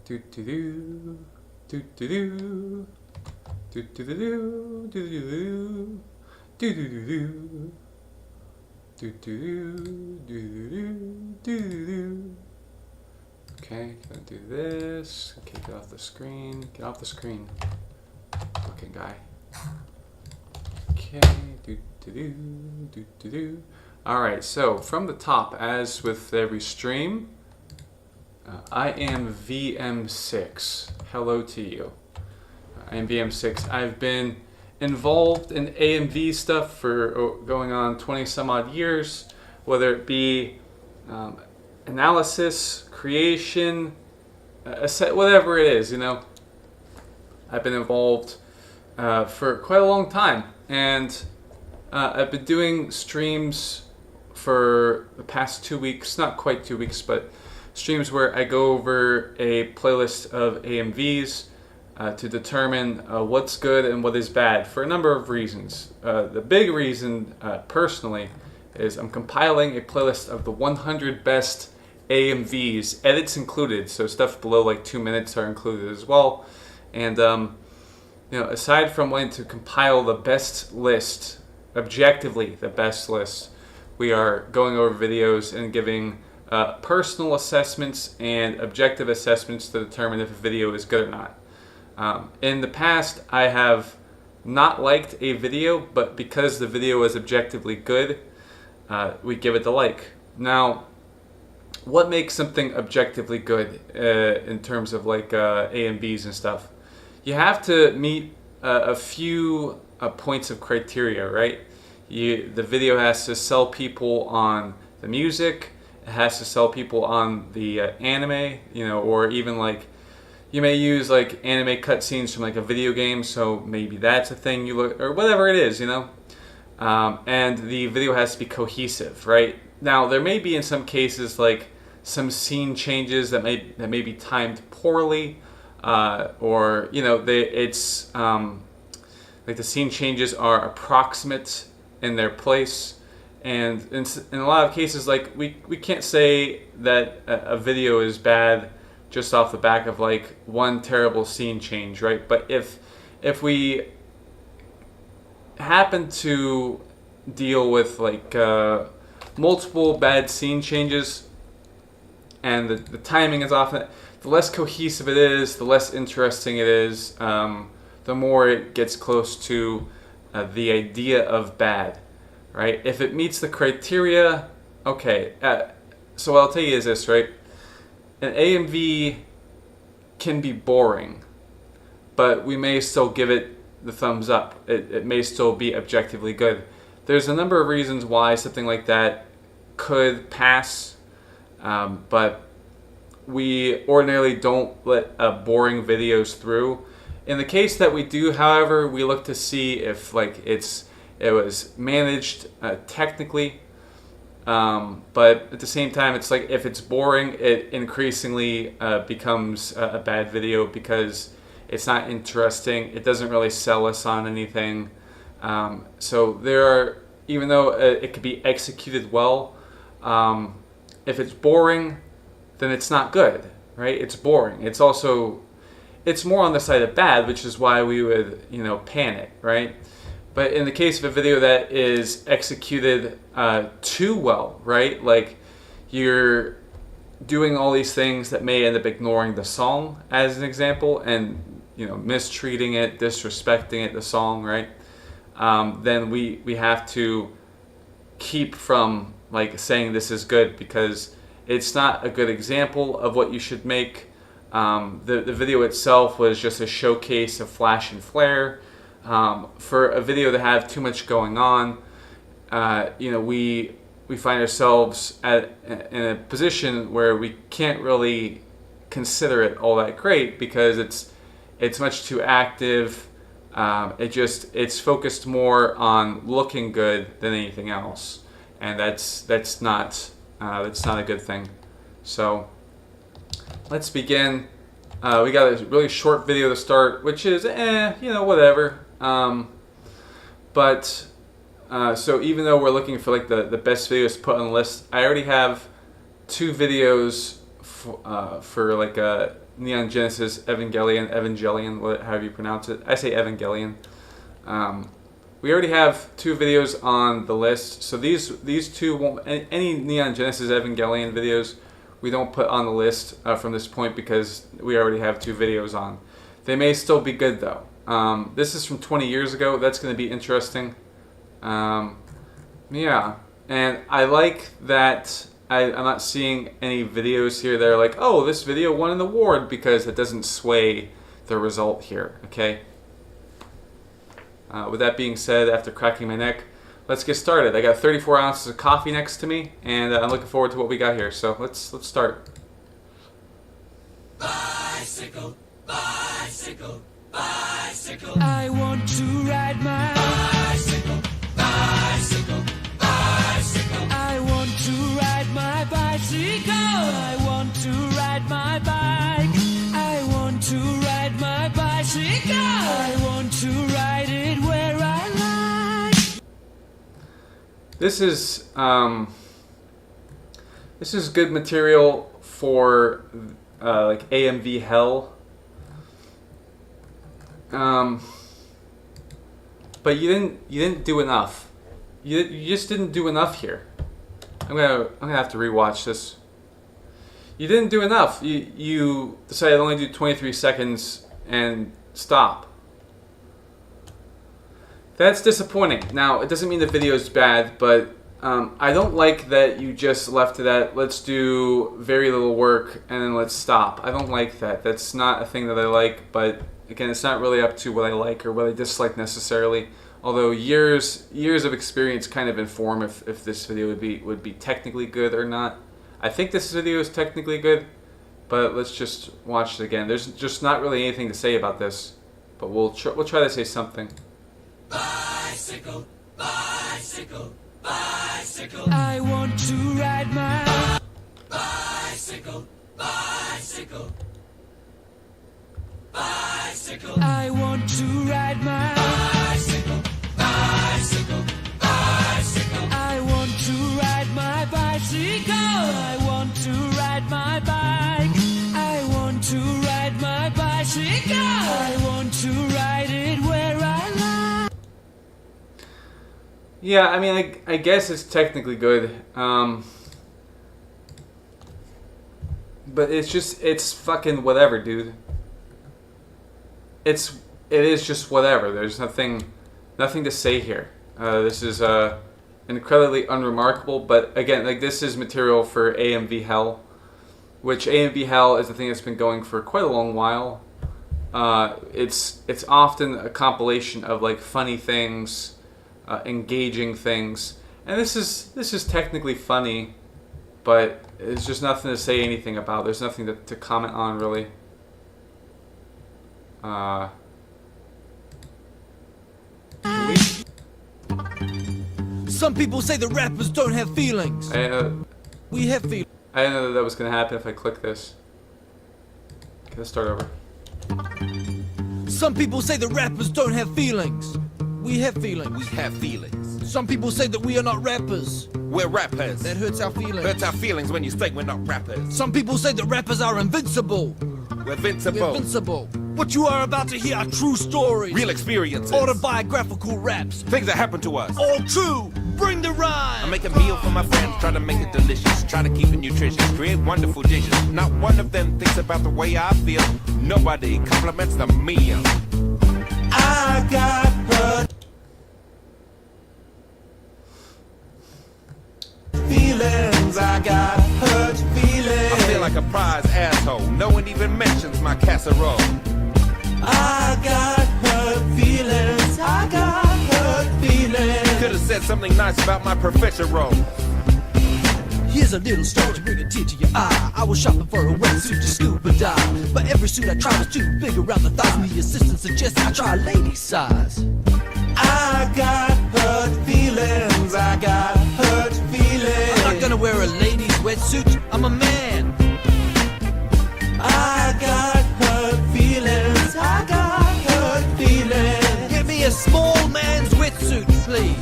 Do do do do do do do do do do do do do do do do. Okay, gonna do this. Okay, get off the screen. Get off the screen. Fucking guy. Okay, do do do do do do. All right, so from the top, as with every stream, I am VM6. Hello to you. I am VM6. I've been involved in AMV stuff for going on 20 some odd years, whether it be analysis, creation, whatever it is, you know. I've been involved for quite a long time, and I've been doing streams for the past 2 weeks, not quite 2 weeks, but streams where I go over a playlist of AMVs to determine what's good and what is bad for a number of reasons. The big reason, personally, is I'm compiling a playlist of the 100 best AMVs, edits included, so stuff below like 2 minutes are included as well. And you know, aside from wanting to compile the best list, objectively the best list, we are going over videos and giving personal assessments and objective assessments to determine if a video is good or not. In the past, I have not liked a video, but because the video is objectively good, we give it the like. Now, what makes something objectively good in terms of like AMVs and stuff? You have to meet a few points of criteria, right? The video has to sell people on the music. It has to sell people on the anime, you know, or even like you may use like anime cutscenes from like a video game, so maybe that's a thing you look, or whatever it is, you know. And the video has to be cohesive, right? Now there may be in some cases like some scene changes that may be timed poorly, or you know it's like the scene changes are approximate in their place. And in a lot of cases, like we can't say that a video is bad just off the back of like one terrible scene change, right? But if we happen to deal with like multiple bad scene changes and the timing is off, the less cohesive it is, the less interesting it is, the more it gets close to the idea of bad. Right? If it meets the criteria, okay. So what I'll tell you is this, right? An AMV can be boring, but we may still give it the thumbs up. It may still be objectively good. There's a number of reasons why something like that could pass, but we ordinarily don't let boring videos through. In the case that we do, however, we look to see if like it was managed technically, but at the same time, it's like if it's boring, it increasingly becomes a bad video because it's not interesting. It doesn't really sell us on anything. So there are, even though it could be executed well, if it's boring, then it's not good, right? It's boring. It's also, it's more on the side of bad, which is why we would, you know, pan it, right? But in the case of a video that is executed too well, right? Like you're doing all these things that may end up ignoring the song, as an example, and you know, mistreating it, disrespecting it, the song, right? Then we have to keep from like saying this is good because it's not a good example of what you should make. The video itself was just a showcase of flash and flare. For a video to have too much going on, you know, we find ourselves in a position where we can't really consider it all that great because it's much too active. It's focused more on looking good than anything else, and that's not a good thing. So let's begin. We got a really short video to start, which is you know, whatever. So even though we're looking for like the best videos to put on the list, I already have 2 videos for like Neon Genesis Evangelion, however you pronounce it. I say Evangelion. We already have 2 videos on the list, so these 2 won't, any Neon Genesis Evangelion videos we don't put on the list from this point because we already have 2 videos on. They may still be good though. This is from 20 years ago. That's going to be interesting. Yeah, and I like that I'm not seeing any videos here that are like, oh, this video won an award, because it doesn't sway the result here, okay? With that being said, after cracking my neck, let's get started. I got 34 ounces of coffee next to me, and I'm looking forward to what we got here. So let's start. Bicycle, bicycle, bicycle. I want to ride my bicycle, bicycle, bicycle. I want to ride my bicycle. I want to ride my bike. I want to ride my bicycle. I want to ride it where I like. This is good material for like AMV Hell. But you didn't do enough. You just didn't do enough here. I'm gonna have to rewatch this. You didn't do enough. You decided to only do 23 seconds and stop. That's disappointing. Now, it doesn't mean the video is bad, but I don't like that you just left it at, let's do very little work and then let's stop. I don't like that. That's not a thing that I like, but again, it's not really up to what I like or what I dislike necessarily. Although years of experience kind of inform if this video would be technically good or not. I think this video is technically good, but let's just watch it again. There's just not really anything to say about this, but we'll try to say something. Bicycle, bicycle, bicycle. I want to ride my bicycle, bicycle, bicycle. I want to ride my bicycle, bicycle, bicycle. I want to ride my bicycle. I want to ride my bike. I want to ride my bicycle. I want to ride it where I like. Yeah, I mean, I guess it's technically good, but it's fucking whatever, dude. It is just whatever. There's nothing to say here. This is incredibly unremarkable, but again, like, this is material for AMV Hell, which AMV Hell is the thing that's been going for quite a long while. It's often a compilation of like funny things. Engaging things, and this is technically funny, but it's just nothing to say anything about. There's nothing to comment on really. Some people say that rappers don't have feelings. We have feelings. I didn't know that was gonna happen if I click this. Okay, let's start over. Some people say that rappers don't have feelings. We have feelings. We have feelings. Some people say that we are not rappers. We're rappers. That hurts our feelings. Hurts our feelings when you say we're not rappers. Some people say that rappers are invincible. We're invincible. We're invincible. What you are about to hear are true stories. Real experiences. Autobiographical raps. Things that happened to us. All true. Bring the rhyme. I make a meal for my friends, try to make it delicious. Try to keep it nutritious, create wonderful dishes. Not one of them thinks about the way I feel. Nobody compliments the meal. I got hurt. Feelings, I got hurt feelings. I feel like a prize asshole. No one even mentions my casserole. I got hurt feelings. I got hurt feelings. Could have said something nice about my professor role. Here's a little story to bring a tear to your eye. I was shopping for a wetsuit to scuba dive, but every suit I tried was too big around the thighs. And the assistant suggested I try a lady size. I got hurt feelings. I got hurt feelings. I'm not gonna wear a lady's wetsuit. I'm a man. I got hurt feelings. I got hurt feelings. Give me a small man's wetsuit, please.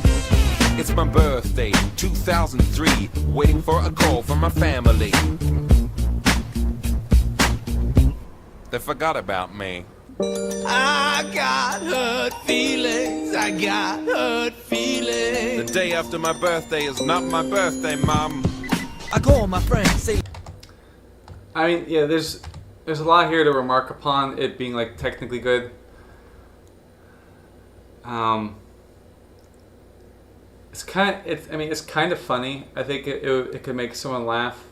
It's my birthday, 2003. Waiting for a call from my family. They forgot about me. I got hurt feelings. I got hurt feelings. The day after my birthday is not my birthday, Mom. I call my friends, say. I mean, yeah, there's a lot here to remark upon it being like technically good. It's kind of funny. I think it could make someone laugh.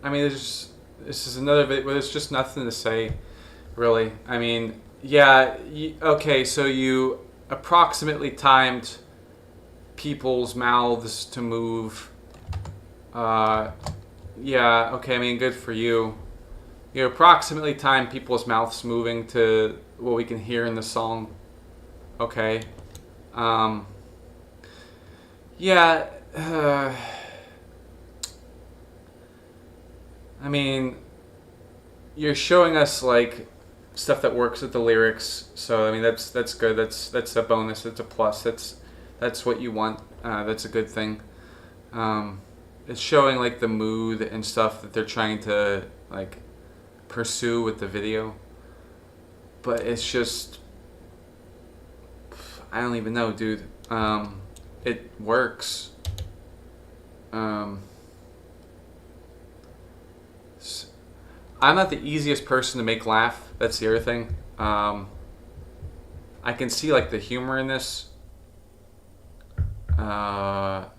I mean, this is another bit where there's just nothing to say, really. I mean, yeah, okay, so you approximately timed people's mouths to move. Yeah, okay, I mean, good for you. You approximately timed people's mouths moving to what we can hear in the song. Okay. Yeah, I mean, you're showing us like stuff that works with the lyrics, so I mean that's good. That's a bonus. That's a plus. That's what you want. That's a good thing. It's showing like the mood and stuff that they're trying to like pursue with the video, but it's just I don't even know, dude. It works. I'm not the easiest person to make laugh. That's the other thing. I can see like the humor in this. Man,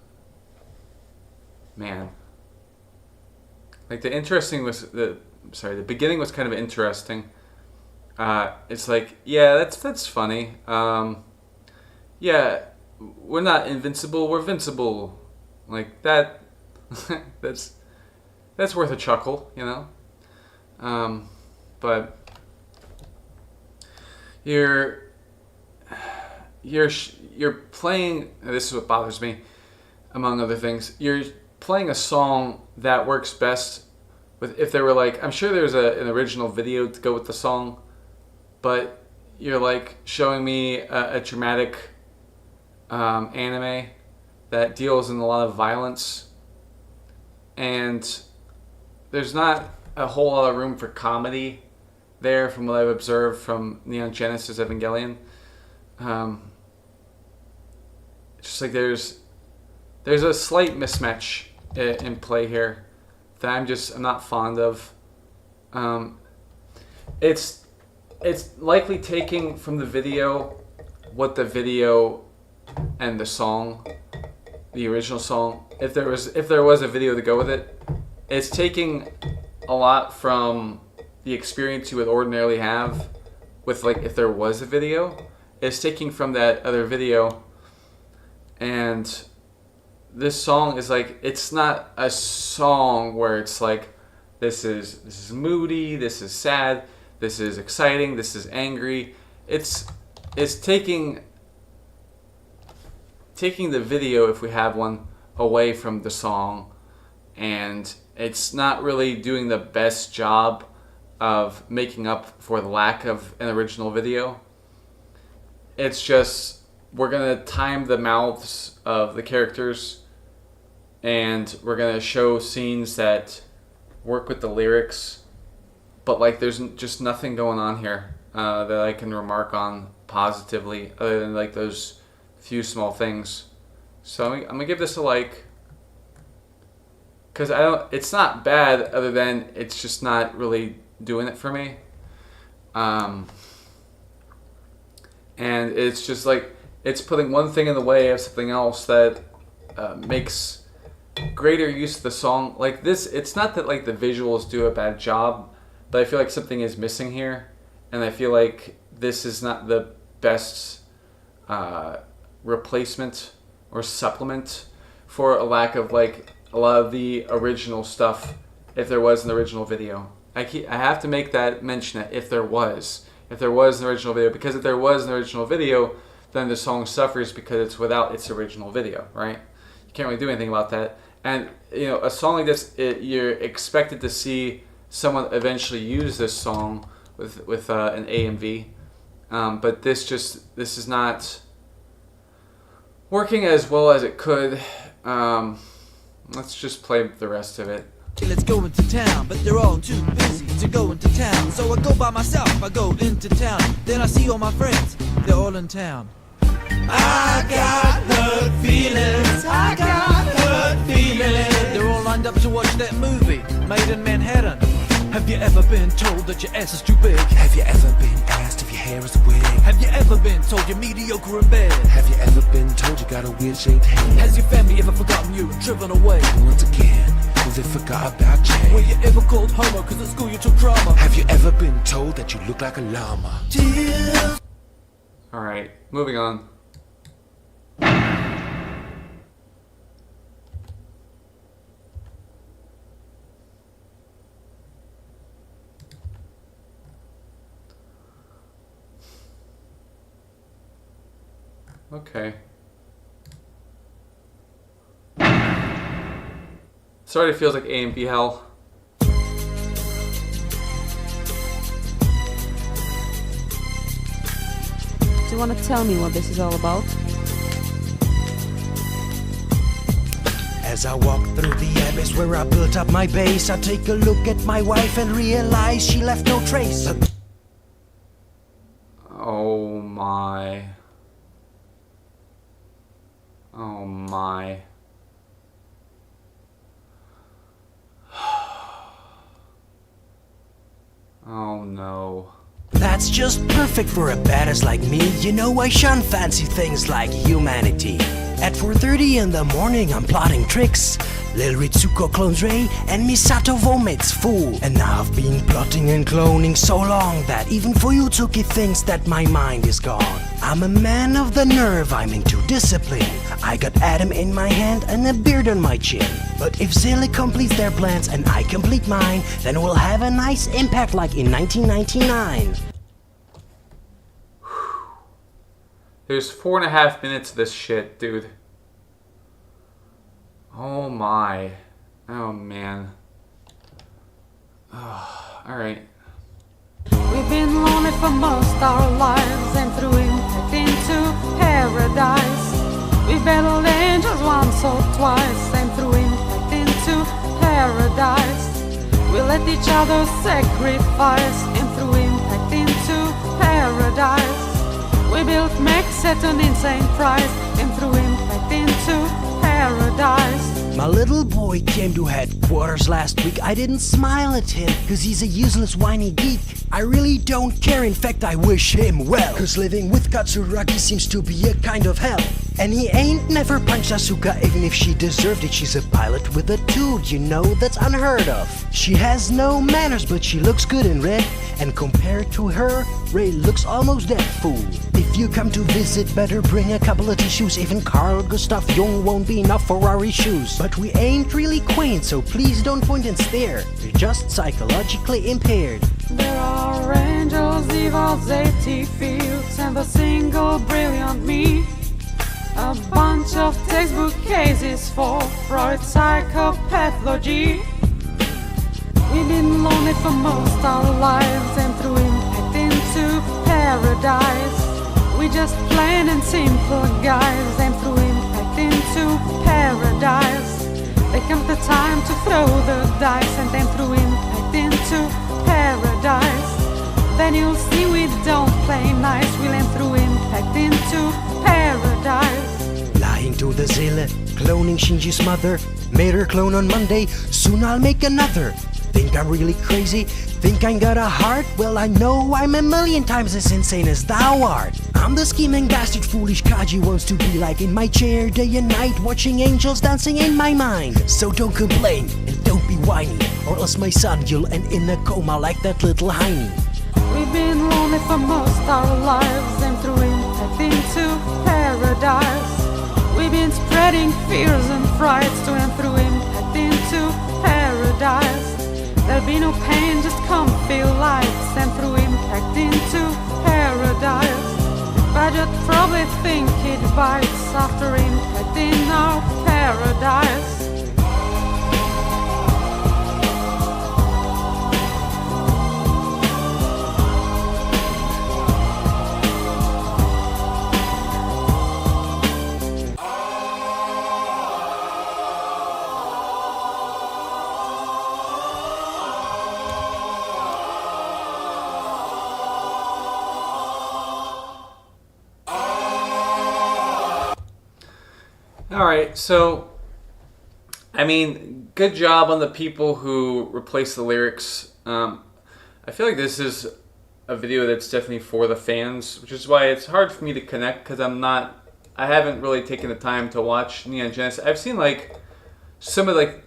like the beginning was kind of interesting. It's like, yeah, that's funny. Yeah, we're not invincible. We're vincible. Like that. that's worth a chuckle, you know. But you're playing. This is what bothers me, among other things. You're playing a song that works best with if there were like I'm sure there's an original video to go with the song, but you're like showing me a dramatic anime that deals in a lot of violence, and there's not a whole lot of room for comedy there from what I've observed from Neon Genesis Evangelion. Just like there's a slight mismatch in play here that I'm not fond of. It's likely taking from the video what the video and the song, the original song, if there was a video to go with it, it's taking a lot from the experience you would ordinarily have with like if there was a video. It's taking from that other video, and this song is like it's not a song where it's like this is moody, this is sad, this is exciting, this is angry. It's taking the video, if we have one, away from the song, and it's not really doing the best job of making up for the lack of an original video. It's just we're gonna time the mouths of the characters, and we're gonna show scenes that work with the lyrics, but like there's just nothing going on here that I can remark on positively other than like those few small things. So I'm gonna give this a like, because it's not bad other than it's just not really doing it for me. And it's just like it's putting one thing in the way of something else that makes greater use of the song. Like this, it's not that like the visuals do a bad job, but I feel like something is missing here, and I feel like this is not the best replacement or supplement for a lack of like a lot of the original stuff. If there was an original video, I have to make that mention that if there was an original video, because if there was an original video, then the song suffers because it's without its original video, right? You can't really do anything about that. And you know, a song like this, you're expected to see someone eventually use this song with an AMV, but this is not working as well as it could. Let's just play the rest of it. Let's go into town, but they're all too busy to go into town. So I go by myself, I go into town. Then I see all my friends, they're all in town. I got hurt feelings, I got hurt feelings. They're all lined up to watch that movie, Made in Manhattan. Have you ever been told that your ass is too big? Have you ever been asked if your hair is a wig? Have you ever been told you're mediocre in bed? Have you ever been told you got a weird shaped head? Has your family ever forgotten you and driven away? Once again, cause they forgot about you. Were you ever called homo cause at school you took drama? Have you ever been told that you look like a llama? Tears. Alright, moving on. Okay. Sorry, it feels like AMV hell. Do you want to tell me what this is all about? As I walk through the abyss where I built up my base, I take a look at my wife and realize she left no trace. Oh my. Oh my. Oh no. That's just perfect for a badass like me. You know I shun fancy things like humanity. At 4:30 in the morning I'm plotting tricks. Lil Ritsuko clones Rei and Misato vomits fool. And now I've been plotting and cloning so long that even for Yutsuki thinks that my mind is gone. I'm a man of the nerve, I'm into discipline. I got Adam in my hand and a beard on my chin. But if Zilli completes their plans and I complete mine, then we'll have a nice impact like in 1999. There's 4.5 minutes of this shit, dude. Oh my. Oh man. Oh, alright. We've been lonely for most our lives and through impact into paradise. We battled angels once or twice and through impact into paradise. We let each other sacrifice and through impact into paradise. We built mechs at an insane price and through impact into paradise. My little boy came to headquarters last week. I didn't smile at him, cause he's a useless whiny geek. I really don't care, in fact I wish him well, cause living with Katsuragi seems to be a kind of hell. And he ain't never punched Asuka, even if she deserved it. She's a pilot with a tool, you know, that's unheard of. She has no manners, but she looks good in red. And compared to her, Rei looks almost that fool. If you come to visit, better bring a couple of tissues. Even Carl Gustav Jung won't be enough for our issues. But we ain't really quaint, so please don't point and stare. You're just psychologically impaired. There are angels, evils, 80 fields, and a single brilliant me. A bunch of textbook cases for Freud's psychopathology. We've been lonely for most our lives and through impact into paradise. We just plain and simple guys and through impact into paradise. There comes the time to throw the dice and then through impact into paradise. Then you'll see we don't play nice, we'll end through impact into paradise. Lying to the Zilla, cloning Shinji's mother. Made her clone on Monday, soon I'll make another. Think I'm really crazy? Think I got a heart? Well, I know I'm a million times as insane as thou art. I'm the scheming bastard foolish Kaji wants to be like, in my chair day and night watching angels dancing in my mind. So don't complain and don't be whiny, or else my son you'll end in a coma like that little hiney. We've been lonely for most our lives and through impact into paradise. We've been spreading fears and frights to and through impact into paradise. There'll be no pain, just come feel lights and through impact into paradise. But you'd probably think it bites after impact in our paradise. All right, so I mean, good job on the people who replaced the lyrics. I feel like this is a video that's definitely for the fans, which is why it's hard for me to connect because I haven't really taken the time to watch Neon Genesis. I've seen like some of like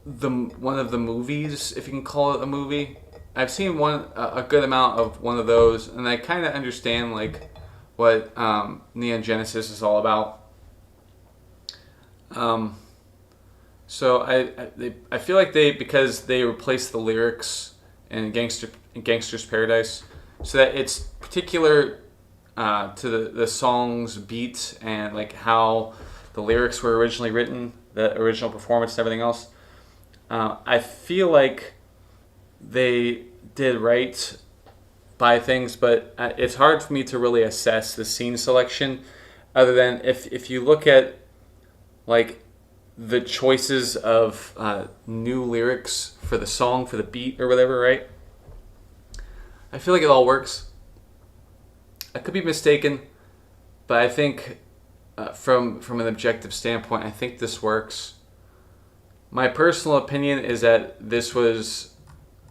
one of the movies, if you can call it a movie. I've seen a good amount of one of those, and I kind of understand like what Neon Genesis is all about. So I feel like because they replaced the lyrics in Gangster's Paradise, so that it's particular to the song's beat and like how the lyrics were originally written, the original performance and everything else. I feel like they did right by things, but it's hard for me to really assess the scene selection, other than if you look at like the choices of new lyrics for the song, for the beat or whatever, right? I feel like it all works. I could be mistaken, but I think from an objective standpoint, I think this works. My personal opinion is that this was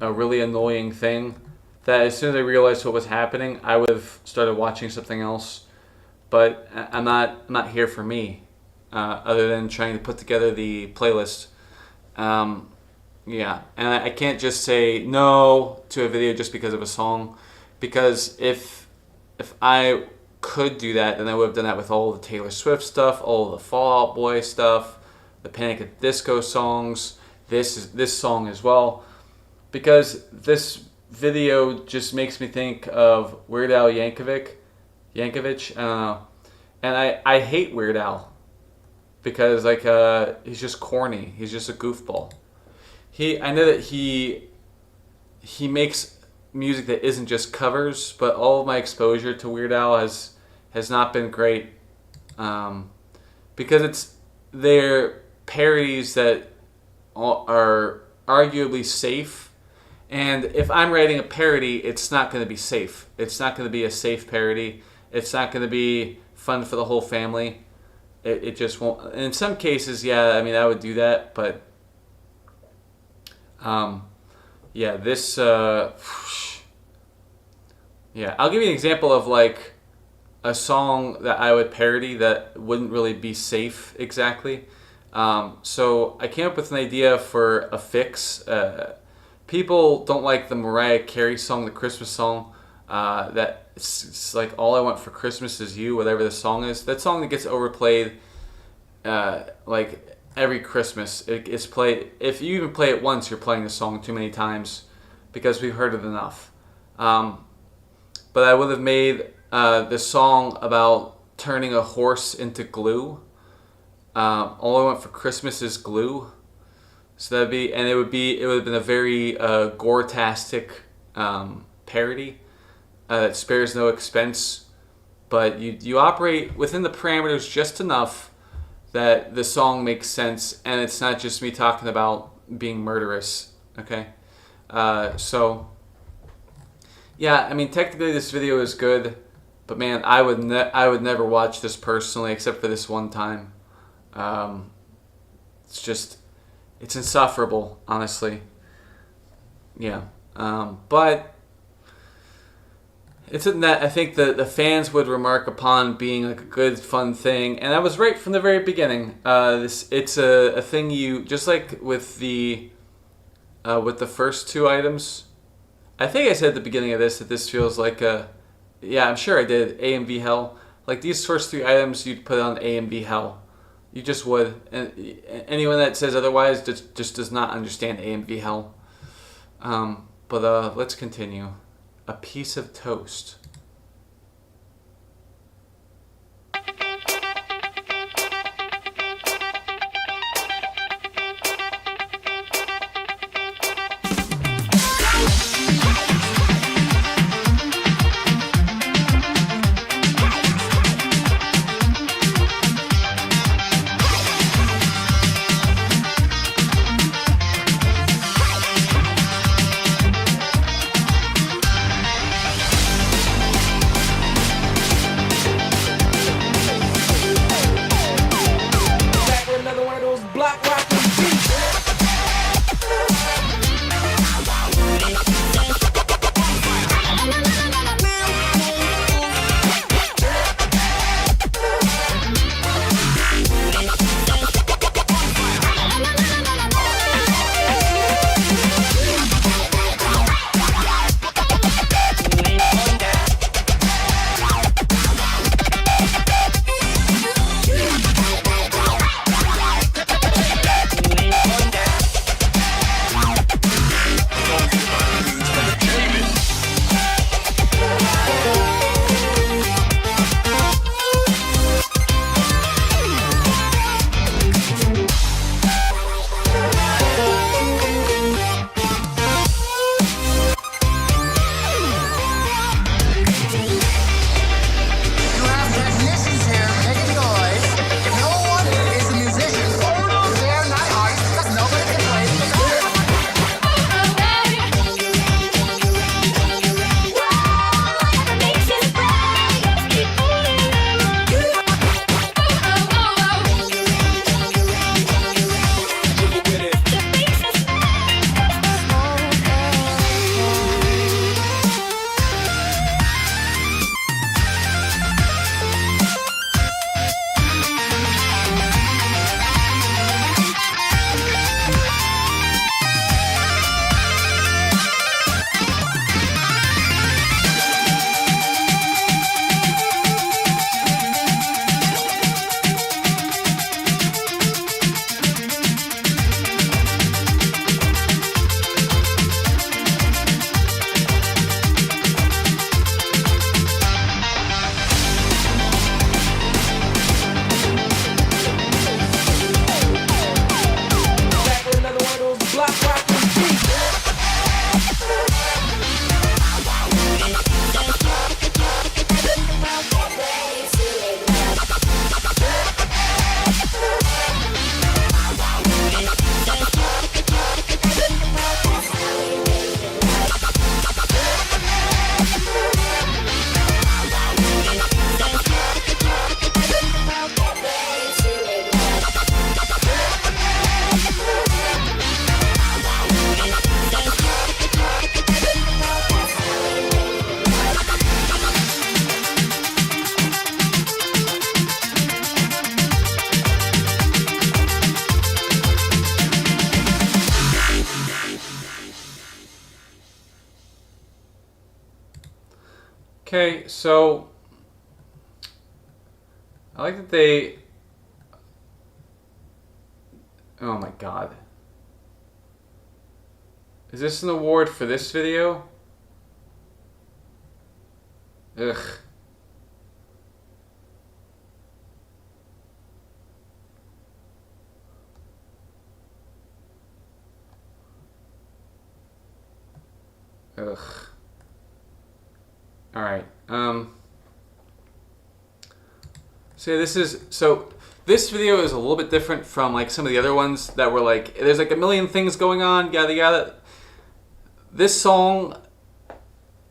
a really annoying thing, that as soon as I realized what was happening, I would have started watching something else. But I'm not here for me, other than trying to put together the playlist. Yeah, and I can't just say no to a video just because of a song, because if I could do that, then I would have done that with all the Taylor Swift stuff, all the Fall Out Boy stuff, the Panic at the Disco songs, this song as well, because this video just makes me think of Weird Al Yankovic, I don't know, and I hate Weird Al because like he's just corny, he's just a goofball. I know that he makes music that isn't just covers, but all of my exposure to Weird Al has not been great, because they're parodies that are arguably safe, and if I'm writing a parody, it's not going to be safe. It's not going to be a safe parody. It's not going to be fun for the whole family. It just won't. In some cases, yeah, I mean, I would do that, but yeah, this yeah, I'll give you an example of like a song that I would parody that wouldn't really be safe exactly. So I came up with an idea for a fix. People don't like the Mariah Carey song, the Christmas song, that it's like All I Want for Christmas Is You, whatever the song is. That song that gets overplayed like every Christmas. It's played. If you even play it once, you're playing the song too many times because we've heard it enough. But I would have made the song about turning a horse into glue. All I Want for Christmas Is Glue. So that'd be, and it would have been a very gore-tastic parody that spares no expense, but you operate within the parameters just enough that the song makes sense, and it's not just me talking about being murderous. Okay, so yeah, I mean technically this video is good, but man, I would never watch this personally except for this one time. It's insufferable, honestly. Yeah. But it's something that I think the fans would remark upon being like a good, fun thing. And I was right from the very beginning. It's a thing you, just like with the first two items. I think I said at the beginning of this that this feels like yeah, I'm sure I did, AMV hell. Like these first three items you'd put on AMV hell. You just would, and anyone that says otherwise just does not understand AMV hell. But let's continue. A piece of toast. Okay, so I like that they. Oh my god. Is this an award for this video? Ugh. Ugh. Alright. So this video is a little bit different from like some of the other ones that were like there's like a million things going on, yada yada. This song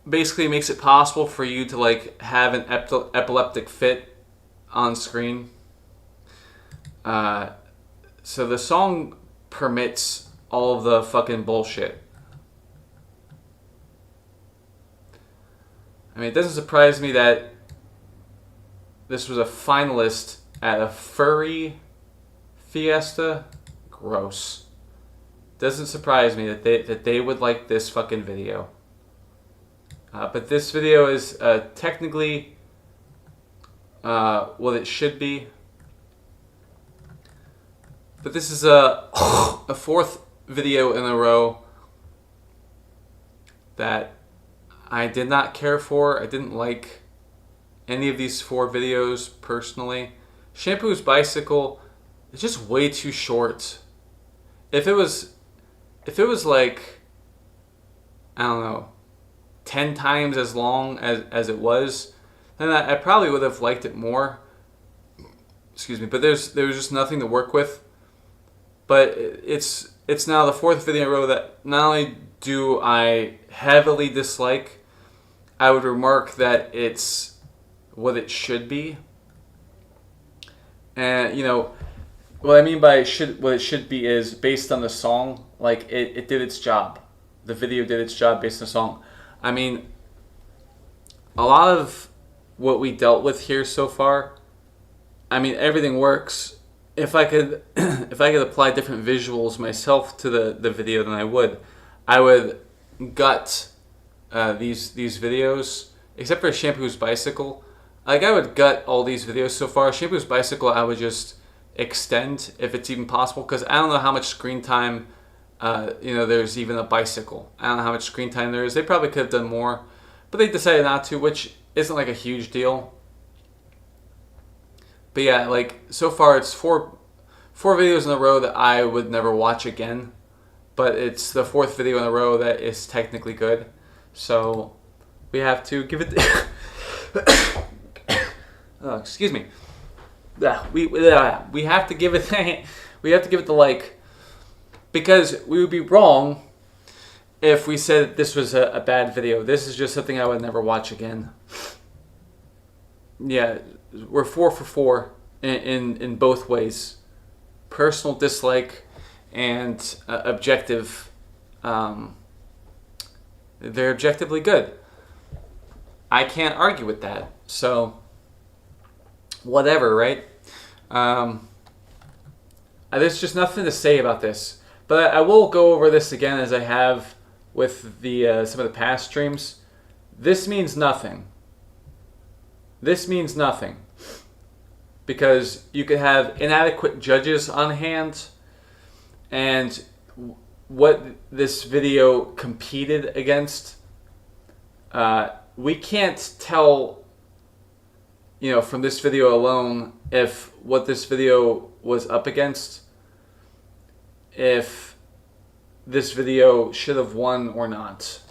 basically makes it possible for you to like have an epileptic fit on screen. So the song permits all of the fucking bullshit. I mean, it doesn't surprise me that this was a finalist at a furry fiesta. Gross. Doesn't surprise me that they would like this fucking video. But this video is technically what it should be. But this is a fourth video in a row that I did not care for. I didn't like any of these 4 videos personally. Shampoo's Bicycle is just way too short. If it was like, I don't know, 10 times as long as it was, then I probably would have liked it more. Excuse me, but there was just nothing to work with. But it's now the 4th video in a row that not only do I heavily dislike, I would remark that it's what it should be. And you know what I mean by what it should be is based on the song. Like it did its job. The video did its job based on the song. I mean, a lot of what we dealt with here so far, I mean, everything works. If I could apply different visuals myself to the video, then I would gut these videos, except for Shampoo's Bicycle. Like I would gut all these videos so far. Shampoo's Bicycle I would just extend if it's even possible, because I don't know how much screen time there's even a bicycle. I don't know how much screen time there is. They probably could have done more, but they decided not to, which isn't like a huge deal. But yeah, like so far it's four videos in a row that I would never watch again, but it's the 4th video in a row that is technically good. So we have to give it excuse me. We have to give it we have to give it the like, because we would be wrong if we said this was a bad video. This is just something I would never watch again. Yeah, we're 4 for 4 in both ways. Personal dislike and objective. They're objectively good. I can't argue with that. So, whatever, right? There's just nothing to say about this. But I will go over this again as I have with the some of the past streams. This means nothing. This means nothing. Because you could have inadequate judges on hand, and what this video competed against, we can't tell, from this video alone, if what this video was up against, if this video should have won or not.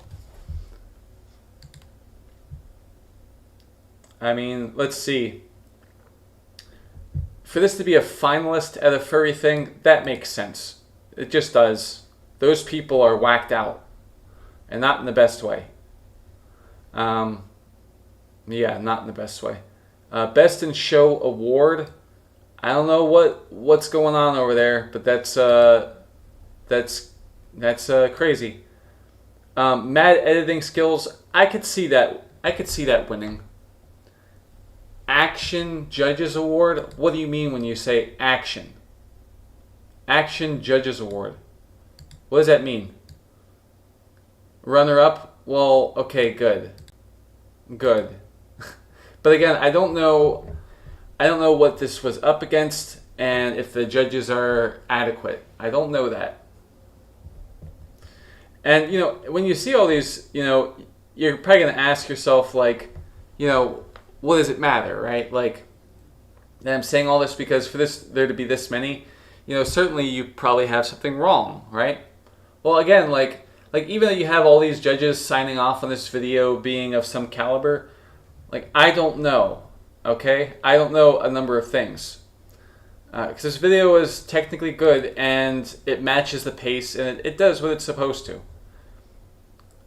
I mean, let's see. For this to be a finalist at a furry thing, that makes sense. It just does. Those people are whacked out. And not in the best way. Yeah, not in the best way. Best in Show Award. I don't know what's going on over there, but that's crazy. Mad editing skills. I could see that winning. Action Judges Award. What do you mean when you say action? Action Judges Award. What does that mean? Runner up? Well, okay, good. good. But again, I don't know what this was up against and if the judges are adequate. I don't know that. And, you know, when you see all these, you know, you're probably going to ask yourself, like, you know, what does it matter, right? Like, and I'm saying all this because for there to be this many, you know, certainly you probably have something wrong, right? Well, again, like even though you have all these judges signing off on this video being of some caliber, like, I don't know, okay? I don't know a number of things. Because this video is technically good and it matches the pace and it does what it's supposed to.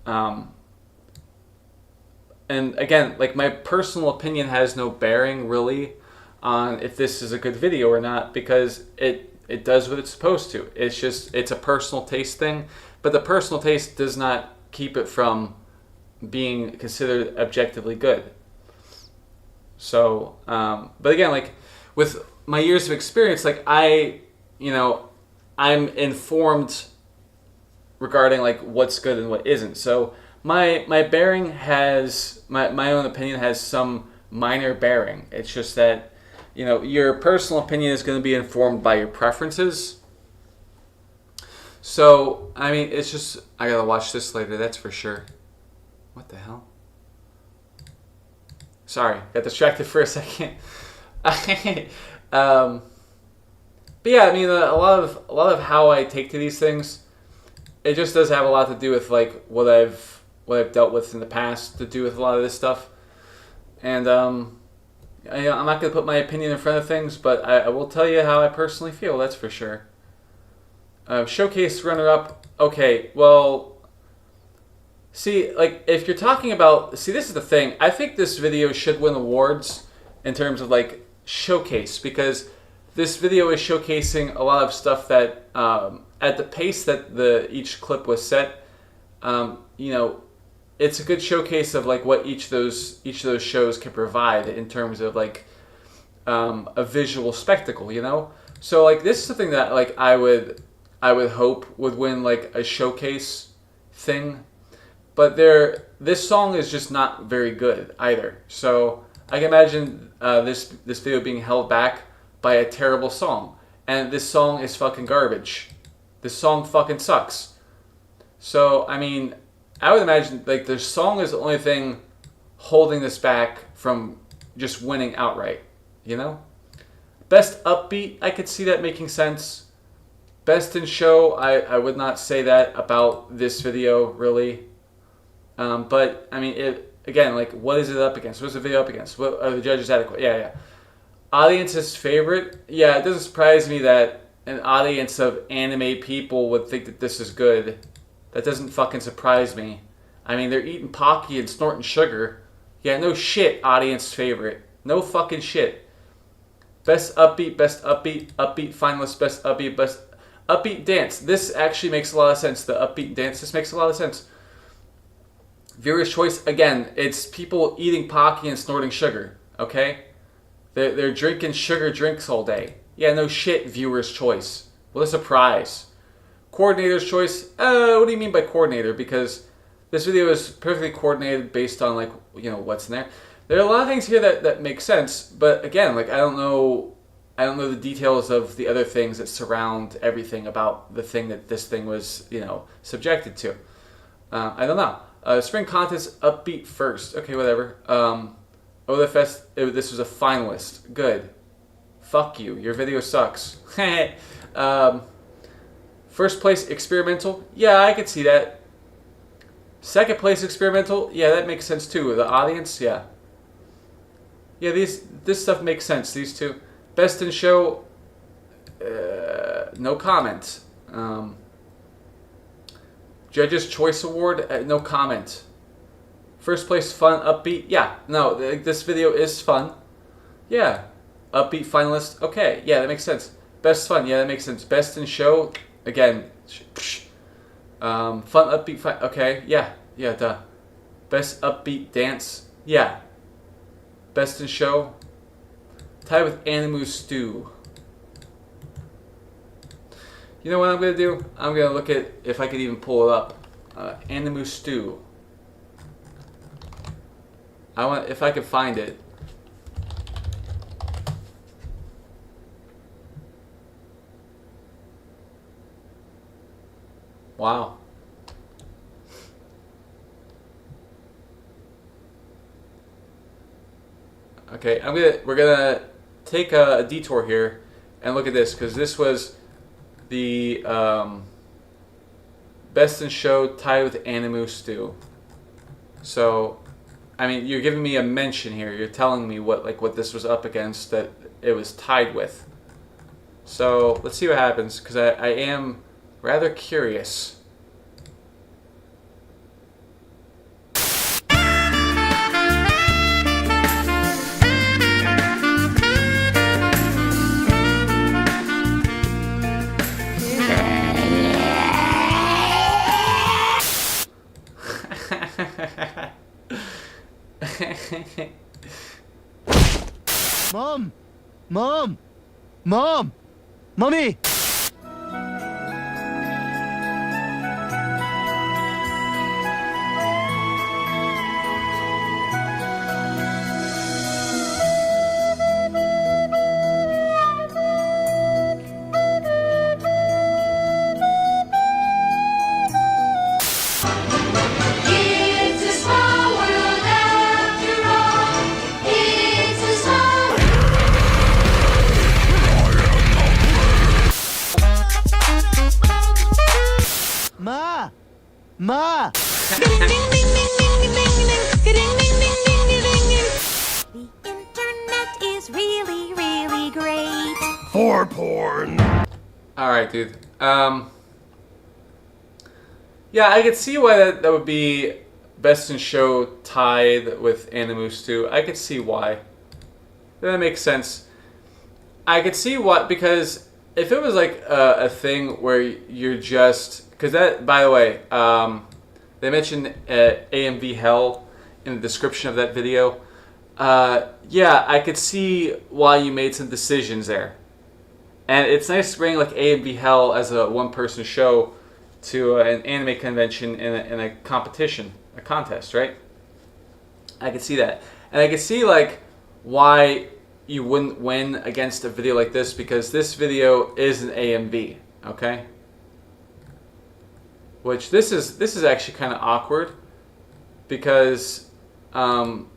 And again, like, my personal opinion has no bearing really on if this is a good video or not, because it does what it's supposed to. It's a personal taste thing, but the personal taste does not keep it from being considered objectively good. So, but again, like, with my years of experience, like, I'm informed regarding, like, what's good and what isn't. So my bearing has, my own opinion has some minor bearing. It's just that, you know, your personal opinion is going to be informed by your preferences. So, I mean, it's just, I gotta watch this later, that's for sure. What the hell? Sorry, got distracted for a second. But yeah, I mean, a lot of how I take to these things, it just does have a lot to do with, like, what I've dealt with in the past to do with a lot of this stuff. And I'm not going to put my opinion in front of things, but I will tell you how I personally feel, that's for sure. Showcase runner-up, okay, well, see, like, if you're talking about, see, this is the thing, I think this video should win awards in terms of, like, showcase, because this video is showcasing a lot of stuff that, at the pace that each clip was set, you know, it's a good showcase of, like, what each of those shows can provide in terms of, like, a visual spectacle, you know. So, like, this is something that, like, I would hope would win, like, a showcase thing, but this song is just not very good either. So I can imagine this video being held back by a terrible song, and this song is fucking garbage. This song fucking sucks. So, I mean, I would imagine, like, the song is the only thing holding this back from just winning outright, you know? Best upbeat, I could see that making sense. Best in show, I would not say that about this video, really. But, I mean, again, like, what is it up against? What's the video up against? What are the judges adequate? Yeah. Audience's favorite? Yeah, it doesn't surprise me that an audience of anime people would think that this is good. That doesn't fucking surprise me. I mean, they're eating Pocky and snorting sugar. Yeah, no shit, audience favorite. No fucking shit. Best upbeat finalist, best upbeat dance. This actually makes a lot of sense. The upbeat dance, this makes a lot of sense. Viewer's choice, again, it's people eating Pocky and snorting sugar, okay? They're drinking sugar drinks all day. Yeah, no shit, viewer's choice. What a surprise. Coordinator's choice, what do you mean by coordinator? Because this video is perfectly coordinated based on, like, you know, what's in there. There are a lot of things here that make sense, but again, like, I don't know the details of the other things that surround everything about the thing that this thing was, you know, subjected to. I don't know. Spring contest, upbeat first. Okay, whatever. OLFest, this was a finalist. Good. Fuck you. Your video sucks. First place, experimental. Yeah, I could see that. Second place, experimental. Yeah, that makes sense too. The audience, yeah. Yeah, this stuff makes sense. These two. Best in show, no comment. Judges' Choice Award, no comment. First place, fun, upbeat. Yeah, no, this video is fun. Yeah. Upbeat finalist. Okay, yeah, that makes sense. Best fun. Yeah, that makes sense. Best in show. Again. Fun, upbeat, okay, yeah, duh. Best upbeat dance. Yeah. Best in show. Tied with Animu Stew. You know what I'm going to do? I'm going to look at if I could even pull it up. Animu Stew. I want if I could find it. Wow. Okay, we're gonna take a detour here and look at this, because this was the Best in Show tied with Animu Stew. So, I mean, you're giving me a mention here. You're telling me what this was up against, that it was tied with. So let's see what happens, because I am rather curious. Mom! Mom! Mom! Mommy! It's a small world after all. It's a small Ma! Ma! The internet is really, really great. For porn! Alright, dude. Yeah, I could see why that would be Best in Show tied with Animu Stew. I could see why. That makes sense. I could see what, because if it was like a thing where you're just... Because that, by the way, they mentioned AMV Hell in the description of that video. Yeah, I could see why you made some decisions there. And it's nice to bring like AMV Hell as a one-person show to an anime convention in a competition, a contest, right? I could see that. And I could see like why you wouldn't win against a video like this, because this video is an AMV, okay? Which this is actually kind of awkward, because so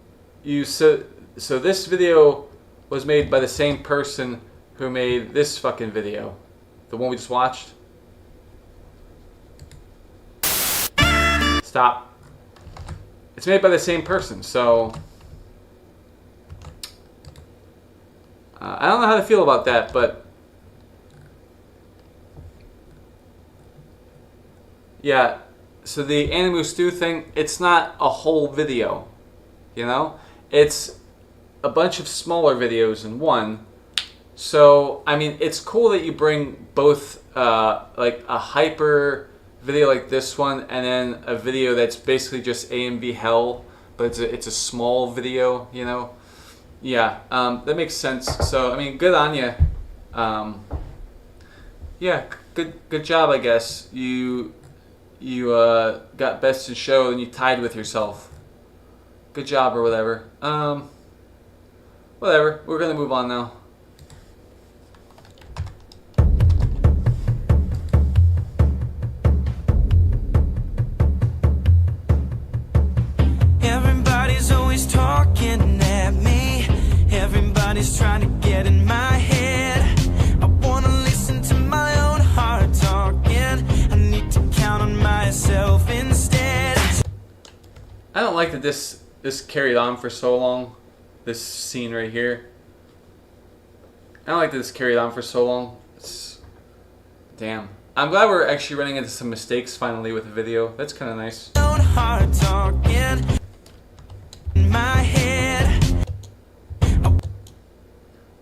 this video was made by the same person who made this fucking video, the one we just watched. Stop. It's made by the same person, so I don't know how to feel about that, but yeah. So the Animu Stew thing, it's not a whole video, you know? It's a bunch of smaller videos in one. So, I mean, it's cool that you bring both like a hyper video like this one, and then a video that's basically just AMV Hell, but it's a small video, you know? Yeah, that makes sense. So, I mean, good on you. Yeah, good job, I guess. You got Best in Show and you tied with yourself. Good job or whatever. Whatever. We're gonna move on now. Everybody's always talking at me. Everybody's trying to get in my head. I wanna listen to my own heart talking. I need to count on myself instead. I don't like that this carried on for so long. This scene right here. I don't like that this carried on for so long. Damn. I'm glad we're actually running into some mistakes finally with the video. That's kind of nice. Own heart talking in my head.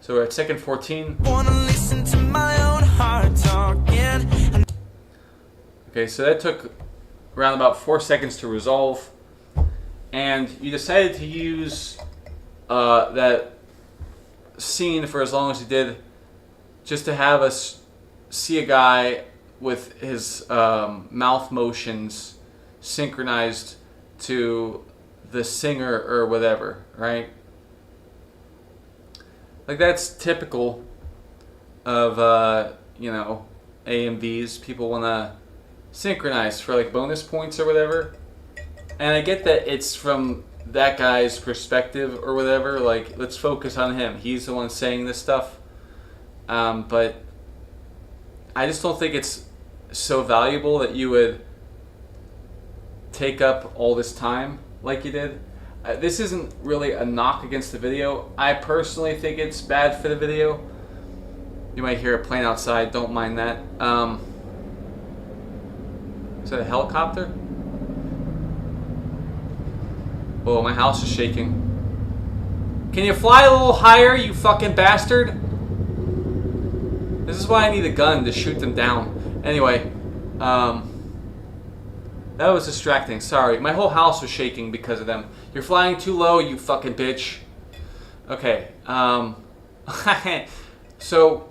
So we're at second 14. Wanna listen to my own heart talking. Okay, so that took around about 4 seconds to resolve. And you decided to use that scene for as long as you did, just to have us see a guy with his mouth motions synchronized to the singer or whatever, right? Like that's typical of AMVs. People want to synchronize for like bonus points or whatever. And I get that it's from that guy's perspective or whatever. Like, let's focus on him. He's the one saying this stuff. But I just don't think it's so valuable that you would take up all this time like you did. This isn't really a knock against the video. I personally think it's bad for the video. You might hear a plane outside. Don't mind that. Is that a helicopter? Oh, my house is shaking. Can you fly a little higher, you fucking bastard? This is why I need a gun to shoot them down. Anyway, that was distracting. Sorry, my whole house was shaking because of them. You're flying too low, you fucking bitch. Okay, so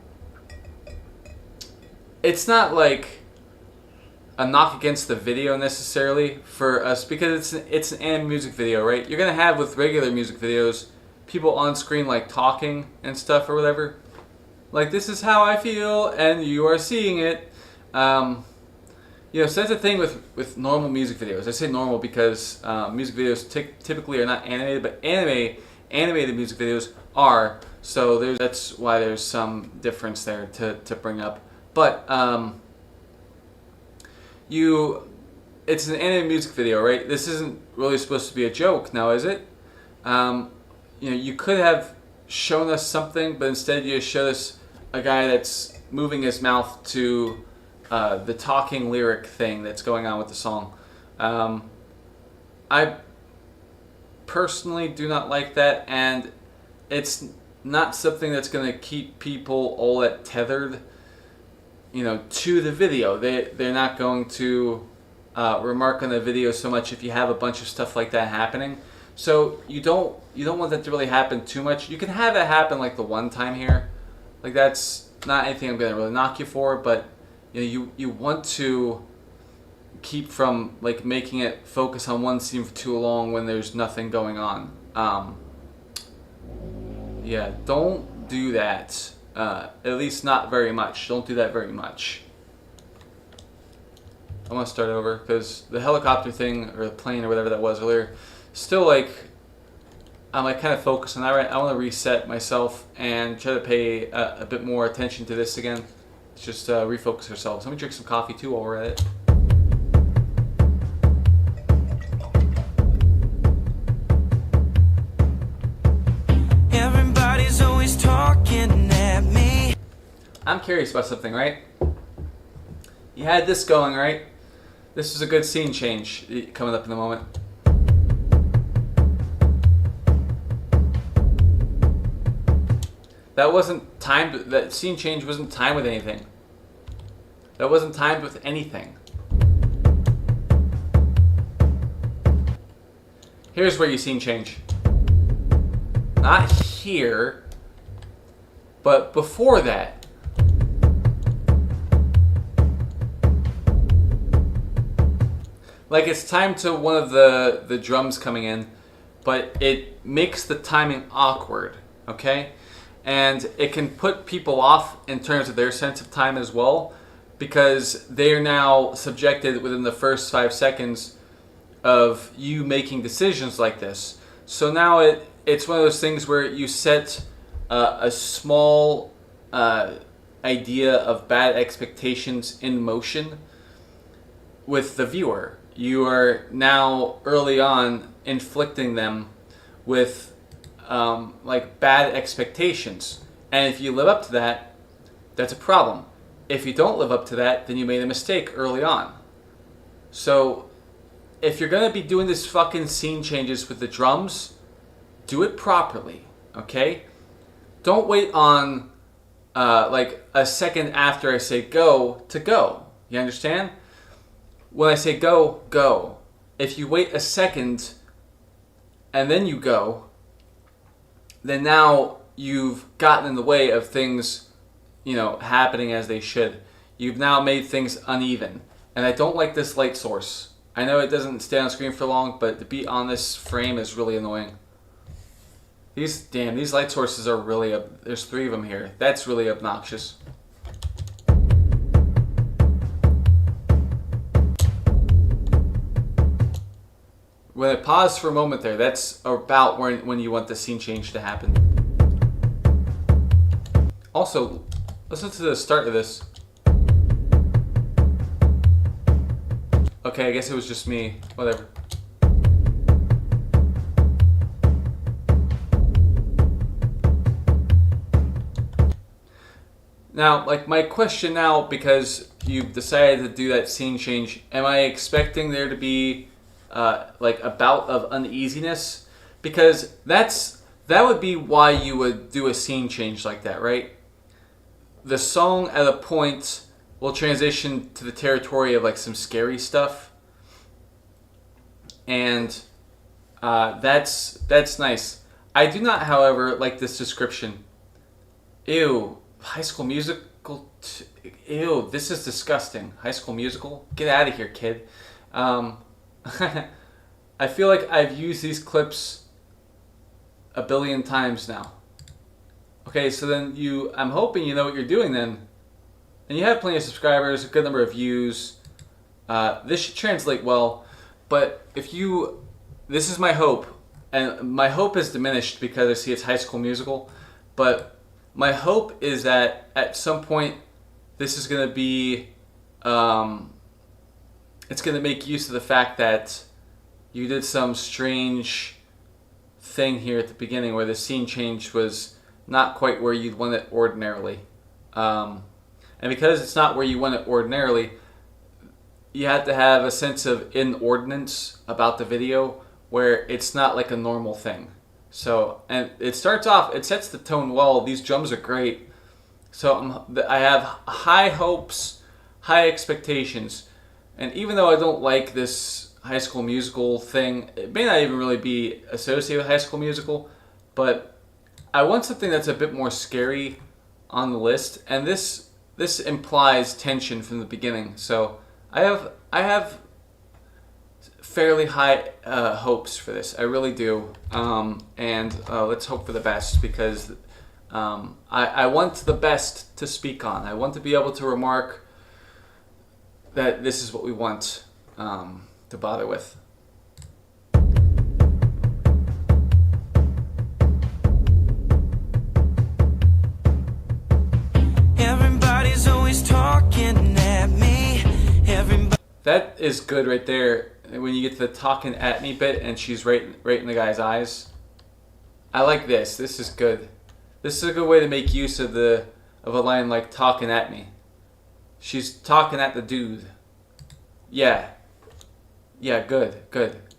it's not like a knock against the video necessarily for us, because it's an anime music video, right? You're gonna have with regular music videos people on screen like talking and stuff or whatever. Like, this is how I feel, and you are seeing it. So that's the thing with normal music videos. I say normal because music videos typically are not animated, but animated music videos are. So that's why there's some difference there to bring up. But it's an animated music video, right? This isn't really supposed to be a joke now, is it? You could have shown us something, but instead you just showed us a guy that's moving his mouth to the talking lyric thing that's going on with the song. I personally do not like that, and it's not something that's going to keep people all that tethered, to the video. They're not going to remark on the video so much if you have a bunch of stuff like that happening. So you don't want that to really happen too much. You can have it happen like the one time here. Like, that's not anything I'm gonna really knock you for, but you want to keep from like making it focus on one scene for too long when there's nothing going on. Don't do that. At least not very much. Don't do that very much. I'm gonna start over because the helicopter thing or the plane or whatever that was earlier, still I'm kind of focused on that, right? I want to reset myself and try to pay a bit more attention to this again. Let's just refocus ourselves. Let me drink some coffee too while we're at it. Everybody's always talking at me. I'm curious about something, right? You had this going, right? This is a good scene change coming up in a moment. That wasn't timed. That scene change wasn't timed with anything. That wasn't timed with anything. Here's where you scene change. Not here, but before that. Like, it's timed to one of the drums coming in, but it makes the timing awkward, okay? And it can put people off in terms of their sense of time as well, because they are now subjected within the first 5 seconds of you making decisions like this. So now it's one of those things where you set a small idea of bad expectations in motion with the viewer. You are now early on inflicting them with like bad expectations, and if you live up to that, that's a problem. If you don't live up to that, then you made a mistake early on. So if you're gonna be doing this fucking scene changes with the drums, do it properly, okay? Don't wait on like a second after I say go to go. You understand? When I say go, go. If you wait a second and then you go, then now you've gotten in the way of things, happening as they should. You've now made things uneven. And I don't like this light source. I know it doesn't stay on screen for long, but the beat on this frame is really annoying. These light sources are really, there's 3 of them here. That's really obnoxious. When it paused for a moment there, that's about when you want the scene change to happen. Also, listen to the start of this. Okay, I guess it was just me. Whatever. Now, like, my question now, because you've decided to do that scene change, am I expecting there to be like a bout of uneasiness? Because that would be why you would do a scene change like that, right? The song at a point will transition to the territory of like some scary stuff, and that's nice. I do not, however, like this description. Ew, High School Musical. Ew, this is disgusting. High School Musical. Get out of here, kid. I feel like I've used these clips a billion times now. Okay, so then I'm hoping you know what you're doing then. And you have plenty of subscribers, a good number of views. This should translate well, but this is my hope, and my hope is diminished because I see it's High School Musical, but my hope is that at some point this is going to be, it's going to make use of the fact that you did some strange thing here at the beginning where the scene change was not quite where you'd want it ordinarily. And because it's not where you want it ordinarily, you have to have a sense of inordinance about the video where it's not like a normal thing. So, and it starts off, it sets the tone well. These drums are great. So I have high hopes, high expectations. And even though I don't like this High School Musical thing, it may not even really be associated with High School Musical, but I want something that's a bit more scary on the list, and this implies tension from the beginning. So I have fairly high hopes for this. I really do, and let's hope for the best, because I want the best to speak on. I want to be able to remark that this is what we want to bother with. Everybody's always talking at me. That is good right there. When you get to the talking at me bit and she's right in the guy's eyes. I like this. This is good. This is a good way to make use of a line like talking at me. She's talking at the dude. Yeah. Yeah, good.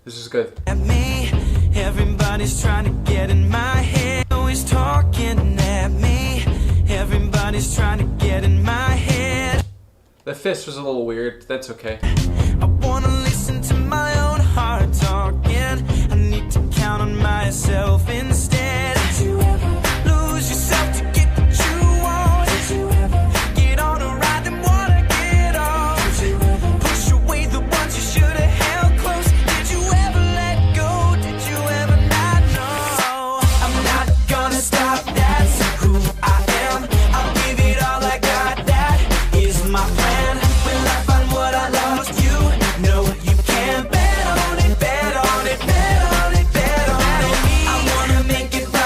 This is good. At me, everybody's trying to get in my head. Always talking at me. Everybody's trying to get in my head. The fist was a little weird. That's okay. I wanna listen to my own heart talking. I need to count on myself instead. Did you ever lose yourself to get what you want? Did you ever get on a ride and wanna get off? Did you ever push away the ones you should have held close? Did you ever let go? Did you ever not know? I'm not gonna stop, that's who I am. I'll give it all I got, that is my plan. Will I find what I lost? You know you can bet on it, bet on it, bet on it, bet on it. I wanna make it right.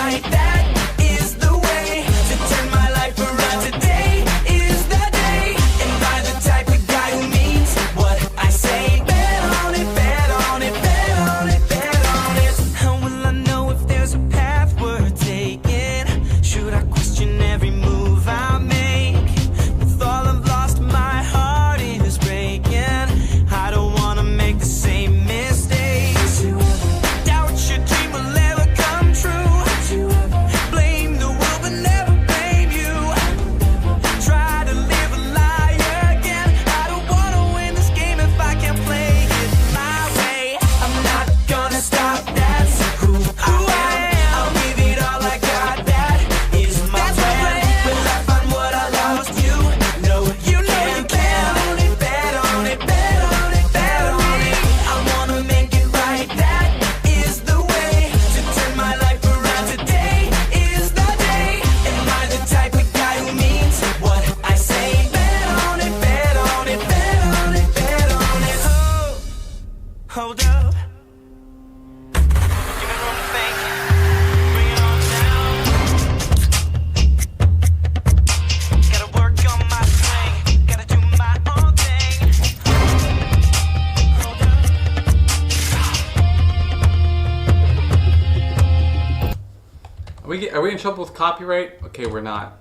Are we in trouble with copyright? Okay, we're not.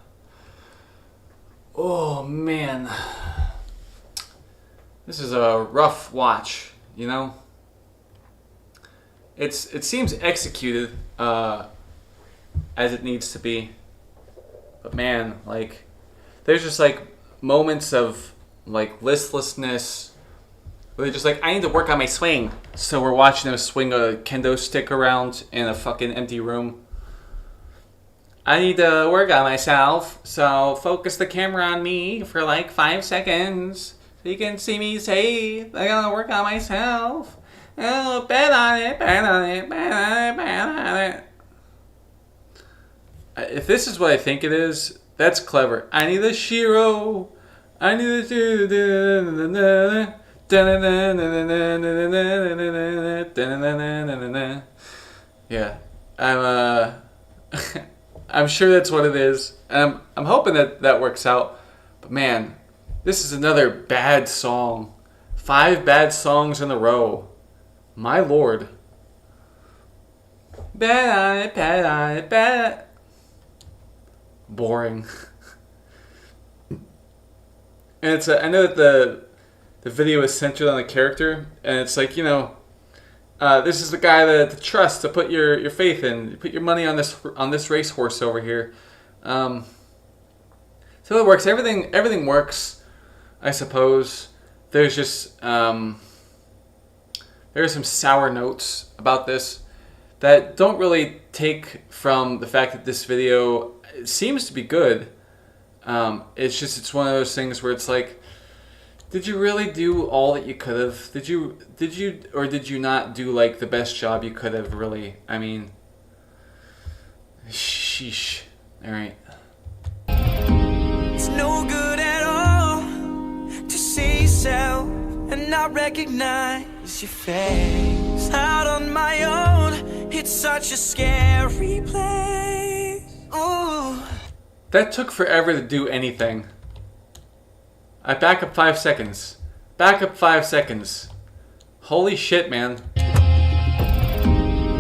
Oh man, this is a rough watch. You know, it seems executed as it needs to be, but man, like, there's just like moments of like listlessness. Where they're just like, I need to work on my swing. So we're watching them swing a kendo stick around in a fucking empty room. I need to work on myself, so focus the camera on me for like 5 seconds. So you can see me say, I gotta work on myself. Oh, bet on it, bet on it, bet on it, bet on it. If this is what I think it is, that's clever. I need a Shiro. I need a do. Yeah, I'm sure that's what it is, and I'm hoping that works out. But man, this is another bad song. 5 bad songs in a row. My lord. Bet on it, bet on it, bet. Boring. And it's I know that the video is centered on the character, and it's like, you know, this is the guy to trust, to put your faith in, put your money on this racehorse over here. So it works. Everything works, I suppose. There's just there are some sour notes about this that don't really take from the fact that this video seems to be good. It's one of those things where it's like, did you really do all that you could have? Did you or did you not do like the best job you could have, really? I mean, sheesh. All right. It's no good at all to see yourself and not recognize your face. Out on my own, it's such a scary place. Ooh. That took forever to do anything. I back up 5 seconds. Back up 5 seconds. Holy shit, man.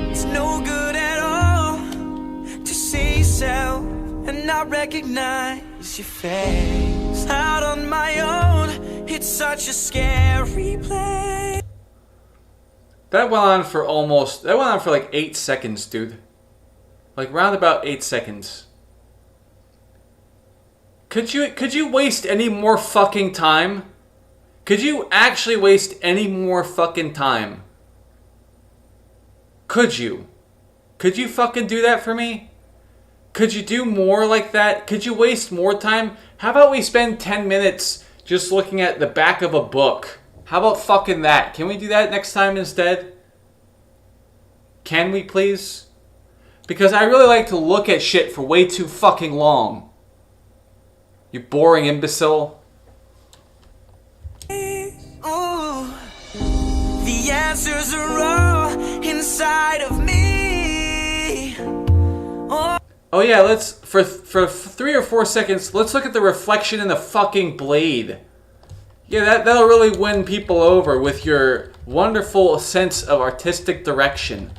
It's no good at all to see yourself and not recognize your face. Out on my own, it's such a scary place. That went on for like 8 seconds, dude. Like round about 8 seconds. Could you waste any more fucking time? Could you actually waste any more fucking time? Could you? Could you fucking do that for me? Could you do more like that? Could you waste more time? How about we spend 10 minutes just looking at the back of a book? How about fucking that? Can we do that next time instead? Can we please? Because I really like to look at shit for way too fucking long. You boring imbecile. Ooh, the answers are all inside of me. Oh yeah, let's for 3 or 4 seconds, let's look at the reflection in the fucking blade. Yeah, that'll really win people over with your wonderful sense of artistic direction.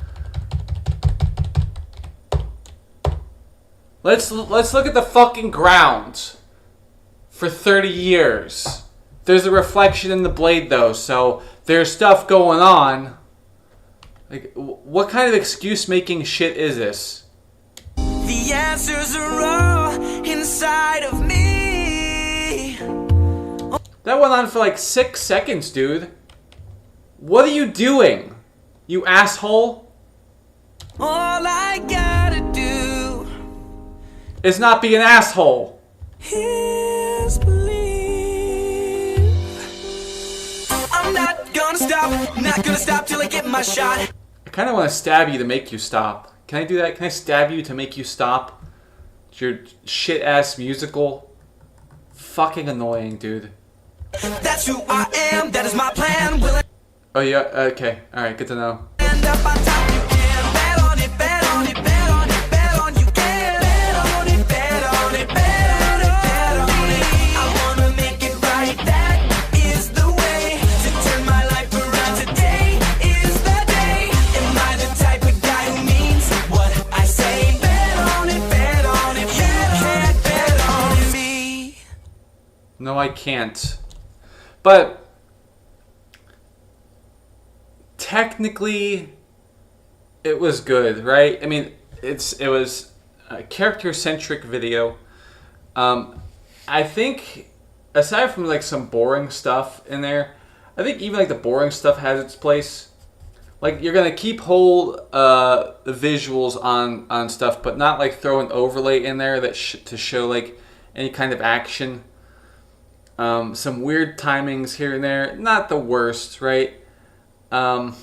Let's look at the fucking ground. For 30 years. There's a reflection in the blade though, so there's stuff going on. Like, what kind of excuse-making shit is this? The answers are all inside of me. That went on for like 6 seconds, dude. What are you doing? You asshole? All I gotta do is not be an asshole. Is believe. I'm not gonna stop till I get my shot. I kind of want to stab you to make you stop. Can I do that? Can I stab you to make you stop? It's your shit-ass musical. Fucking annoying, dude. That's who I am, that is my plan. Will I Oh yeah, okay. Alright, good to know. end up on top? You can bet on it, bet on it, bet on it, bet on you can. Bet on it, bet on it, bet on it, bet on it. I wanna make it right, that is the way to turn my life around. Today is the day. Am I the type of guy who means what I say? Bet on I can't. But technically, it was good, right? I mean, it was a character-centric video. I think, aside from like some boring stuff in there, I think even like the boring stuff has its place. Like, you're gonna keep hold the visuals on stuff, but not like throw an overlay in there that to show like any kind of action. Some weird timings here and there, not the worst, right? And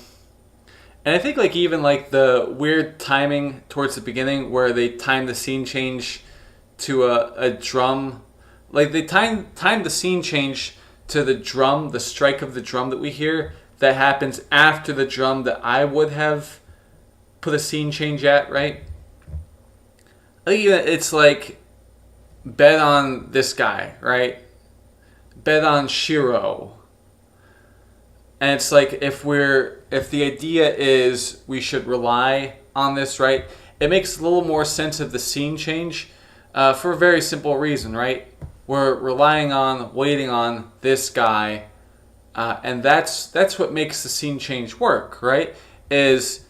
I think like even like the weird timing towards the beginning where they time the scene change to a drum, like they time the scene change to the drum, the strike of the drum that we hear, that happens after the drum that I would have put a scene change at, right? I think it's like, bet on this guy, right? Bet on Shiro. And it's like, if the idea is we should rely on this, right? It makes a little more sense of the scene change for a very simple reason, right? We're relying on, waiting on this guy, and that's what makes the scene change work, right? Is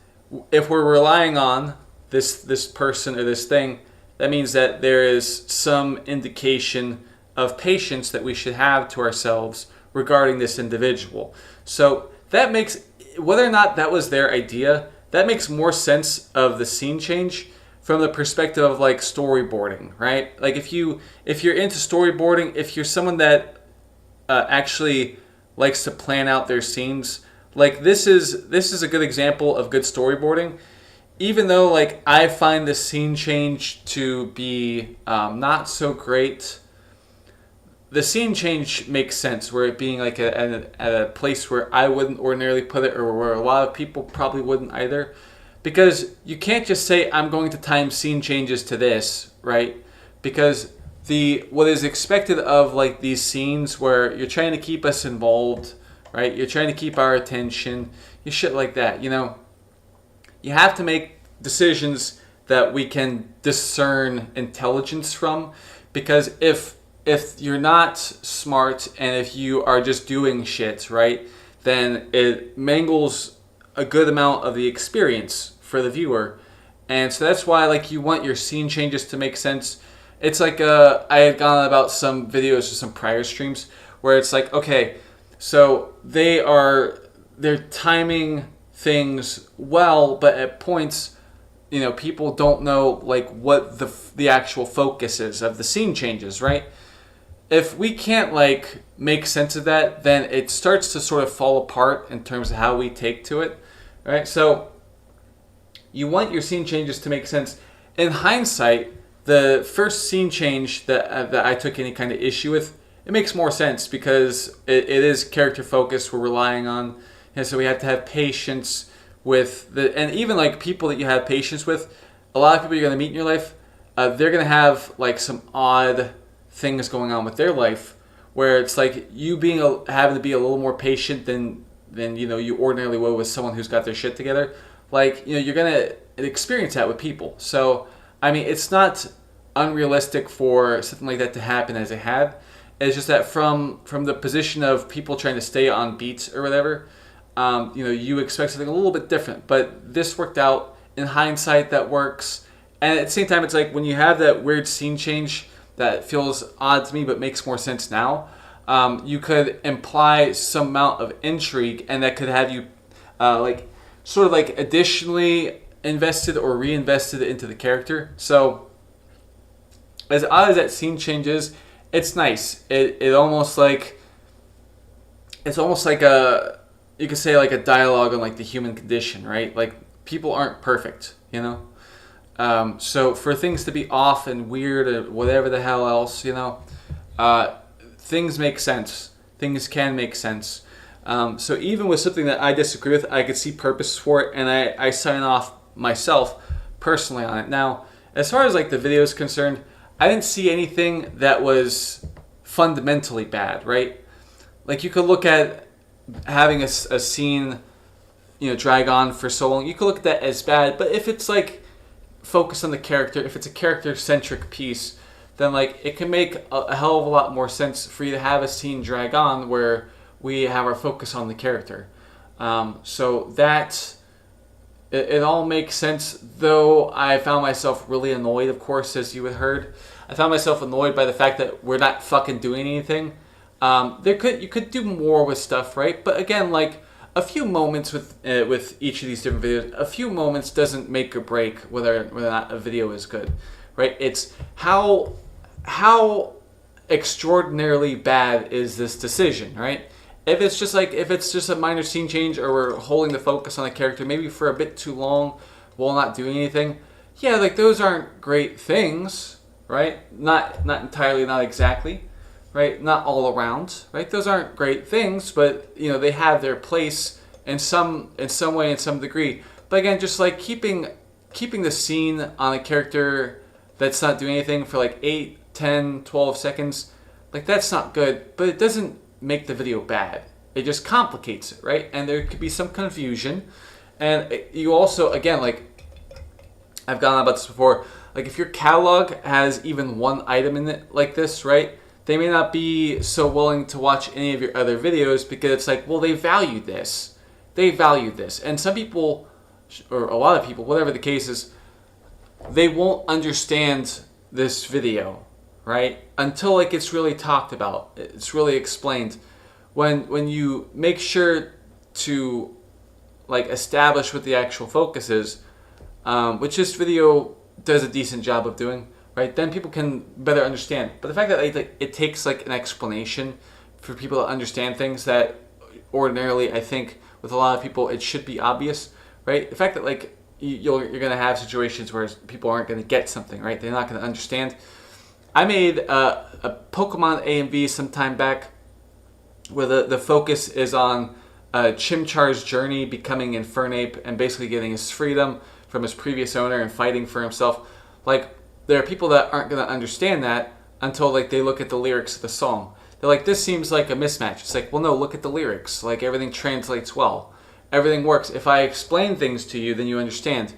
if we're relying on this person or this thing, that means that there is some indication of patience that we should have to ourselves regarding this individual. So that makes, whether or not that was their idea, that makes more sense of the scene change from the perspective of like storyboarding, right? Like if you're into storyboarding, if you're someone that actually likes to plan out their scenes, like this is a good example of good storyboarding. Even though like I find the scene change to be not so great, the scene change makes sense, where it being like at a place where I wouldn't ordinarily put it, or where a lot of people probably wouldn't either. Because you can't just say, I'm going to time scene changes to this, right? Because what is expected of like these scenes where you're trying to keep us involved, right? You're trying to keep our attention, shit like that, you know? You have to make decisions that we can discern intelligence from, because if you're not smart and if you are just doing shit, right, then it mangles a good amount of the experience for the viewer. And so that's why like you want your scene changes to make sense. It's like I had gone about some videos or some prior streams where it's like, okay, so they're timing things well, but at points, you know, people don't know like what the actual focus is of the scene changes, right? If we can't like make sense of that, then it starts to sort of fall apart in terms of how we take to it, right? So you want your scene changes to make sense. In hindsight, the first scene change that I took any kind of issue with, it makes more sense because it is character focused. We're relying on, and so we have to have patience with and even like people that you have patience with. A lot of people you're going to meet in your life, they're going to have like some odd things going on with their life, where it's like you having to be a little more patient than you know you ordinarily would with someone who's got their shit together. Like, you know, you're gonna experience that with people. So I mean, it's not unrealistic for something like that to happen as it had. It's just that from the position of people trying to stay on beats or whatever, you know, you expect something a little bit different. But this worked out. In hindsight, that works. And at the same time, it's like when you have that weird scene change that feels odd to me but makes more sense now, you could imply some amount of intrigue, and that could have you like sort of like additionally invested or reinvested into the character. So as odd as that scene change is, it's nice. It's almost like a, you could say like a dialogue on like the human condition, right? Like people aren't perfect, you know? So for things to be off and weird or whatever the hell else, you know, things make sense. Things can make sense. So even with something that I disagree with, I could see purpose for it, and I sign off myself personally on it. Now, as far as like the video is concerned, I didn't see anything that was fundamentally bad, right? Like you could look at having a scene, you know, drag on for so long. You could look at that as bad, but if it's like focused on the character, if it's a character-centric piece, then like it can make a hell of a lot more sense for you to have a scene drag on where we have our focus on the character. So that it all makes sense, though I found myself really annoyed, of course, as you had heard. I found myself annoyed by the fact that we're not fucking doing anything. You could do more with stuff, right? But again, like a few moments with each of these different videos, a few moments doesn't make or break whether or not a video is good, right? It's how extraordinarily bad is this decision, right? If it's just a minor scene change, or we're holding the focus on a character maybe for a bit too long while not doing anything, yeah, like those aren't great things, right? Not entirely, not exactly, right? Not all around, right? Those aren't great things, but you know, they have their place in some way, in some degree. But again, just like keeping the scene on a character that's not doing anything for like 8, 10, 12 seconds, like that's not good, but it doesn't make the video bad. It just complicates it, right? And there could be some confusion. And you also, again, like I've gone on about this before, like if your catalog has even one item in it like this, right? They may not be so willing to watch any of your other videos because it's like, well, they value this. They value this. And some people, or a lot of people, whatever the case is, they won't understand this video, right? Until like it's really talked about, it's really explained. When you make sure to like establish what the actual focus is, which this video does a decent job of doing, right? Then people can better understand. But the fact that it takes like an explanation for people to understand things that ordinarily, I think, with a lot of people, it should be obvious, right? The fact that like you're going to have situations where people aren't going to get something, right? They're not going to understand. I made a Pokemon AMV some time back where the focus is on Chimchar's journey becoming Infernape and basically getting his freedom from his previous owner and fighting for himself. Like, there are people that aren't going to understand that until like they look at the lyrics of the song. They're like, this seems like a mismatch. It's like, well, no, look at the lyrics. Like, everything translates well. Everything works. If I explain things to you, then you understand.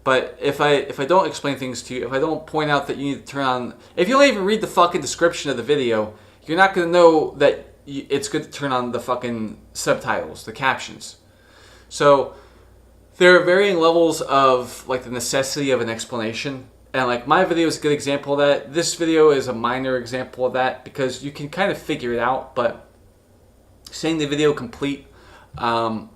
But if I don't explain things to you, if I don't point out that you need to turn on... If you don't even read the fucking description of the video, you're not going to know that it's good to turn on the fucking subtitles, the captions. So there are varying levels of like the necessity of an explanation. And like my video is a good example of that. This video is a minor example of that because you can kind of figure it out. But saying the video complete, this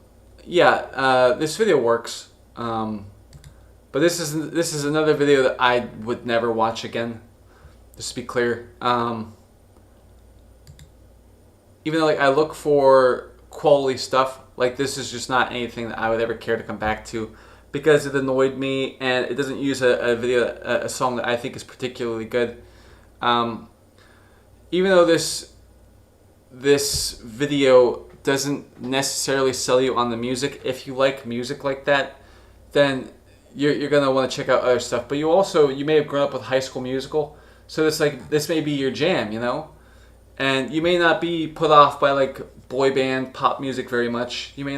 video works. But this is another video that I would never watch again. Just to be clear. Even though like I look for quality stuff, like this is just not anything that I would ever care to come back to because it annoyed me and it doesn't use a song that I think is particularly good. Even though this video doesn't necessarily sell you on the music, if you like music like that, then you're gonna want to check out other stuff. But you may have grown up with High School Musical, so this may be your jam, you know. And you may not be put off by like boy band pop music very much. You may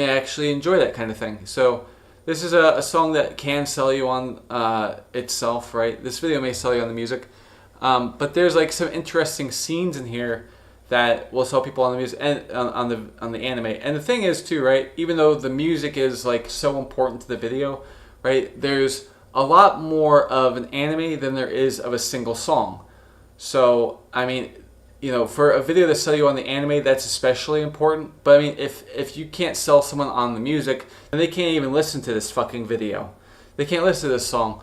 actually enjoy that kind of thing. So this is a song that can sell you on itself, right? This video may sell you on the music, but there's like some interesting scenes in here that will sell people on the music and on the anime. And the thing is too, right? Even though the music is like so important to the video, right? There's a lot more of an anime than there is of a single song. So, I mean, you know, for a video to sell you on the anime, that's especially important. But I mean, if you can't sell someone on the music, then they can't even listen to this fucking video. They can't listen to this song.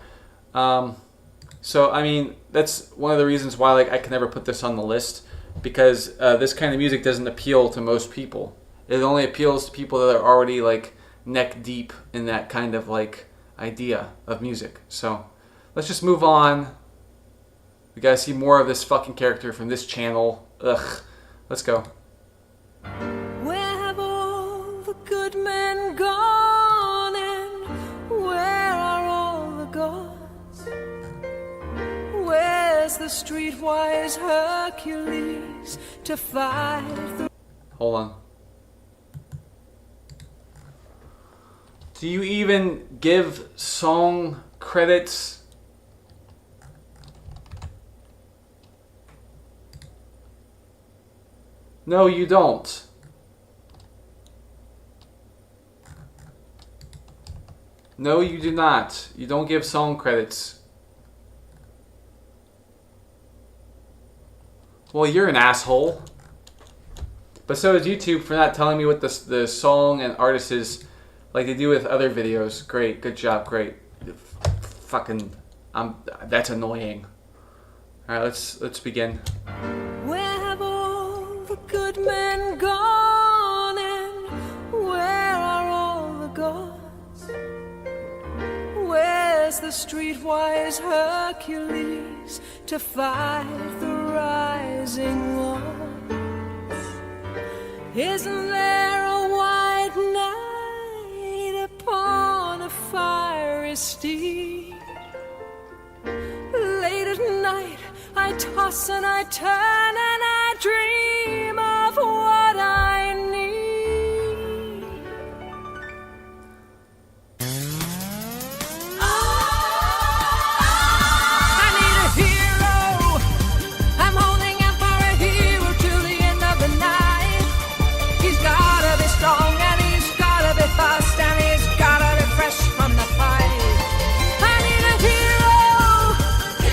So, I mean, that's one of the reasons why like I can never put this on the list. Because this kind of music doesn't appeal to most people. It only appeals to people that are already like neck deep in that kind of like idea of music. So, let's just move on. We gotta see more of this fucking character from this channel. Ugh. Let's go. Where have all the good men gone and where are all the gods? Where's the streetwise Hercules to fight the... Hold on. Do you even give song credits? No, you don't. No, you do not. You don't give song credits. Well, you're an asshole. But so is YouTube for not telling me what the song and artist is, like they do with other videos. Great, good job, great. Fucking, that's annoying. All right, let's begin. Where have all the good men gone, and where are all the gods? Where's the streetwise Hercules to fight the rising odds? Isn't there a white knight upon a fiery steed? Late at night I toss and I turn and I dream of what I need. I need a hero. I'm holding out for a hero till the end of the night. He's gotta be strong and he's gotta be fast and he's gotta be fresh from the fight. I need a hero.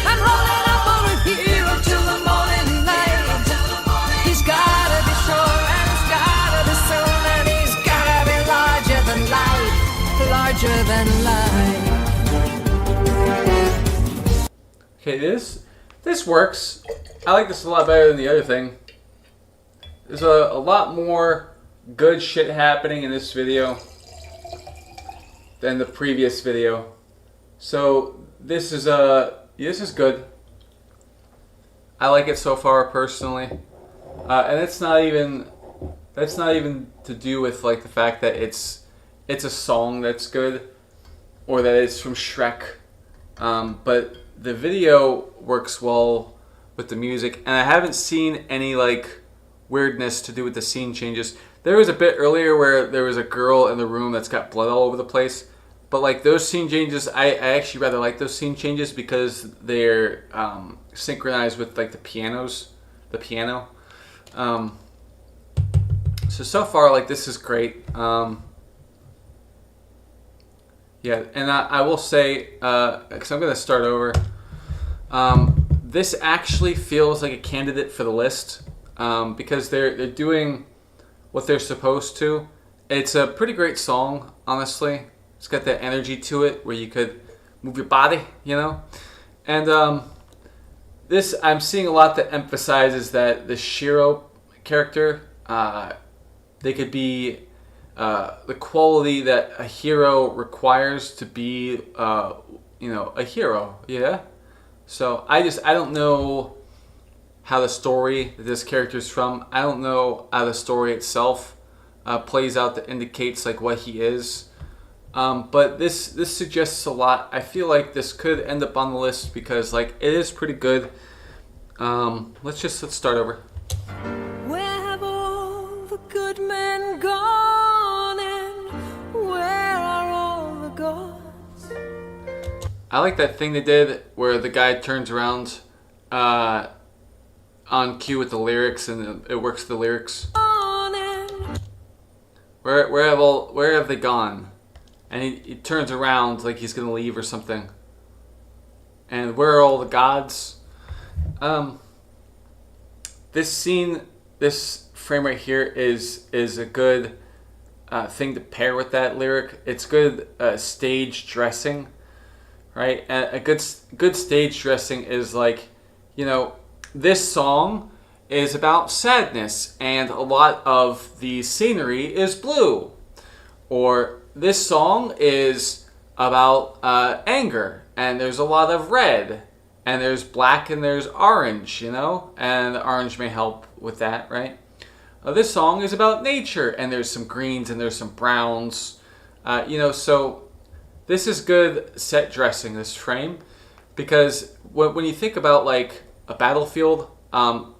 I'm holding out for a hero till the morning light. He's gotta be sure and he's gotta be soon and he's gotta be larger than life, larger than life. Okay, this works. I like this a lot better than the other thing. There's a lot more good shit happening in this video than the previous video. So this is good. I like it so far personally, and that's not even to do with like the fact that it's a song that's good or that it's from Shrek, but the video works well with the music, and I haven't seen any like weirdness to do with the scene changes. There was a bit earlier where there was a girl in the room that's got blood all over the place. But like those scene changes, I actually rather like those scene changes because they're synchronized with like the piano. So far, like this is great. Yeah, and I will say, because I'm gonna start over. This actually feels like a candidate for the list because they're doing what they're supposed to. It's a pretty great song, honestly. It's got that energy to it where you could move your body, you know? And this, I'm seeing a lot that emphasizes that the Shiro character, they could be the quality that a hero requires to be, a hero, yeah? So I don't know how the story that this character is from, I don't know how the story itself plays out that indicates like what he is. But this suggests a lot. I feel like this could end up on the list because like it is pretty good. Let's start over. Where have all the good men gone, and where are all the gods? I like that thing they did where the guy turns around on cue with the lyrics and it works the lyrics. Where have they gone? And he turns around like he's gonna leave or something. And where are all the gods? This scene, this frame right here is a good thing to pair with that lyric. It's good stage dressing, right? And a good stage dressing is like, this song is about sadness and a lot of the scenery is blue. Or this song is about anger and there's a lot of red and there's black and there's orange, and the orange may help with that, right? This song is about nature and there's some greens and there's some browns, so this is good set dressing, this frame, because when you think about like a battlefield,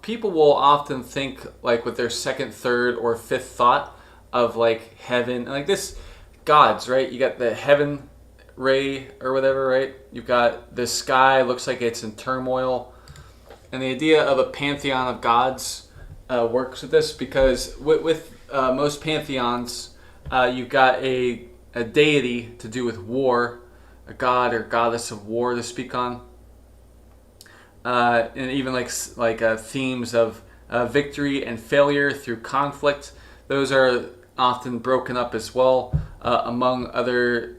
people will often think like with their second, third, or fifth thought of like heaven, and like this gods, right? You got the heaven ray or whatever, right? You've got the sky looks like it's in turmoil, and the idea of a pantheon of gods works with this, because with most pantheons, you've got a deity to do with war, a god or goddess of war to speak on, and even like themes of victory and failure through conflict. Those are often broken up as well among other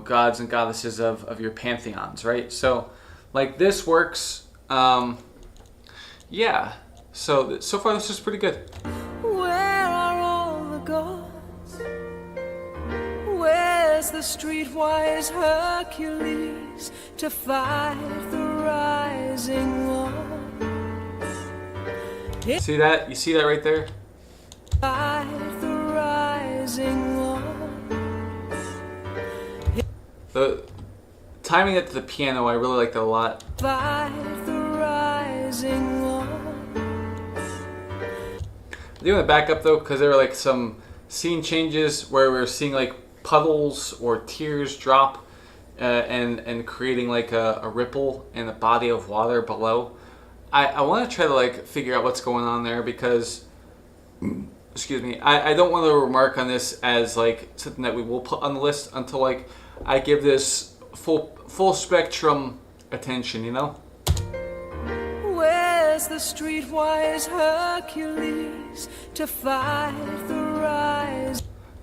gods and goddesses of your pantheons, right? So like this works. Yeah. So far this is pretty good. Where are all the gods? Where's the streetwise Hercules to fight the rising war? See that? You see that right there? Fight the rising war. The timing it to the piano, I really like that a lot. Fight the rising war. I do want to back up though, because there were like some scene changes where we were seeing like puddles or tears drop and creating like a ripple in the body of water below. I want to try to like figure out what's going on there, because excuse me, I don't want to remark on this as like something that we will put on the list until like I give this full spectrum attention, Where's the streetwise Hercules to fight the rise?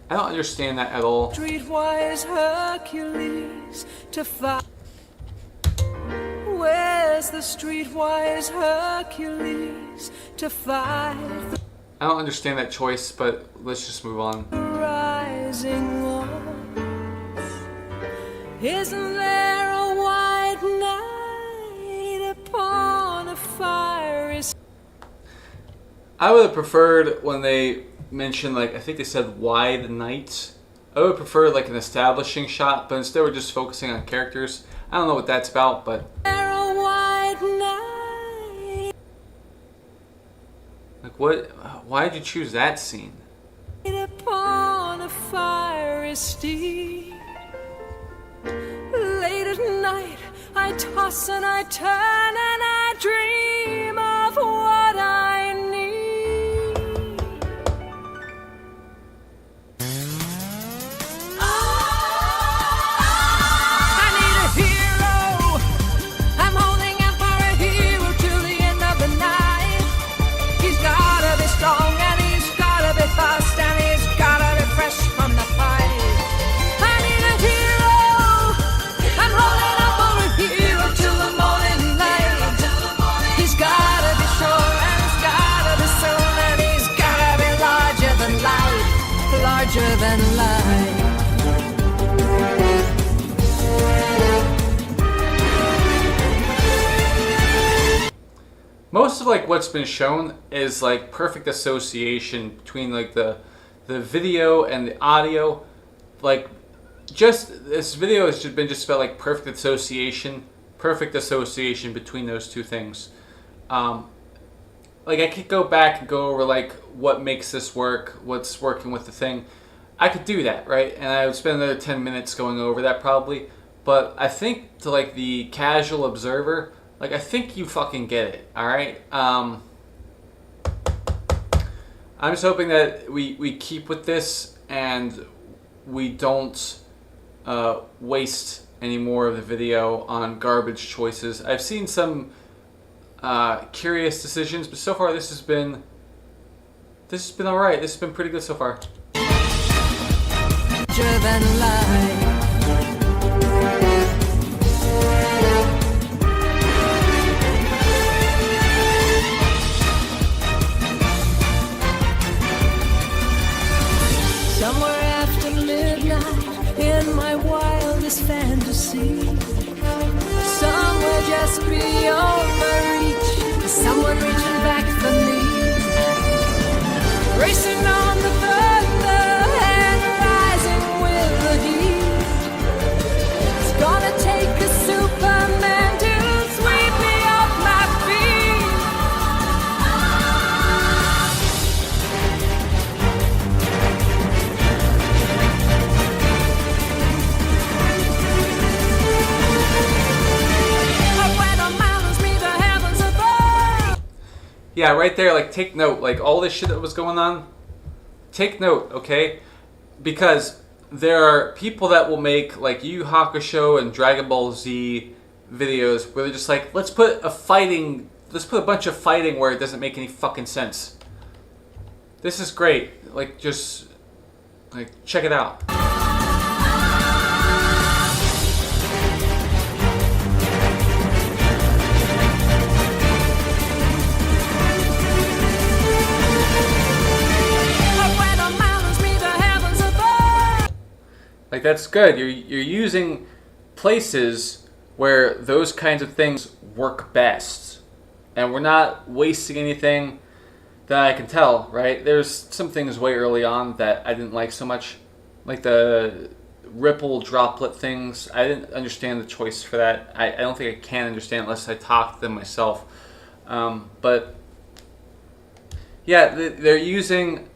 I don't understand that at all. Streetwise Hercules to fight. Where's the streetwise Hercules to fight I don't understand that choice, but let's just move on. the rising war? Isn't there a white knight upon a fiery? I would have preferred when they mentioned, like, I think they said why the knights. I would prefer like an establishing shot, but instead we're just focusing on characters. I don't know what that's about, but A white knight like, what? Why did you choose that scene? upon a fiery steed. Late at night, I toss and I turn and I dream of what I need. I need a hero. I'm holding out for a hero till the end of the night. He's gotta be strong and he's gotta be fast and he's gotta be fresh from the fight. I need a hero. I'm holding out for a hero till the morning light. He's gotta be sure and he's gotta be soon and he's gotta be larger than life, larger than life. Most of like what's been shown is like perfect association between like the video and the audio. Like, just this video has just been about like perfect association between those two things. Like, I could go back and go over like what makes this work, what's working with the thing. I could do that, right? And I would spend another 10 minutes going over that probably. But I think to like the casual observer, like, I think you fucking get it, all right? I'm just hoping that we keep with this and we don't waste any more of the video on garbage choices. I've seen some curious decisions, but so far this has been all right. This has been pretty good so far. Larger than life. Somewhere after midnight, in my wildest fantasy, somewhere just beyond my reach, someone reaching back for me, racing on the thunder and rising with the heat. It's gonna take a Superman to sweep me off my feet. Yeah, right there, like, take note. Like, all this shit that was going on, take note, okay? Because there are people that will make, like, Yu Yu Hakusho and Dragon Ball Z videos where they're just like, let's put a bunch of fighting where it doesn't make any fucking sense. This is great. Like, just, like, check it out. Like, that's good. You're using places where those kinds of things work best. And we're not wasting anything that I can tell, right? There's some things way early on that I didn't like so much. Like the ripple droplet things. I didn't understand the choice for that. I don't think I can understand unless I talk to them myself. But yeah, they're using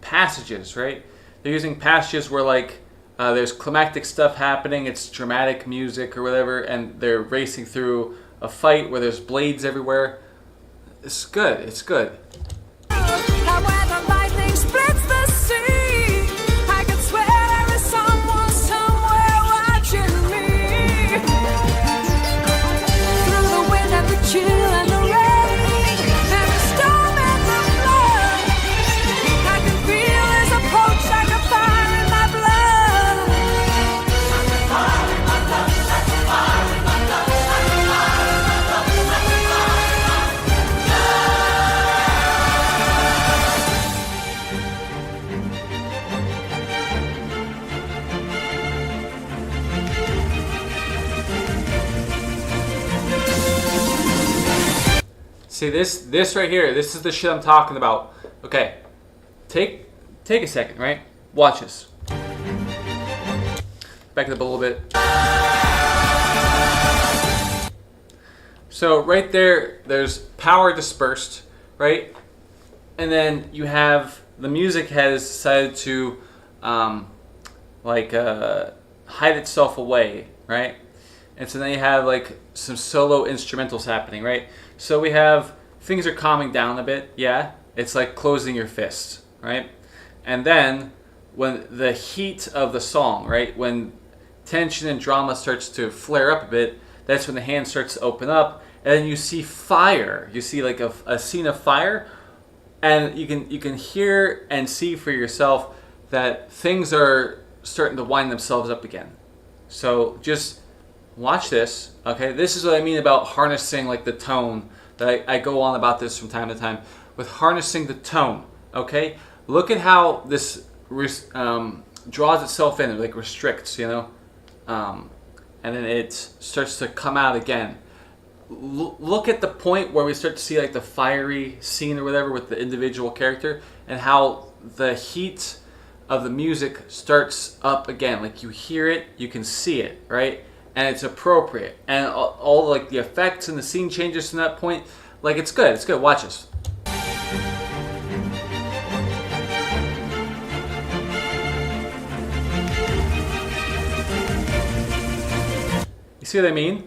passages, right? They're using passages where, like, there's climactic stuff happening, it's dramatic music or whatever, and they're racing through a fight where there's blades everywhere. It's good. It's good. However, lightning splits the sea. I could swear there is someone somewhere watching me. Through the wind and the chill and the rain, and the storm and the flood, I can feel his approach like a fire in my blood. Like a fire in my blood, like a fire in my blood, like a fire in my blood, like a fire in my blood. See, this right here, this is the shit I'm talking about. Okay, take a second, right? Watch this. Back it up a little bit. So right there, there's power dispersed, right? And then you have the music has decided to hide itself away, right? And so then you have like some solo instrumentals happening, right? So we have things are calming down a bit, yeah. It's like closing your fist, right? And then when the heat of the song, right? When tension and drama starts to flare up a bit, that's when the hand starts to open up, and then you see fire. You see like a scene of fire, and you can hear and see for yourself that things are starting to wind themselves up again. So just watch this, okay? This is what I mean about harnessing like the tone. That I go on about this from time to time with harnessing the tone, okay? Look at how this draws itself in, like restricts, you know? And then it starts to come out again. Look at the point where we start to see like the fiery scene or whatever with the individual character, and how the heat of the music starts up again. Like you hear it, you can see it, right? And it's appropriate, and all like the effects and the scene changes from that point, like it's good. It's good. Watch this. You see what I mean?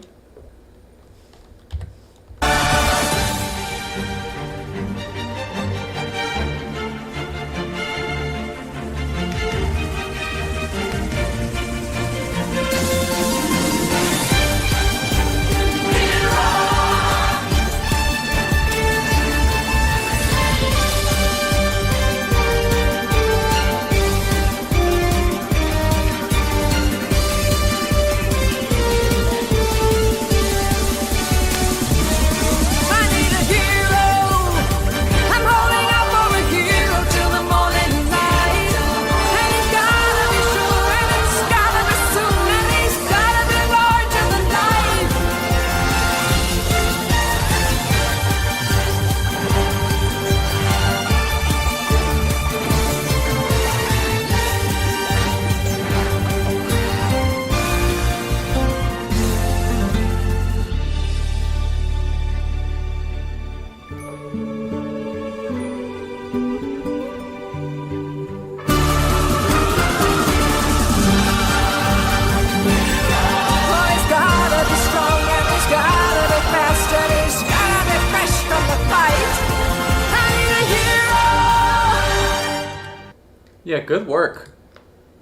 Yeah, good work.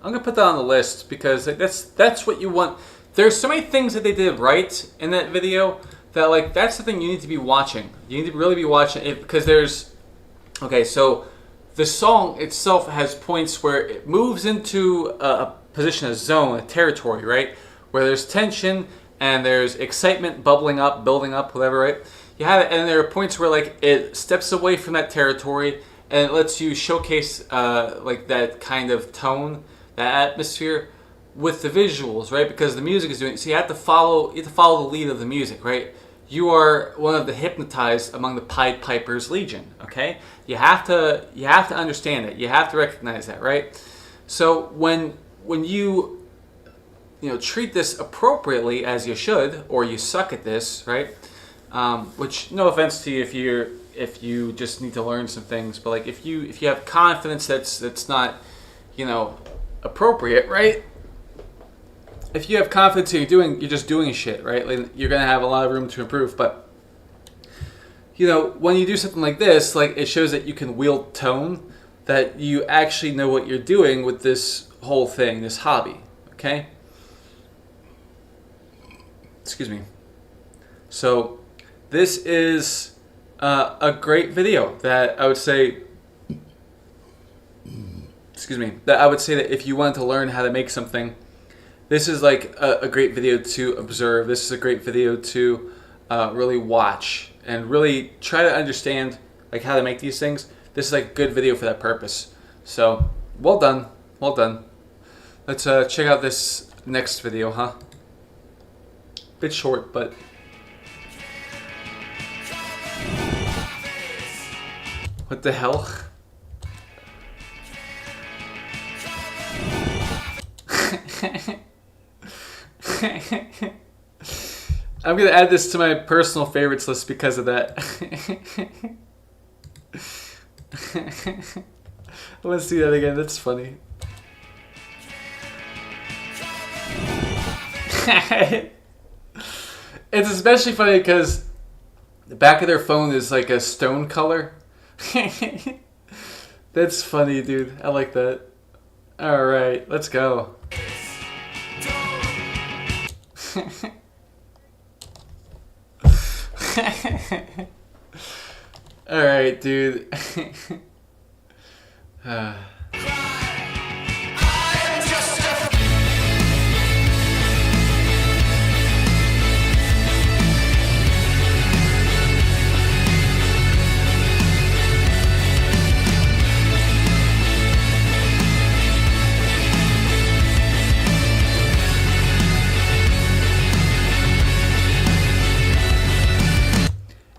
I'm gonna put that on the list because that's what you want. There's so many things that they did right in that video that like that's the thing you need to be watching. You need to really be watching it because there's okay. So the song itself has points where it moves into a position, a zone, a territory, right, where there's tension and there's excitement bubbling up, building up, whatever, right? You have it, and there are points where like it steps away from that territory and it lets you showcase like that kind of tone, that atmosphere with the visuals, right? Because the music is doing it. So you have to follow the lead of the music, right? You are one of the hypnotized among the Pied Piper's Legion, okay? You have to understand it. You have to recognize that, right? So when you treat this appropriately as you should, or you suck at this, right? Which, no offense to you if you just need to learn some things, but like if you have confidence that's not, appropriate, right? If you have confidence in you're just doing shit, right? Like you're gonna have a lot of room to improve. But when you do something like this, like it shows that you can wield tone, that you actually know what you're doing with this whole thing, this hobby. Okay. Excuse me. So this is a great video that I would say. Excuse me. That I would say that if you wanted to learn how to make something, this is like a great video to observe. This is a great video to really watch and really try to understand like how to make these things. This is like a good video for that purpose. So well done, well done. Let's check out this next video, huh? Bit short, but what the hell? I'm gonna add this to my personal favorites list because of that. Let's do that again. That's funny. It's especially funny because the back of their phone is like a stone color. That's funny, dude. I like that. All right, let's go. All right, dude.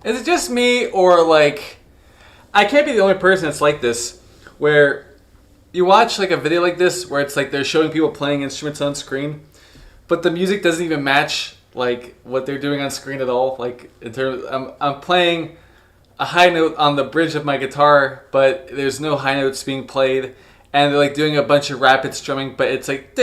Is it just me, or like, I can't be the only person that's like this, where you watch like a video like this where it's like they're showing people playing instruments on screen, but the music doesn't even match like what they're doing on screen at all. Like in terms, I'm playing a high note on the bridge of my guitar, but there's no high notes being played, and they're like doing a bunch of rapid strumming, but it's like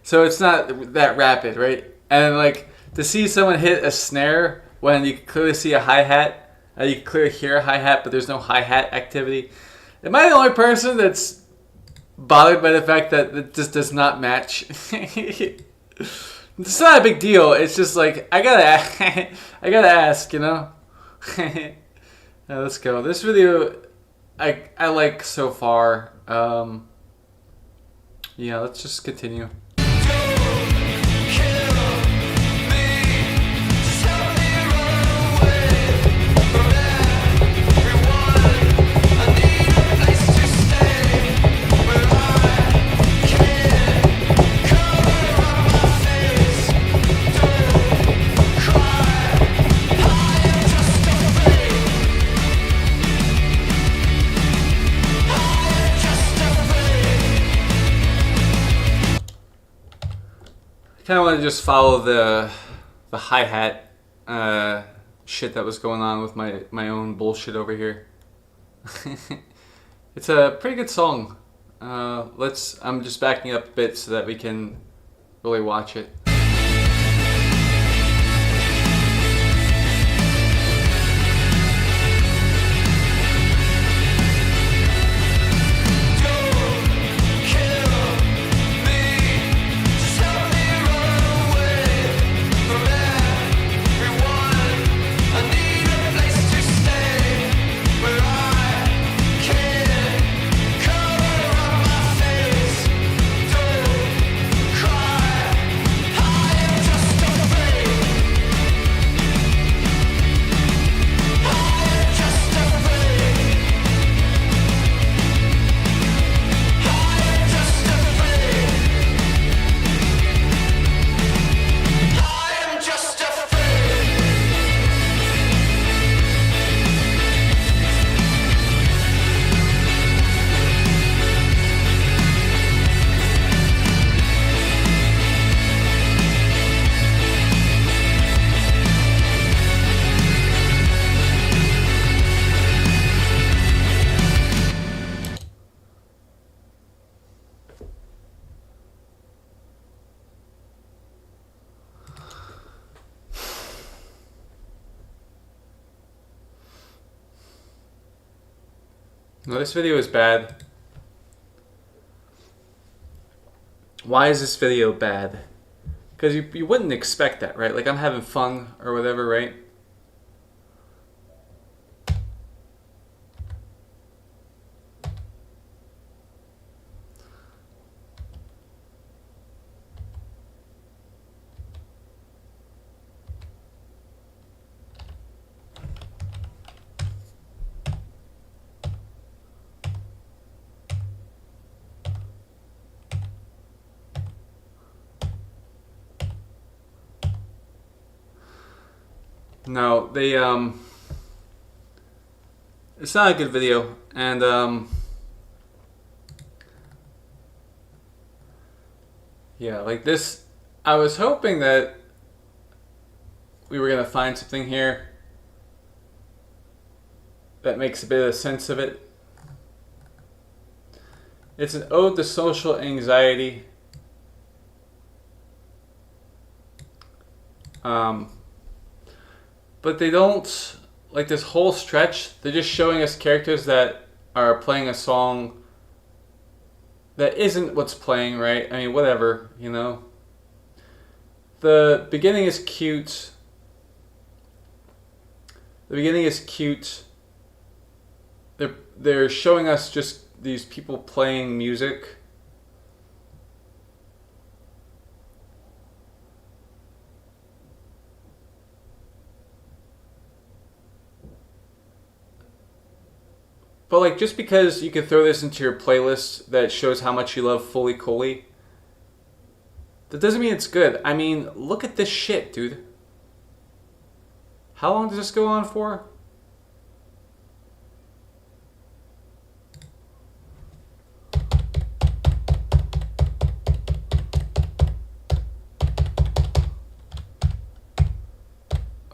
so it's not that rapid, right? And like to see someone hit a snare when you can clearly see a hi-hat, you can clearly hear a hi-hat, but there's no hi-hat activity. Am I the only person that's bothered by the fact that it just does not match? It's not a big deal. It's just like I gotta ask, Now, let's go. This video I like so far. Yeah, let's just continue. I kind of want to just follow the hi-hat shit that was going on with my own bullshit over here. It's a pretty good song. I'm just backing up a bit so that we can really watch it. No, this video is bad. Why is this video bad? Because you wouldn't expect that, right? Like, I'm having fun or whatever, right? No, they it's not a good video, and yeah, like this, I was hoping that we were gonna find something here that makes a bit of sense of it. It's an ode to social anxiety. But they don't, like this whole stretch, they're just showing us characters that are playing a song that isn't what's playing, right? I mean, whatever, you know. The beginning is cute. The beginning is cute. They're showing us just these people playing music. But like, just because you can throw this into your playlist that shows how much you love Fully Cooley, that doesn't mean it's good. I mean, look at this shit, dude. How long does this go on for?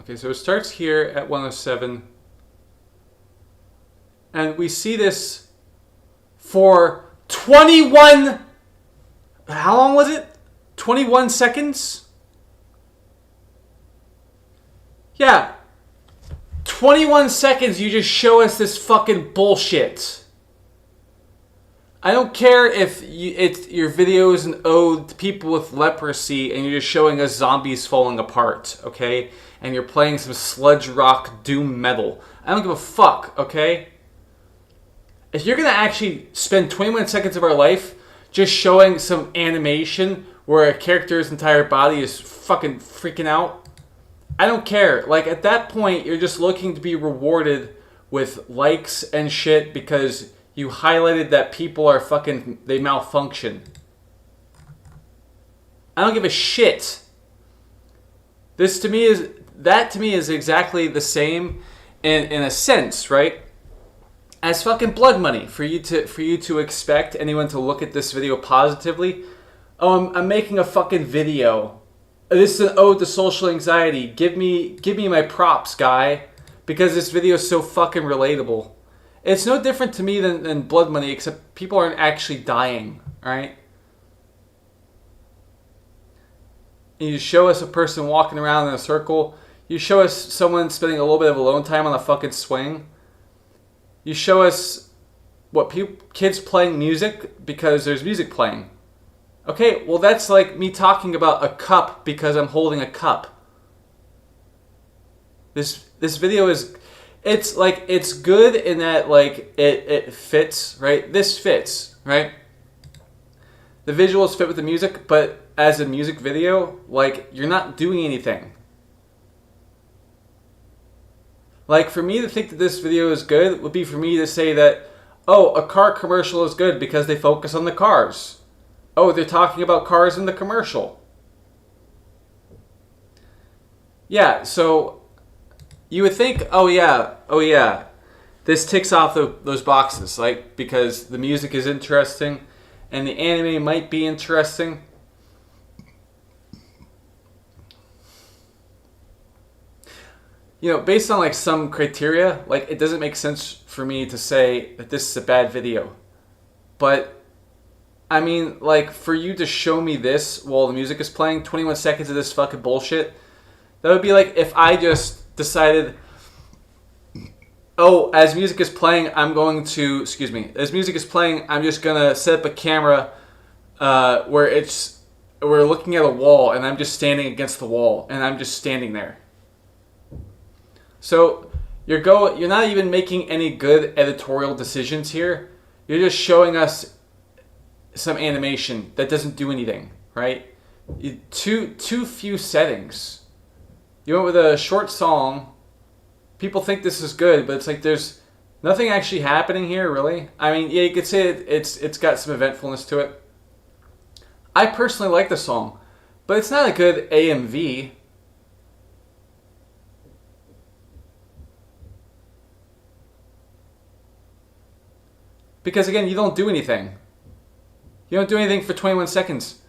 Okay, so it starts here at 107. And we see this for 21... How long was it? 21 seconds? Yeah. 21 seconds you just show us this fucking bullshit. I don't care if your video is an ode to people with leprosy and you're just showing us zombies falling apart, okay? And you're playing some sludge rock doom metal. I don't give a fuck, okay? If you're going to actually spend 21 seconds of our life just showing some animation where a character's entire body is fucking freaking out, I don't care. Like, at that point, you're just looking to be rewarded with likes and shit because you highlighted that people are fucking, they malfunction. I don't give a shit. That to me is exactly the same in a sense, right? As fucking blood money for you to expect anyone to look at this video positively. Oh, I'm making a fucking video. This is an ode to social anxiety. Give me my props, guy, because this video is so fucking relatable. It's no different to me than blood money, except people aren't actually dying, right? And you show us a person walking around in a circle. You show us someone spending a little bit of alone time on a fucking swing. You show us what kids playing music because there's music playing. Okay, well that's like me talking about a cup because I'm holding a cup. This video is, it's good in that like it fits, right? This fits, right? The visuals fit with the music, but as a music video, like you're not doing anything. Like, for me to think that this video is good would be for me to say that, oh, a car commercial is good because they focus on the cars. Oh, they're talking about cars in the commercial. Yeah, so you would think, oh yeah, this ticks off those boxes, like, because the music is interesting and the anime might be interesting. You know, based on like some criteria, like it doesn't make sense for me to say that this is a bad video. But I mean, like, for you to show me this while the music is playing, 21 seconds of this fucking bullshit, that would be like if I just decided oh, as music is playing, I'm going to, excuse me, as music is playing, I'm just going to set up a camera where we're looking at a wall and I'm just standing against the wall and I'm just standing there. So you're not even making any good editorial decisions here. You're just showing us some animation that doesn't do anything, right? Too few settings. You went with a short song. People think this is good, but it's like there's nothing actually happening here, really. I mean, yeah, you could say it's got some eventfulness to it. I personally like the song, but it's not a good AMV. Because again, you don't do anything. You don't do anything for 21 seconds.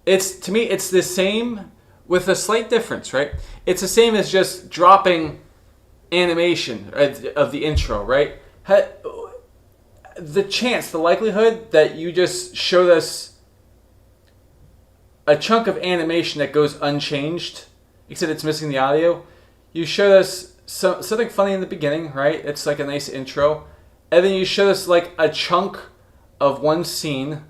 To me, it's the same with a slight difference, right? It's the same as just dropping animation of the intro, right? The likelihood that you just showed us a chunk of animation that goes unchanged, except it's missing the audio. You showed us something funny in the beginning, right? It's like a nice intro. And then you showed us like a chunk of one scene.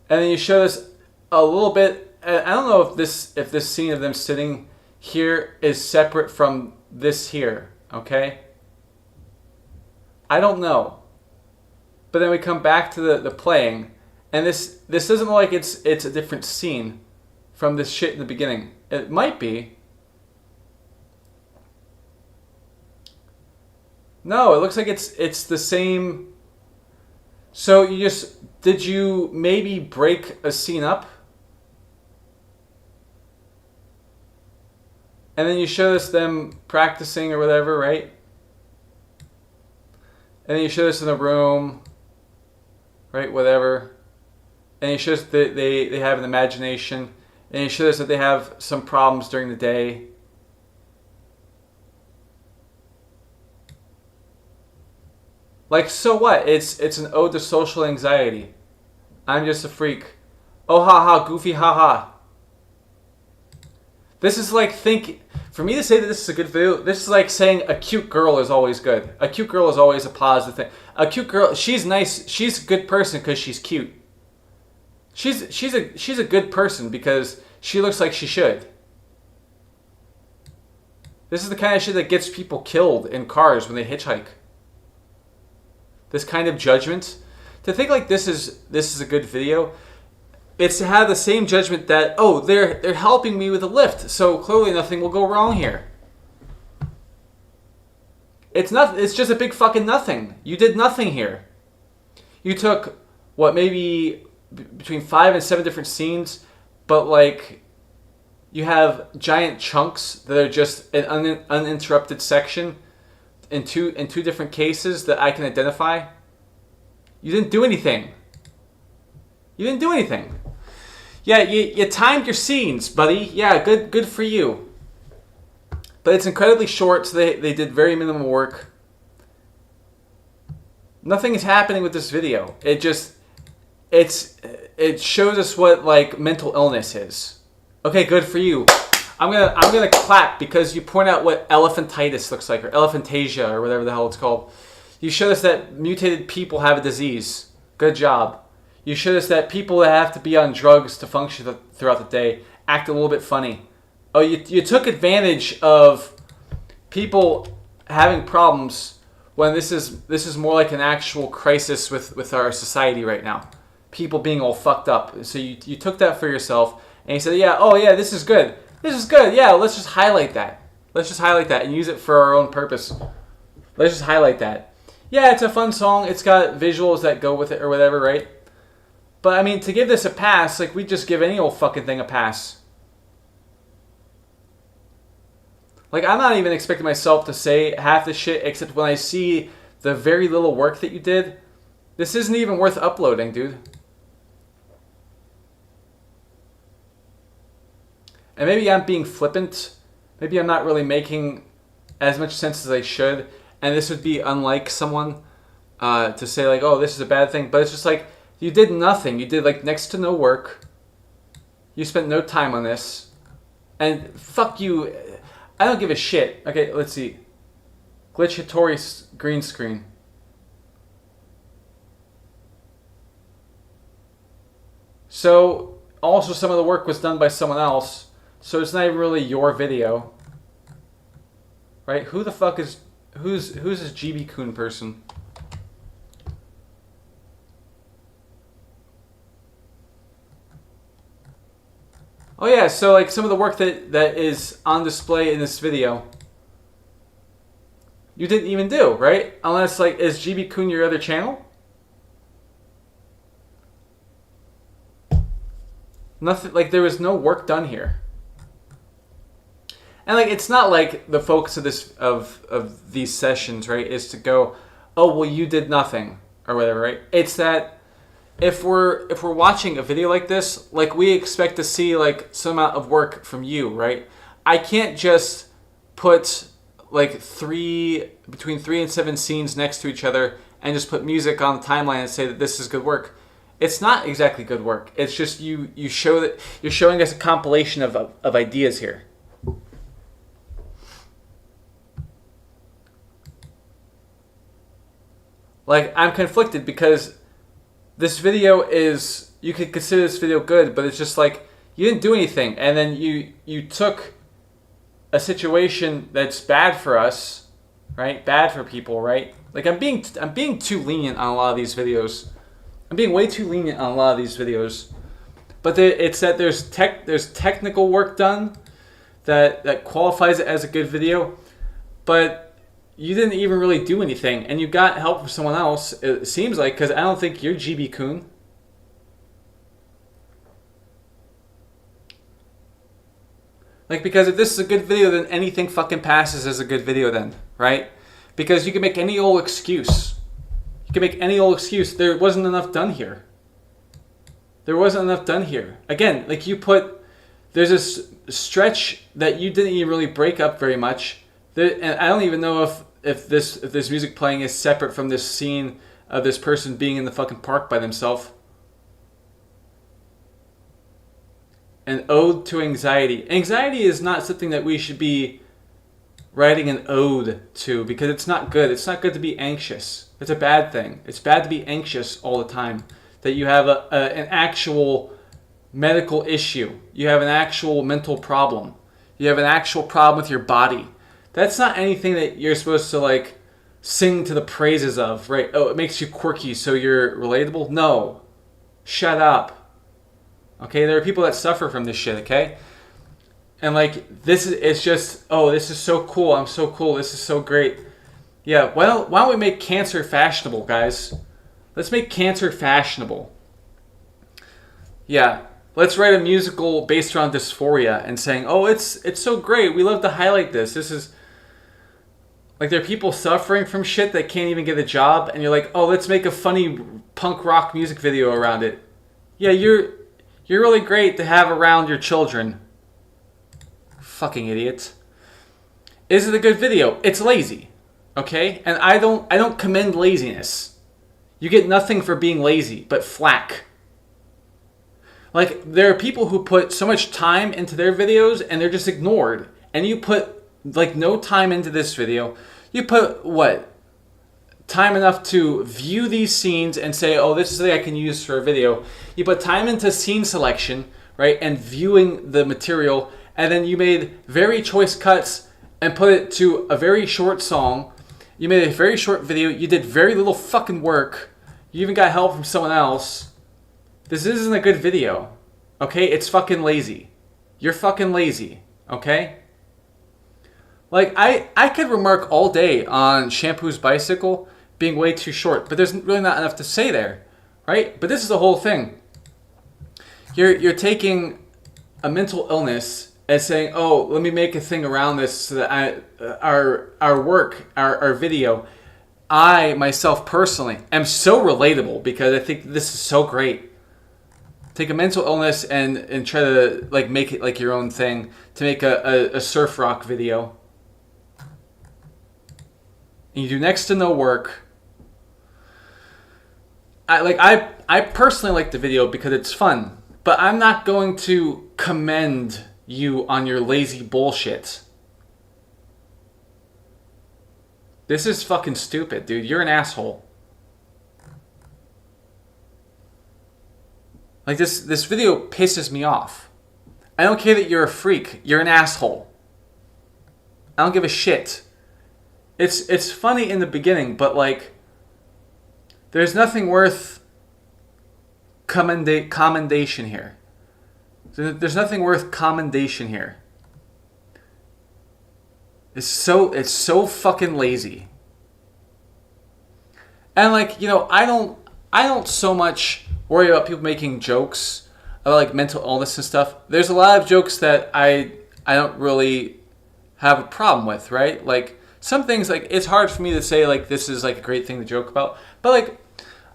And then you showed us a little bit. I don't know if this scene of them sitting here is separate from this here, okay? I don't know. But then we come back to the playing, and this doesn't look like it's a different scene from this shit in the beginning. It might be. No, it looks like it's the same. So did you maybe break a scene up? And then you showed us them practicing or whatever, right? And then you showed us in the room, right? Whatever. And you showed us that they have an imagination. And you showed us that they have some problems during the day. Like, so what? It's an ode to social anxiety. I'm just a freak. Oh ha ha, goofy ha ha. This is like for me to say that this is a good video, this is like saying a cute girl is always good. A cute girl is always a positive thing. A cute girl, she's nice, she's a good person because she's cute. She's a good person because she looks like she should. This is the kind of shit that gets people killed in cars when they hitchhike. This kind of judgment. To think like this is a good video, it's to have the same judgment that, oh, they're helping me with a lift, so clearly nothing will go wrong here. It's just a big fucking nothing. You did nothing here. You took maybe between 5 and 7 different scenes, but like you have giant chunks that are just an uninterrupted section in two different cases that I can identify. You didn't do anything. You didn't do anything. Yeah, you timed your scenes, buddy. Yeah, good for you. But it's incredibly short, so they did very minimal work. Nothing is happening with this video. It shows us what like mental illness is. Okay, good for you. I'm gonna clap because you point out what elephantitis looks like, or elephantasia, or whatever the hell it's called. You showed us that mutated people have a disease. Good job. You showed us that people that have to be on drugs to function throughout the day act a little bit funny. Oh, you took advantage of people having problems when this is more like an actual crisis with our society right now. People being all fucked up. So you took that for yourself and you said, yeah, oh yeah, this is good. This is good. Yeah, let's just highlight that. Let's just highlight that and use it for our own purpose. Let's just highlight that. Yeah, it's a fun song. It's got visuals that go with it or whatever, right? But I mean, to give this a pass, like we just give any old fucking thing a pass. Like, I'm not even expecting myself to say half the shit, except when I see the very little work that you did. This isn't even worth uploading, dude. And maybe I'm being flippant. Maybe I'm not really making as much sense as I should. And this would be unlike someone to say like, oh, this is a bad thing. But it's just like, you did nothing. You did like next to no work. You spent no time on this. And fuck you. I don't give a shit. Okay, let's see. Glitchatory green screen. So, also some of the work was done by someone else. So it's not even really your video. Right? Who the fuck is... Who's this GB Kun person? Oh yeah, so like some of the work that is on display in this video, you didn't even do, right? Unless like, is GB Kun your other channel? Nothing, like there was no work done here. And like it's not like the focus of this of these sessions, right, is to go, oh well you did nothing or whatever, right? It's that if we're watching a video like this, like we expect to see like some amount of work from you, right? I can't just put like between 3 and 7 scenes next to each other and just put music on the timeline and say that this is good work. It's not exactly good work. It's just you show that you're showing us a compilation of ideas here. Like I'm conflicted because this video is, you could consider this video good, but it's just like you didn't do anything, and then you took a situation that's bad for us, right? Bad for people, right? Like I'm being too lenient on a lot of these videos. I'm being way too lenient on a lot of these videos. But it's that there's technical work done that qualifies it as a good video, but you didn't even really do anything, and you got help from someone else, it seems like, because I don't think you're GB Kun. Like, because if this is a good video, then anything fucking passes as a good video then, right? Because you can make any old excuse. You can make any old excuse. There wasn't enough done here. There wasn't enough done here. Again, like there's this stretch that you didn't even really break up very much. And I don't even know if this music playing is separate from this scene of this person being in the fucking park by themselves. An ode to anxiety. Anxiety is not something that we should be writing an ode to, because it's not good. It's not good to be anxious. It's a bad thing. It's bad to be anxious all the time. That you have an actual medical issue. You have an actual mental problem. You have an actual problem with your body. That's not anything that you're supposed to like sing to the praises of, right? Oh, it makes you quirky, so you're relatable? No. Shut up. Okay, there are people that suffer from this shit, okay? And like it's just, oh, this is so cool. I'm so cool. This is so great. Yeah, why don't we make cancer fashionable, guys? Let's make cancer fashionable. Yeah, let's write a musical based around dysphoria and saying, oh, it's so great. We love to highlight this. This is like, there are people suffering from shit that can't even get a job, and you're like, oh, let's make a funny punk rock music video around it. Yeah, you're really great to have around your children. Fucking idiots. Is it a good video? It's lazy. Okay? And I don't commend laziness. You get nothing for being lazy but flack. Like, there are people who put so much time into their videos and they're just ignored. And you put like no time into this video. You put what? Time enough to view these scenes and say, oh, this is something I can use for a video. You put time into scene selection, right, and viewing the material, and then you made very choice cuts and put it to a very short song. You made a very short video. You did very little fucking work. You even got help from someone else. This isn't a good video, okay? It's fucking lazy. You're fucking lazy, okay? Like, I could remark all day on Shampoo's bicycle being way too short, but there's really not enough to say there, right? But this is the whole thing. You're taking a mental illness and saying, oh, let me make a thing around this so that our work, our video, I myself personally am so relatable because I think this is so great. Take a mental illness and try to like make it like your own thing, to make a surf rock video. And you do next to no work. I personally like the video because it's fun, but I'm not going to commend you on your lazy bullshit. This is fucking stupid, dude. You're an asshole. Like, this video pisses me off. I don't care that you're a freak. You're an asshole. I don't give a shit. It's funny in the beginning, but like, there's nothing worth commendation here. There's nothing worth commendation here. It's so fucking lazy. And like, you know, I don't so much worry about people making jokes about like mental illness and stuff. There's a lot of jokes that I don't really have a problem with, right? Like, some things, like, it's hard for me to say like this is like a great thing to joke about, but like,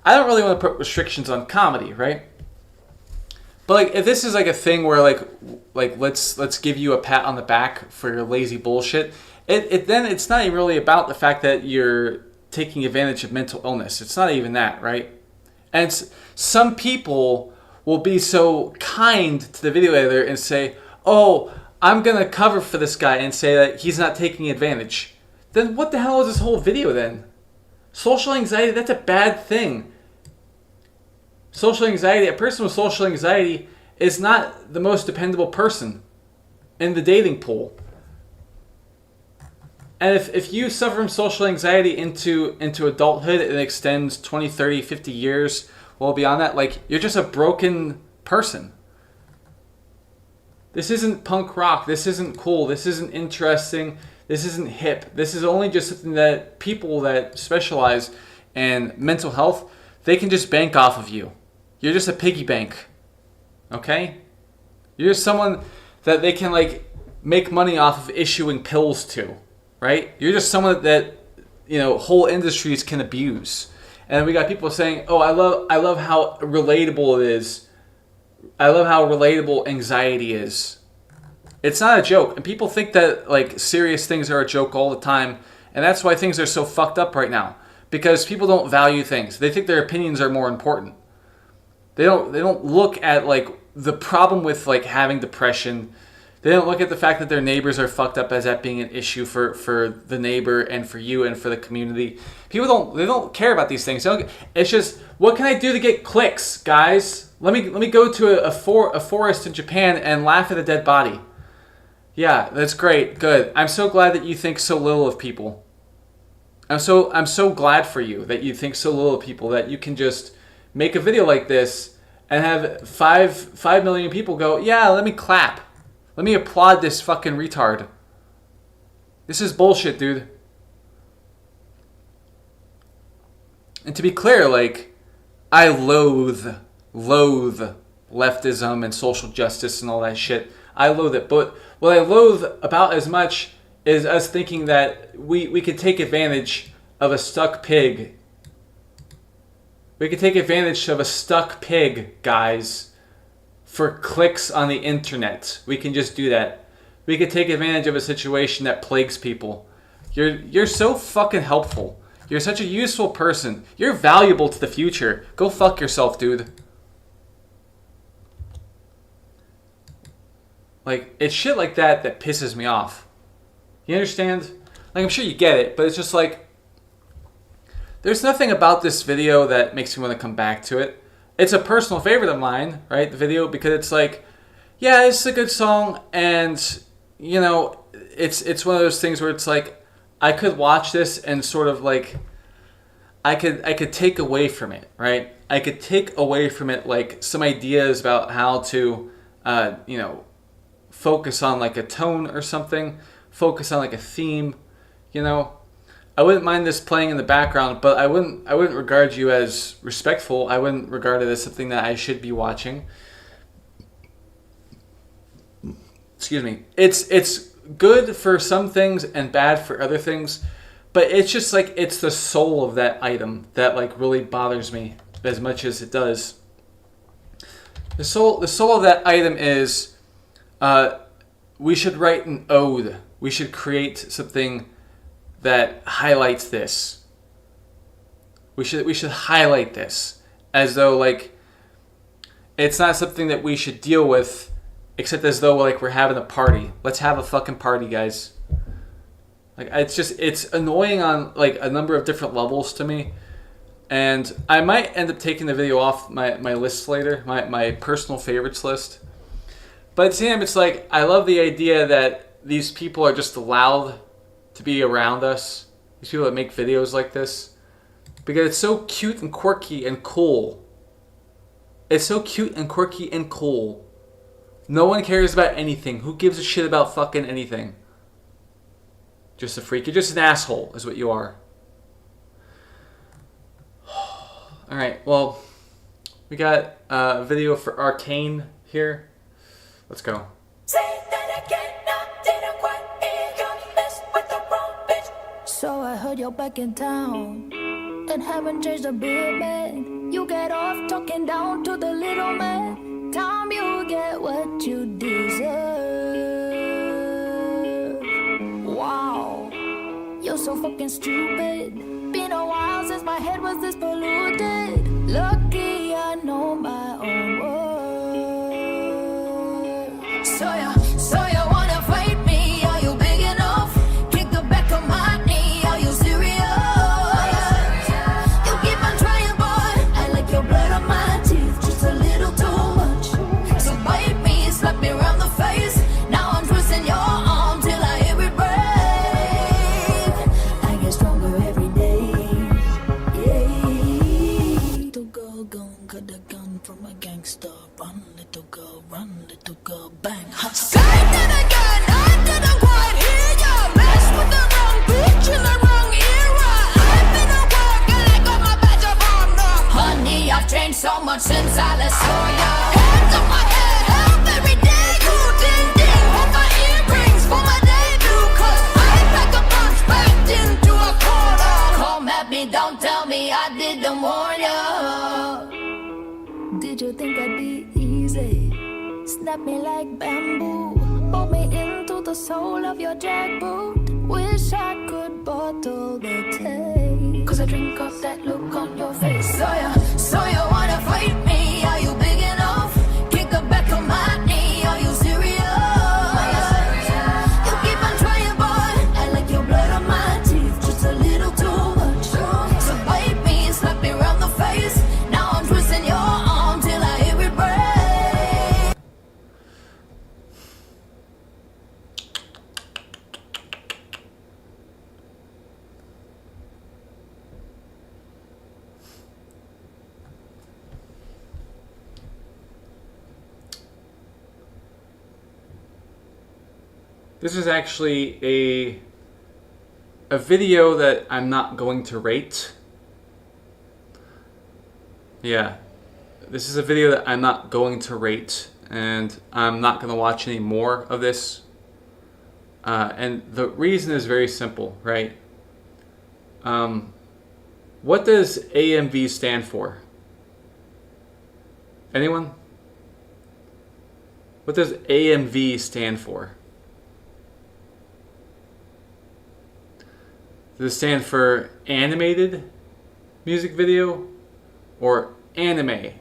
I don't really want to put restrictions on comedy, right? But like, if this is like a thing where like let's give you a pat on the back for your lazy bullshit, then it's not even really about the fact that you're taking advantage of mental illness. It's not even that, right? And some people will be so kind to the video editor and say, "Oh, I'm gonna cover for this guy and say that he's not taking advantage." Then what the hell is this whole video then? Social anxiety, that's a bad thing. Social anxiety, a person with social anxiety is not the most dependable person in the dating pool. And if you suffer from social anxiety into adulthood and it extends 20, 30, 50 years, well beyond that, like, you're just a broken person. This isn't punk rock. This isn't cool. This isn't interesting. This isn't hip. This is only just something that people that specialize in mental health, they can just bank off of you. You're just a piggy bank. Okay? You're just someone that they can like make money off of issuing pills to, right? You're just someone that, you know, whole industries can abuse. And we got people saying, "Oh, I love how relatable it is. I love how relatable anxiety is." It's not a joke. And people think that like serious things are a joke all the time. And that's why things are so fucked up right now. Because people don't value things. They think their opinions are more important. They don't look at like the problem with like having depression. They don't look at the fact that their neighbors are fucked up as that being an issue for the neighbor and for you and for the community. People don't care about these things. It's just, what can I do to get clicks, guys? Let me go to a forest in Japan and laugh at a dead body. Yeah, that's great. Good. I'm so glad that you think so little of people. I'm so glad for you that you think so little of people, that you can just make a video like this and have 5 million people go, "Yeah, let me clap. Let me applaud this fucking retard." This is bullshit, dude. And to be clear, like, I loathe leftism and social justice and all that shit. I loathe it. But what I loathe about as much is us thinking that we could take advantage of a stuck pig. We could take advantage of a stuck pig, guys, for clicks on the internet. We can just do that. We could take advantage of a situation that plagues people. You're so fucking helpful. You're such a useful person. You're valuable to the future. Go fuck yourself, dude. Like, it's shit like that pisses me off. You understand? Like, I'm sure you get it, but it's just like, there's nothing about this video that makes me want to come back to it. It's a personal favorite of mine, right? The video, because it's like, yeah, it's a good song, and, you know, it's one of those things where it's like, I could watch this and sort of like, I could take away from it, right? I could take away from it like some ideas about how to, you know, focus on like a tone or something, focus on like a theme, you know. I wouldn't mind this playing in the background, but I wouldn't regard you as respectful. I wouldn't regard it as something that I should be watching. Excuse me. It's good for some things and bad for other things, but it's just like, it's the soul of that item that like really bothers me as much as it does. The soul of that item is, we should write an ode. We should create something that highlights this. We should highlight this as though like it's not something that we should deal with, except as though like we're having a party. Let's have a fucking party, guys. Like, it's annoying on like a number of different levels to me. And I might end up taking the video off my list later, my personal favorites list. But at the same time, it's like, I love the idea that these people are just allowed to be around us. These people that make videos like this. Because it's so cute and quirky and cool. It's so cute and quirky and cool. No one cares about anything. Who gives a shit about fucking anything? Just a freak. You're just an asshole, is what you are. Alright, well, we got a video for Arcane here. Let's go. So I heard you're back in town and haven't changed a bit, man. You get off talking down to the little man. Time you get what you deserve. Wow, you're so fucking stupid. Been a while since my head was this polluted. Lucky I know my own word. So you wanna fight me? Are you big enough? Kick the back of my knee. Are you serious? You keep on trying, boy. I like your blood on my teeth, just a little too much. So bite me, slap me around the face. Now I'm twisting your arm till I hear it break. I get stronger every day. Yeah. Little girl gon' cut the gun from a gangster. Run, little girl, bang. Say that again, I didn't quite hear ya. Mess with the wrong bitch in the wrong era. I've been at work and I got my badge of honor. Honey, I've changed so much since I last saw ya. Hands on my head, help every day. Cool ding ding, hold my earrings for my debut. Cause I pack a punch backed into a corner. Come at me, don't tell me I didn't warn ya. Did you think I'd be easy? Snap me like bamboo. Mold me into the sole of your jackboot. Wish I could bottle the taste. Cause I drink up that look on your face. So you wanna fight me? Are you big enough? Kick the back of my knee. Are you serious? You keep on trying, boy. I like your blood on my teeth, just a little too much. So bite me, slap me around the face. Now I'm twisting your arm till I hear it break. This is actually a video that I'm not going to rate. Yeah, this is a video that I'm not going to rate, and I'm not going to watch any more of this. And the reason is very simple, right? What does AMV stand for? Anyone? What does AMV stand for? Does it stand for animated music video or anime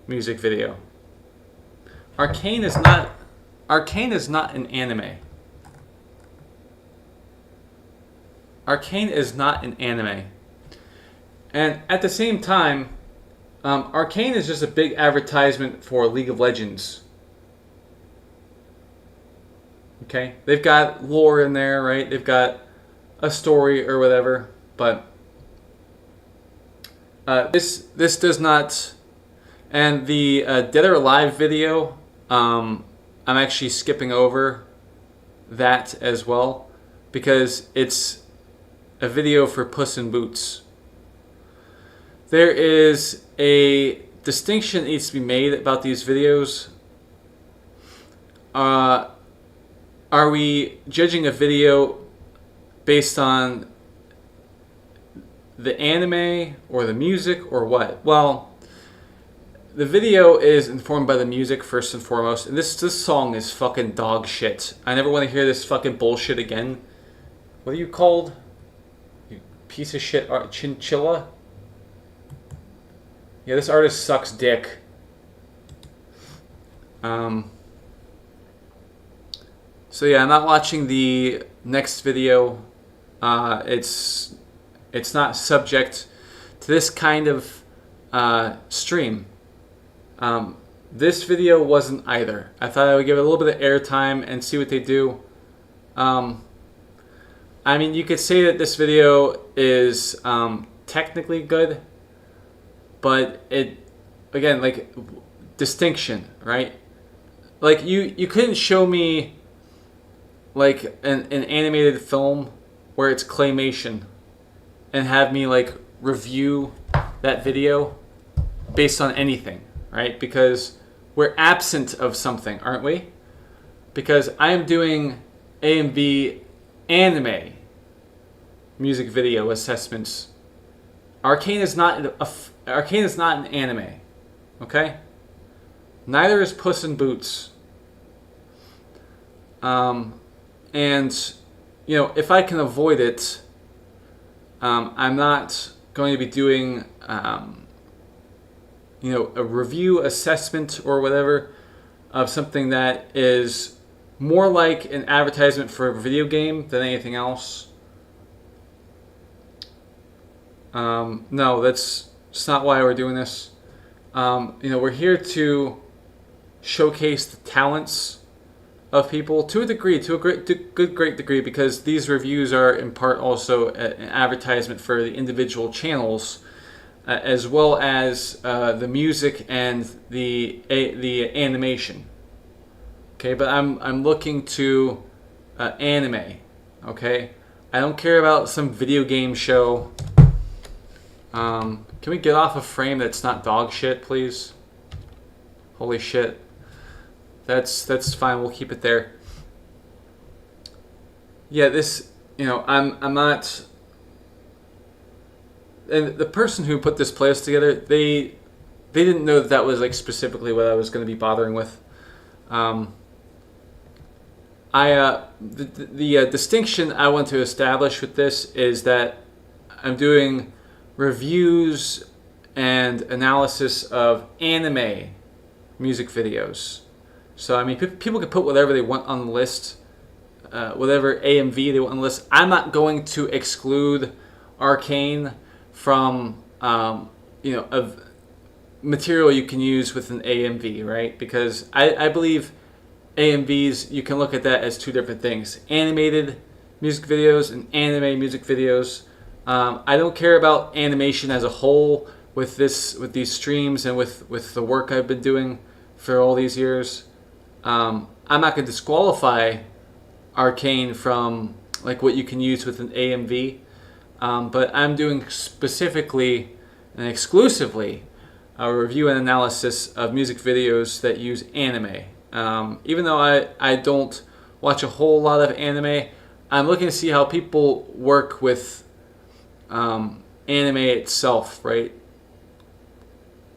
music video? Arcane is not an anime. Arcane is not an anime. And at the same time, Arcane is just a big advertisement for League of Legends. Okay? They've got lore in there, right? They've got a story or whatever, but this does not. And the Dead or Alive video, I'm actually skipping over that as well because it's a video for Puss in Boots. There is a distinction that needs to be made about these videos. Are we judging a video based on the anime or the music or what? Well, the video is informed by the music first and foremost, and this song is fucking dog shit. I never want to hear this fucking bullshit again. What are you called? You piece of shit chinchilla? Yeah, this artist sucks So yeah, I'm not watching the next video. It's not subject to this kind of stream. This video wasn't either. I thought I would give it a little bit of airtime and see what they do. I mean, you could say that this video is technically good, but it, again, like, distinction, right? Like, you couldn't show me like an animated film where it's claymation and have me like review that video based on anything, right? Because we're absent of something, aren't we? Because I'm doing AMV anime music video assessments. Arcane is not an anime, okay? Neither is Puss in Boots. And you know, if I can avoid it, I'm not going to be doing you know, a review assessment or whatever of something that is more like an advertisement for a video game than anything else. No, that's just not why we're doing this. You know, we're here to showcase the talents of people to a degree, to a great degree, because these reviews are in part also an advertisement for the individual channels, as well as the music and the animation. Okay, but I'm looking to anime. Okay, I don't care about some video game show. Can we get off a frame that's not dog shit, please? Holy shit. That's fine. We'll keep it there. Yeah, this, you know, I'm not. And the person who put this playlist together, they didn't know that was like specifically what I was going to be bothering with. The distinction I want to establish with this is that I'm doing reviews and analysis of anime music videos. So I mean, people can put whatever they want on the list, whatever AMV they want on the list. I'm not going to exclude Arcane from you know, of material you can use with an AMV, right? Because I believe AMVs, you can look at that as two different things: animated music videos and anime music videos. I don't care about animation as a whole with these streams and with the work I've been doing for all these years. I'm not going to disqualify Arcane from like what you can use with an AMV, but I'm doing specifically and exclusively a review and analysis of music videos that use anime. Even though I don't watch a whole lot of anime, I'm looking to see how people work with anime itself, right?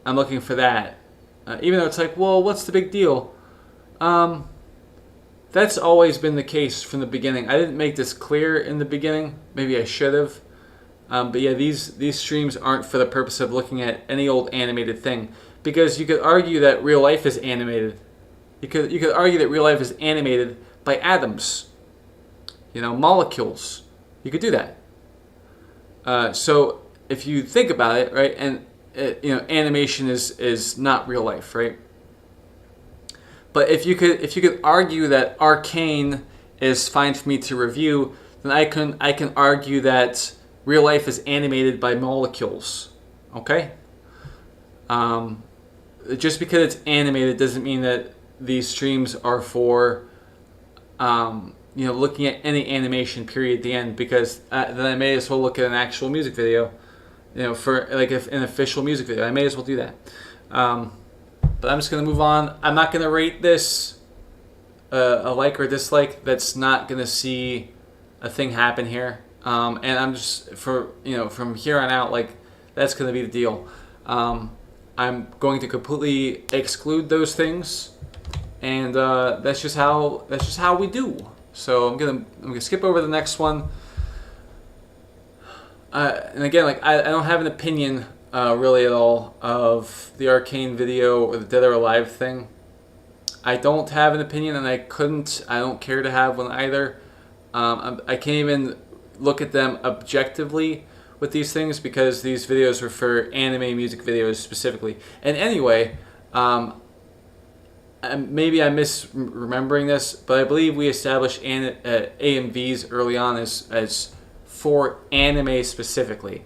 I'm looking for that. Even though it's like, well, what's the big deal? That's always been the case from the beginning. I didn't make this clear in the beginning. Maybe I should have. But yeah, these streams aren't for the purpose of looking at any old animated thing, because you could argue that real life is animated. You could argue that real life is animated by atoms, you know, molecules. You could do that. So if you think about it, right, and you know, animation is not real life, right? But if you could argue that Arcane is fine for me to review, then I can argue that real life is animated by molecules. Okay. Just because it's animated doesn't mean that these streams are for you know, looking at any animation period at the end, because then I may as well look at an actual music video, you know, for like if an official music video. I may as well do that. But I'm just going to move on. I'm not going to rate this a like or dislike. That's not going to see a thing happen here. And I'm just, from here on out, like, that's going to be the deal. I'm going to completely exclude those things, and that's just how we do. So I'm gonna skip over the next one. And again, like, I don't have an opinion really at all of the Arcane video or the Dead or Alive thing. I don't have an opinion, and I don't care to have one either. I can't even look at them objectively with these things because these videos were for anime music videos specifically. And anyway, maybe I'm misremembering this, but I believe we established AMVs early on as for anime specifically.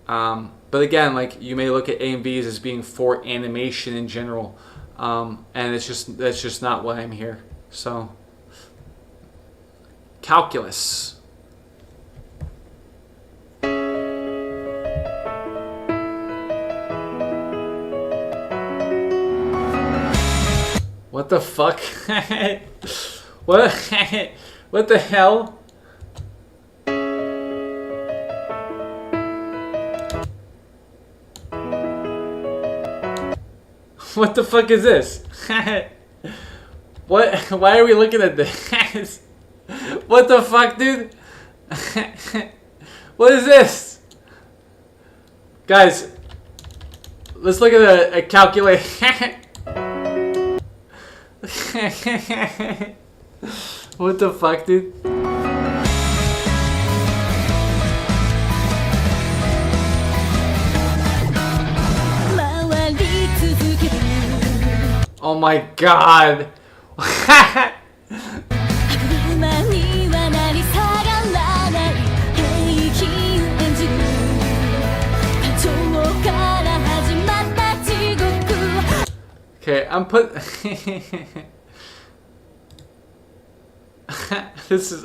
But again, like, you may look at AMVs as being for animation in general, and that's just not why I'm here. So, calculus. What the fuck? What the hell? What the fuck is this? What? Why are we looking at this? What the fuck, dude? What is this? Guys, let's look at a calculator. What the fuck, dude? Oh my god. Okay,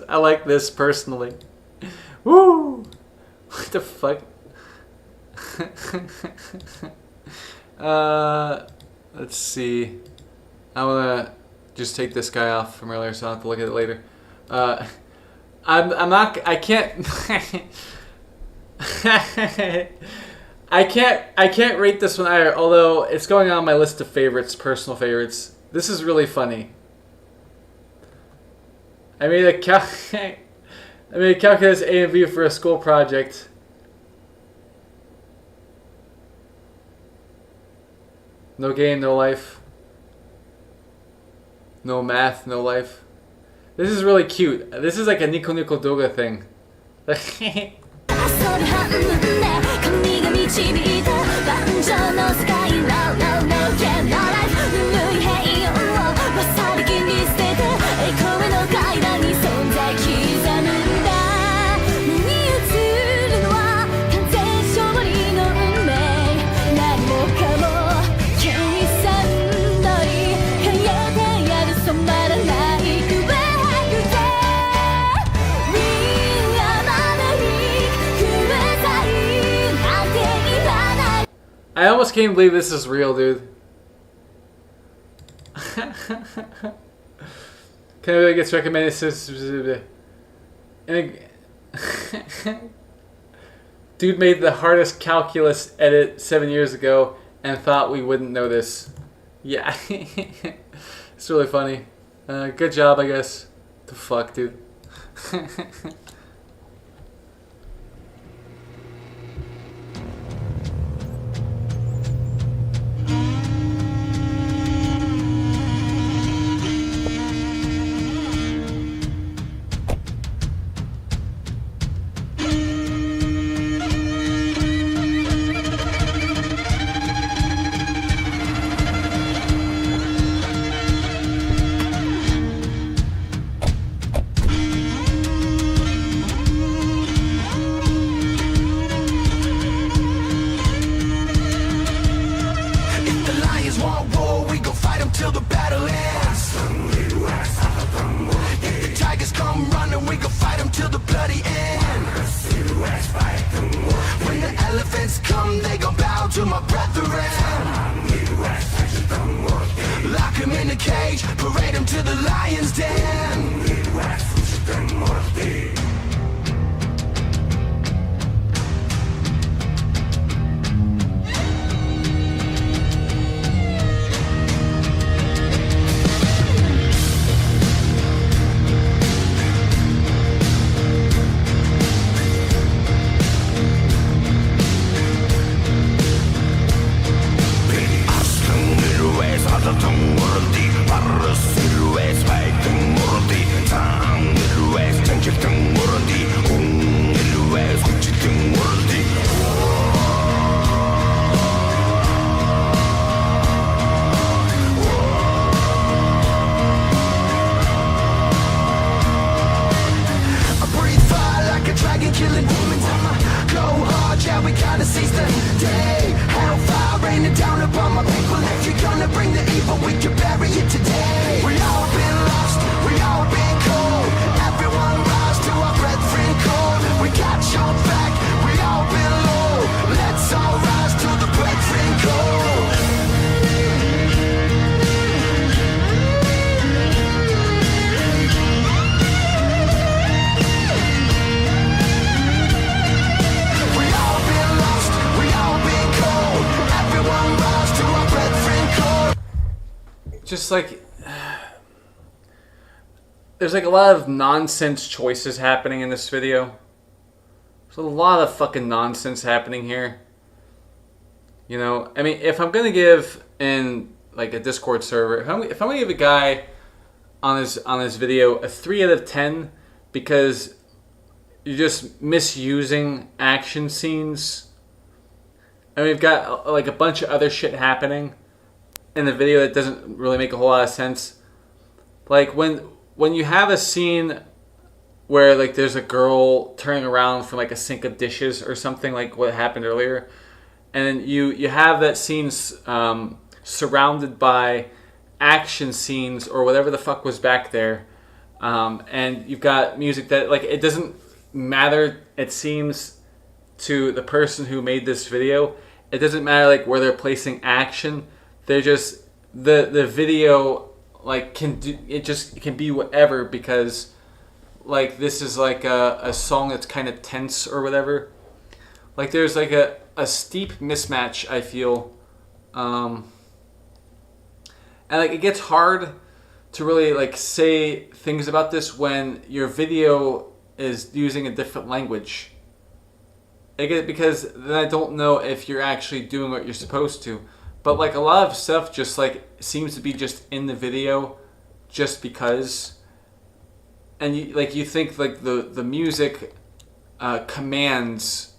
I like this personally. Woo! What the fuck? Let's see. I wanna just take this guy off from earlier, so I'll have to look at it later. I can't rate this one either, although it's going on my list of favorites, personal favorites. This is really funny. I made a calculus AMV for a school project. No game, no life. No math, no life. This is really cute. This is like a Nico Nico Doga thing. I almost can't believe this is real, dude. Can I really get recommended? Dude made the hardest calculus edit 7 years ago and thought we wouldn't know this. Yeah. It's really funny. Good job, I guess. The fuck, dude. just like there's like a lot of nonsense choices happening in this video. There's a lot of fucking nonsense happening here. You know, I mean, if I'm gonna give in like a Discord server, if I'm gonna give a guy on his video a 3 out of 10 because you're just misusing action scenes. And we've got like a bunch of other shit happening in the video that doesn't really make a whole lot of sense. Like when you have a scene where like there's a girl turning around from like a sink of dishes or something like what happened earlier, and then you have that scene surrounded by action scenes or whatever the fuck was back there, and you've got music that like it doesn't matter, it seems, to the person who made this video. It doesn't matter like where they're placing action. They're just the video like it can be whatever, because like this is like a song that's kind of tense or whatever. Like there's like a steep mismatch, I feel, and like it gets hard to really like say things about this when your video is using a different language. Because then I don't know if you're actually doing what you're supposed to. But like a lot of stuff just like seems to be just in the video just because. And you think like the music commands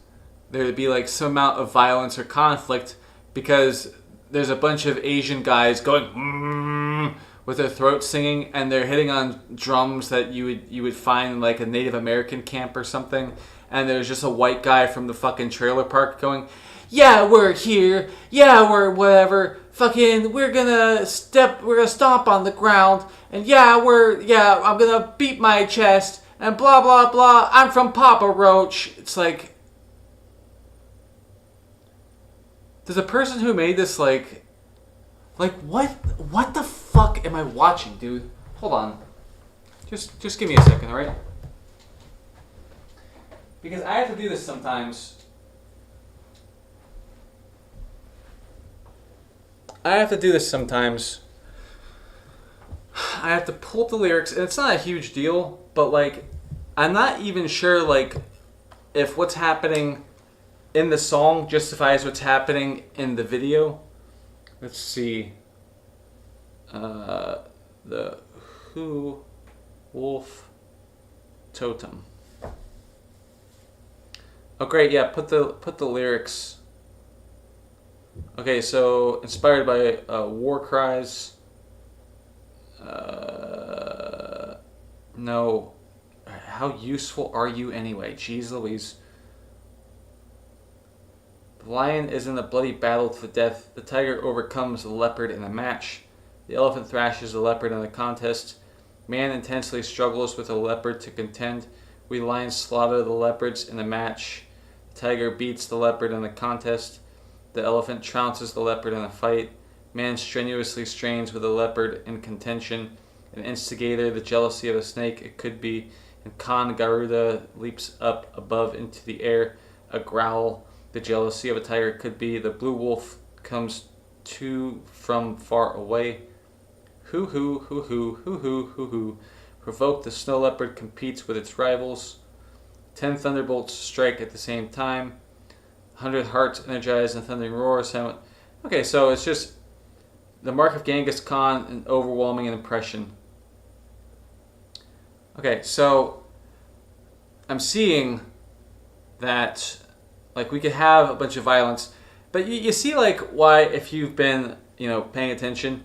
there to be like some amount of violence or conflict because there's a bunch of Asian guys going with their throats singing, and they're hitting on drums that you would find in like a Native American camp or something. And there's just a white guy from the fucking trailer park going, yeah, we're here, yeah, we're whatever, fucking, we're gonna stomp on the ground, and I'm gonna beat my chest, and blah, blah, blah, I'm from Papa Roach. It's like, does the person who made this like what the fuck am I watching, dude? Hold on. Just give me a second, alright? Because I have to do this sometimes. I have to pull up the lyrics, and it's not a huge deal, but like, I'm not even sure like if what's happening in the song justifies what's happening in the video. Let's see. The Who Wolf Totem. Oh great, yeah, put the lyrics. Okay, so inspired by war cries. No. How useful are you anyway? Jeez Louise. The lion is in a bloody battle to the death. The tiger overcomes the leopard in a match. The elephant thrashes the leopard in a contest. Man intensely struggles with a leopard to contend. We lions slaughter the leopards in a match. The tiger beats the leopard in a contest. The elephant trounces the leopard in a fight. Man strenuously strains with a leopard in contention. An instigator, the jealousy of a snake, it could be. And Khan Garuda leaps up above into the air. A growl, the jealousy of a tiger could be. The blue wolf comes to from far away. Hoo hoo hoo hoo hoo hoo hoo hoo. Provoked, the snow leopard competes with its rivals. 10 thunderbolts strike at the same time. 100 hearts energize and thundering roar. Okay, so it's just the mark of Genghis Khan, an overwhelming impression. Okay, so I'm seeing that like we could have a bunch of violence, but you see like why, if you've been paying attention,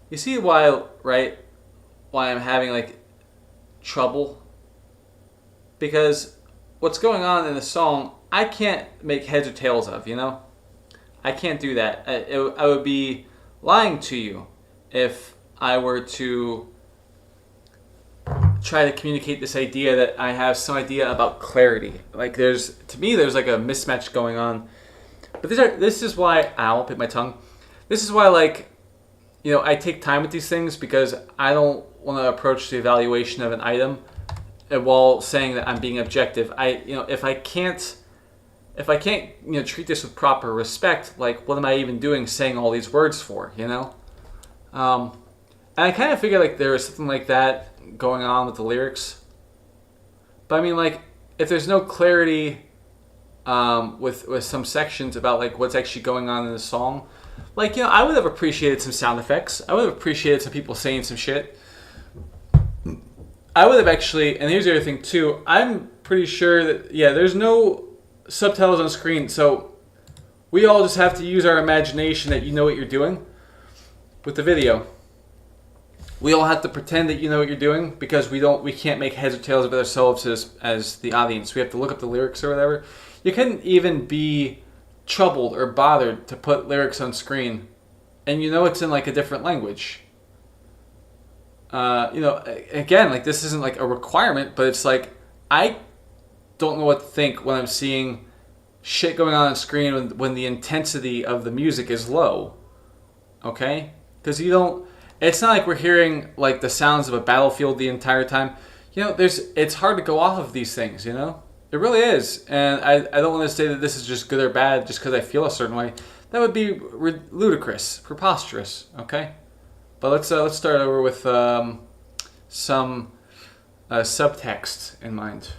you see why, right? Why I'm having like trouble, because what's going on in the song I can't make heads or tails of, I can't do that. I would be lying to you if I were to try to communicate this idea that I have some idea about clarity. Like there's like a mismatch going on. But this is why I won't bite my tongue. This is why I take time with these things, because I don't want to approach the evaluation of an item while saying that I'm being objective. If I can't treat this with proper respect, like what am I even doing saying all these words for, And I kind of figured like there was something like that going on with the lyrics. But I mean, like, if there's no clarity with some sections about like what's actually going on in the song, like, you know, I would have appreciated some sound effects. I would have appreciated some people saying some shit. I would have actually, and here's the other thing too, I'm pretty sure that, yeah, there's no subtitles on screen, so we all just have to use our imagination that you know what you're doing with the video. We all have to pretend that you know what you're doing because we can't make heads or tails of it ourselves as the audience. We have to look up the lyrics or whatever. You couldn't even be troubled or bothered to put lyrics on screen, and you know it's in like a different language. You know, again, like this isn't like a requirement, but it's like I don't know what to think when I'm seeing shit going on screen when the intensity of the music is low. Okay? Because you don't. It's not like we're hearing like the sounds of a battlefield the entire time. You know, it's hard to go off of these things. You know, it really is, and I don't want to say that this is just good or bad just because I feel a certain way. That would be ludicrous, preposterous. Okay. But let's start over with some subtext in mind.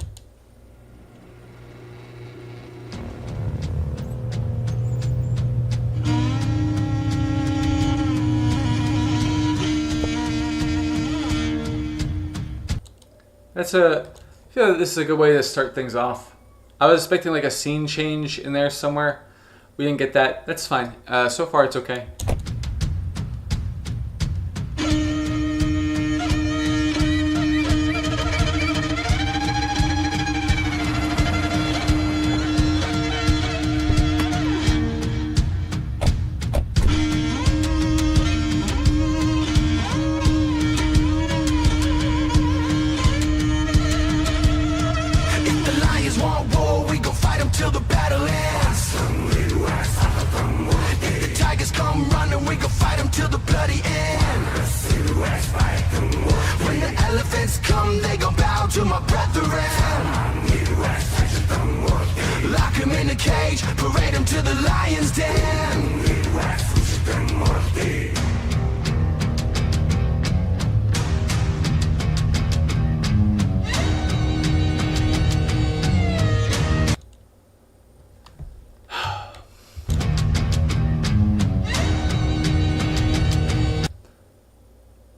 I feel like this is a good way to start things off. I was expecting like a scene change in there somewhere. We didn't get that. That's fine. So far it's okay.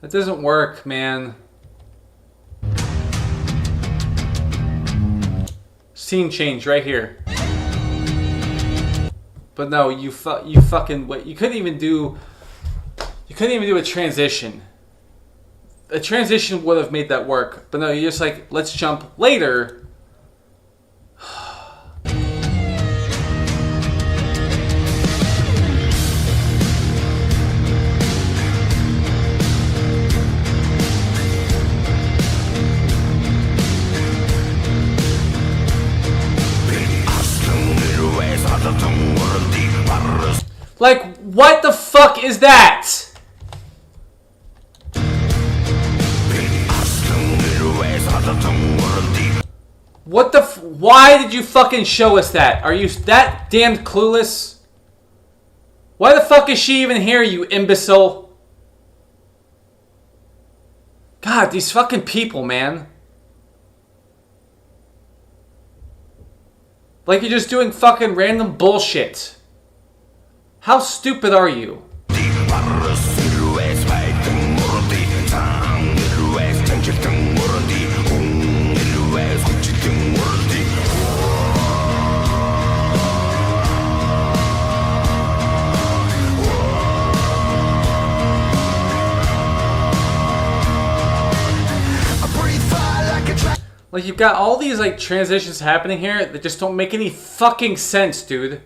That doesn't work, man. Scene change right here. But no, you fucking what? You couldn't even do a transition. A transition would have made that work, but no, you're just like, let's jump later. Like, what the fuck is that? What the why did you fucking show us that? Are you that damn clueless? Why the fuck is she even here, you imbecile? God, these fucking people, man. Like you're just doing fucking random bullshit. How stupid are you? Like you've got all these like transitions happening here that just don't make any fucking sense, dude.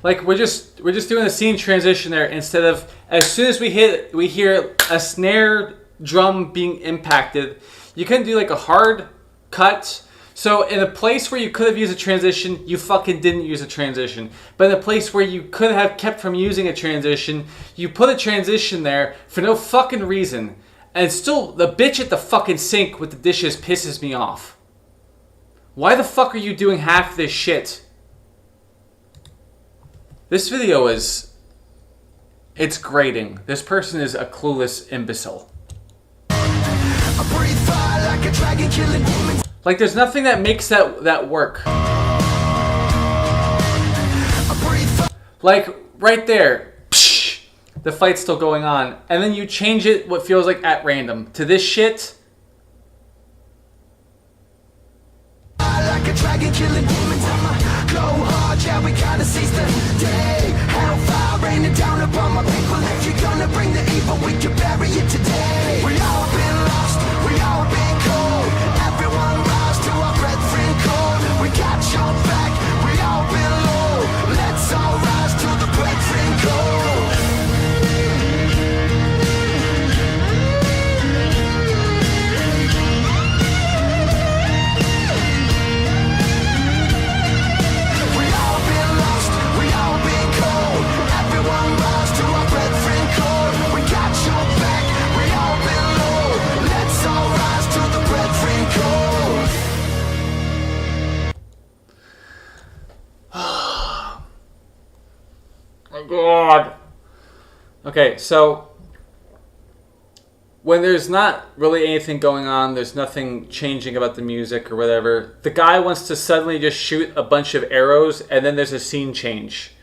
Like we're just doing a scene transition there instead of as soon as we hear a snare drum being impacted. You couldn't do like a hard cut. So in a place where you could have used a transition, you fucking didn't use a transition. But in a place where you could have kept from using a transition, you put a transition there for no fucking reason. And still, the bitch at the fucking sink with the dishes pisses me off. Why the fuck are you doing half this shit? This video is It's grating. This person is a clueless imbecile. Like, there's nothing that makes that work. Like, right there, psh, the fight's still going on, and then you change it what feels like at random to this shit. Like a dragon killing demons, I'ma go hard, yeah, we gotta seize the day. Hellfire raining down upon my people. If you're gonna bring the evil, we can bury it today. We all been lost, we all been cold. Everyone rise to our brethren cold. We got your back, we all been low. Let's all rise to the brethren cold. God. Okay, so when there's not really anything going on, there's nothing changing about the music or whatever, the guy wants to suddenly just shoot a bunch of arrows and then there's a scene change.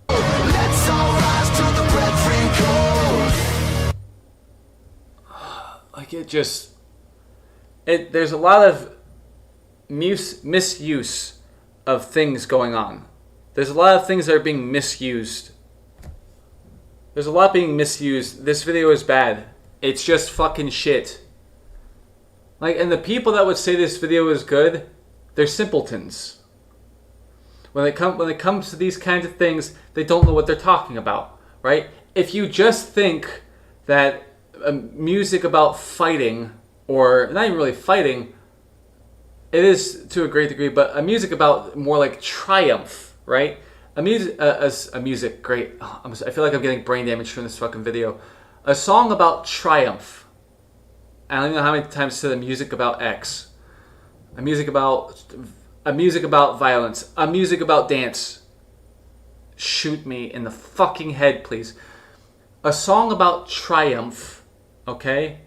Let's all rise to the brethren code. Like, there's a lot of misuse of things going on. There's a lot of things that are being misused. There's a lot being misused. This video is bad. It's just fucking shit. Like, and the people that would say this video is good, they're simpletons. When it comes to these kinds of things, they don't know what they're talking about, right? If you just think that music about fighting, or not even really fighting, it is to a great degree, but a music about more like triumph, right? A music, great. Oh, I feel like I'm getting brain damage from this fucking video. A song about triumph. I don't even know how many times I said a music about X. A music about violence. A music about dance. Shoot me in the fucking head, please. A song about triumph, okay?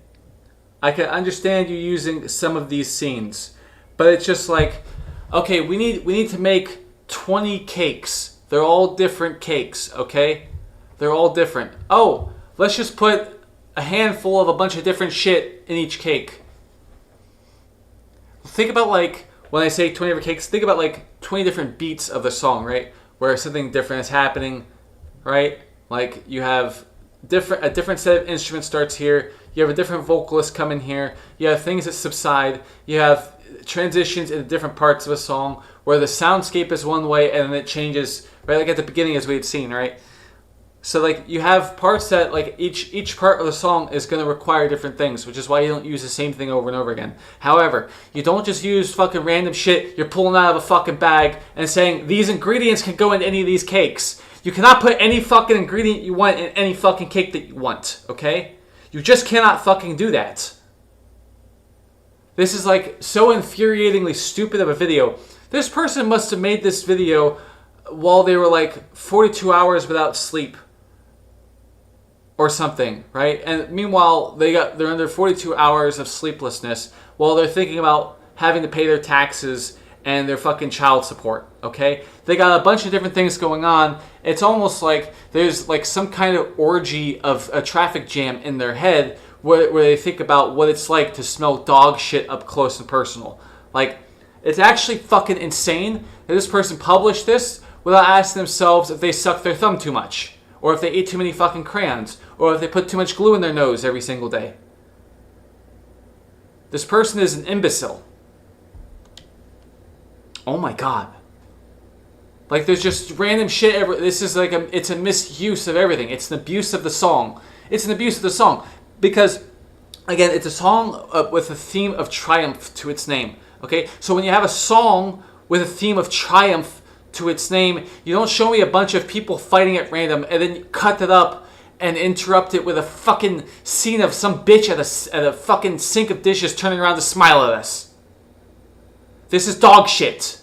I can understand you using some of these scenes, but it's just like, okay, we need to make 20 cakes. They're all different cakes, okay? They're all different. Oh, let's just put a handful of a bunch of different shit in each cake. Think about, like, when I say 20 different cakes, think about like 20 different beats of the song, right? Where something different is happening, right? Like, you have a different set of instruments starts here. You have a different vocalist come in here. You have things that subside. You have transitions into different parts of a song where the soundscape is one way and then it changes, right? Like at the beginning, as we had seen, right? So like you have parts that like each part of the song is going to require different things, which is why you don't use the same thing over and over again. However, you don't just use fucking random shit you're pulling out of a fucking bag and saying these ingredients can go in any of these cakes. You cannot put any fucking ingredient you want in any fucking cake that you want, okay? You just cannot fucking do that. This is like so infuriatingly stupid of a video. This person must have made this video while they were like 42 hours without sleep or something, right? And meanwhile, they're under 42 hours of sleeplessness while they're thinking about having to pay their taxes and their fucking child support, okay? They got a bunch of different things going on. It's almost like there's like some kind of orgy of a traffic jam in their head where they think about what it's like to smell dog shit up close and personal. Like, it's actually fucking insane that this person published this without asking themselves if they suck their thumb too much, or if they ate too many fucking crayons, or if they put too much glue in their nose every single day. This person is an imbecile. Oh my god. Like, there's just random shit. This is like it's a misuse of everything. It's an abuse of the song. It's an abuse of the song. Because, again, it's a song with a theme of triumph to its name. Okay? So when you have a song with a theme of triumph to its name, you don't show me a bunch of people fighting at random and then you cut it up and interrupt it with a fucking scene of some bitch at a fucking sink of dishes turning around to smile at us. This is dog shit.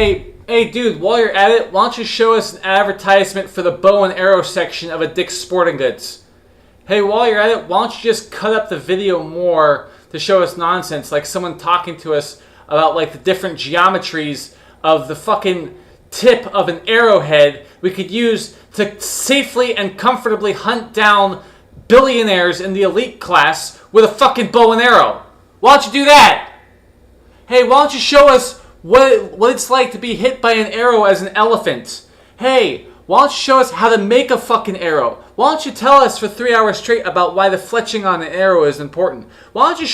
Hey, dude, while you're at it, why don't you show us an advertisement for the bow and arrow section of a Dick's Sporting Goods? Hey, while you're at it, why don't you just cut up the video more to show us nonsense, like someone talking to us about like the different geometries of the fucking tip of an arrowhead we could use to safely and comfortably hunt down billionaires in the elite class with a fucking bow and arrow. Why don't you do that? Hey, why don't you show us what it's like to be hit by an arrow as an elephant? Hey, why don't you show us how to make a fucking arrow? Why don't you tell us for 3 hours straight about why the fletching on an arrow is important? Why don't you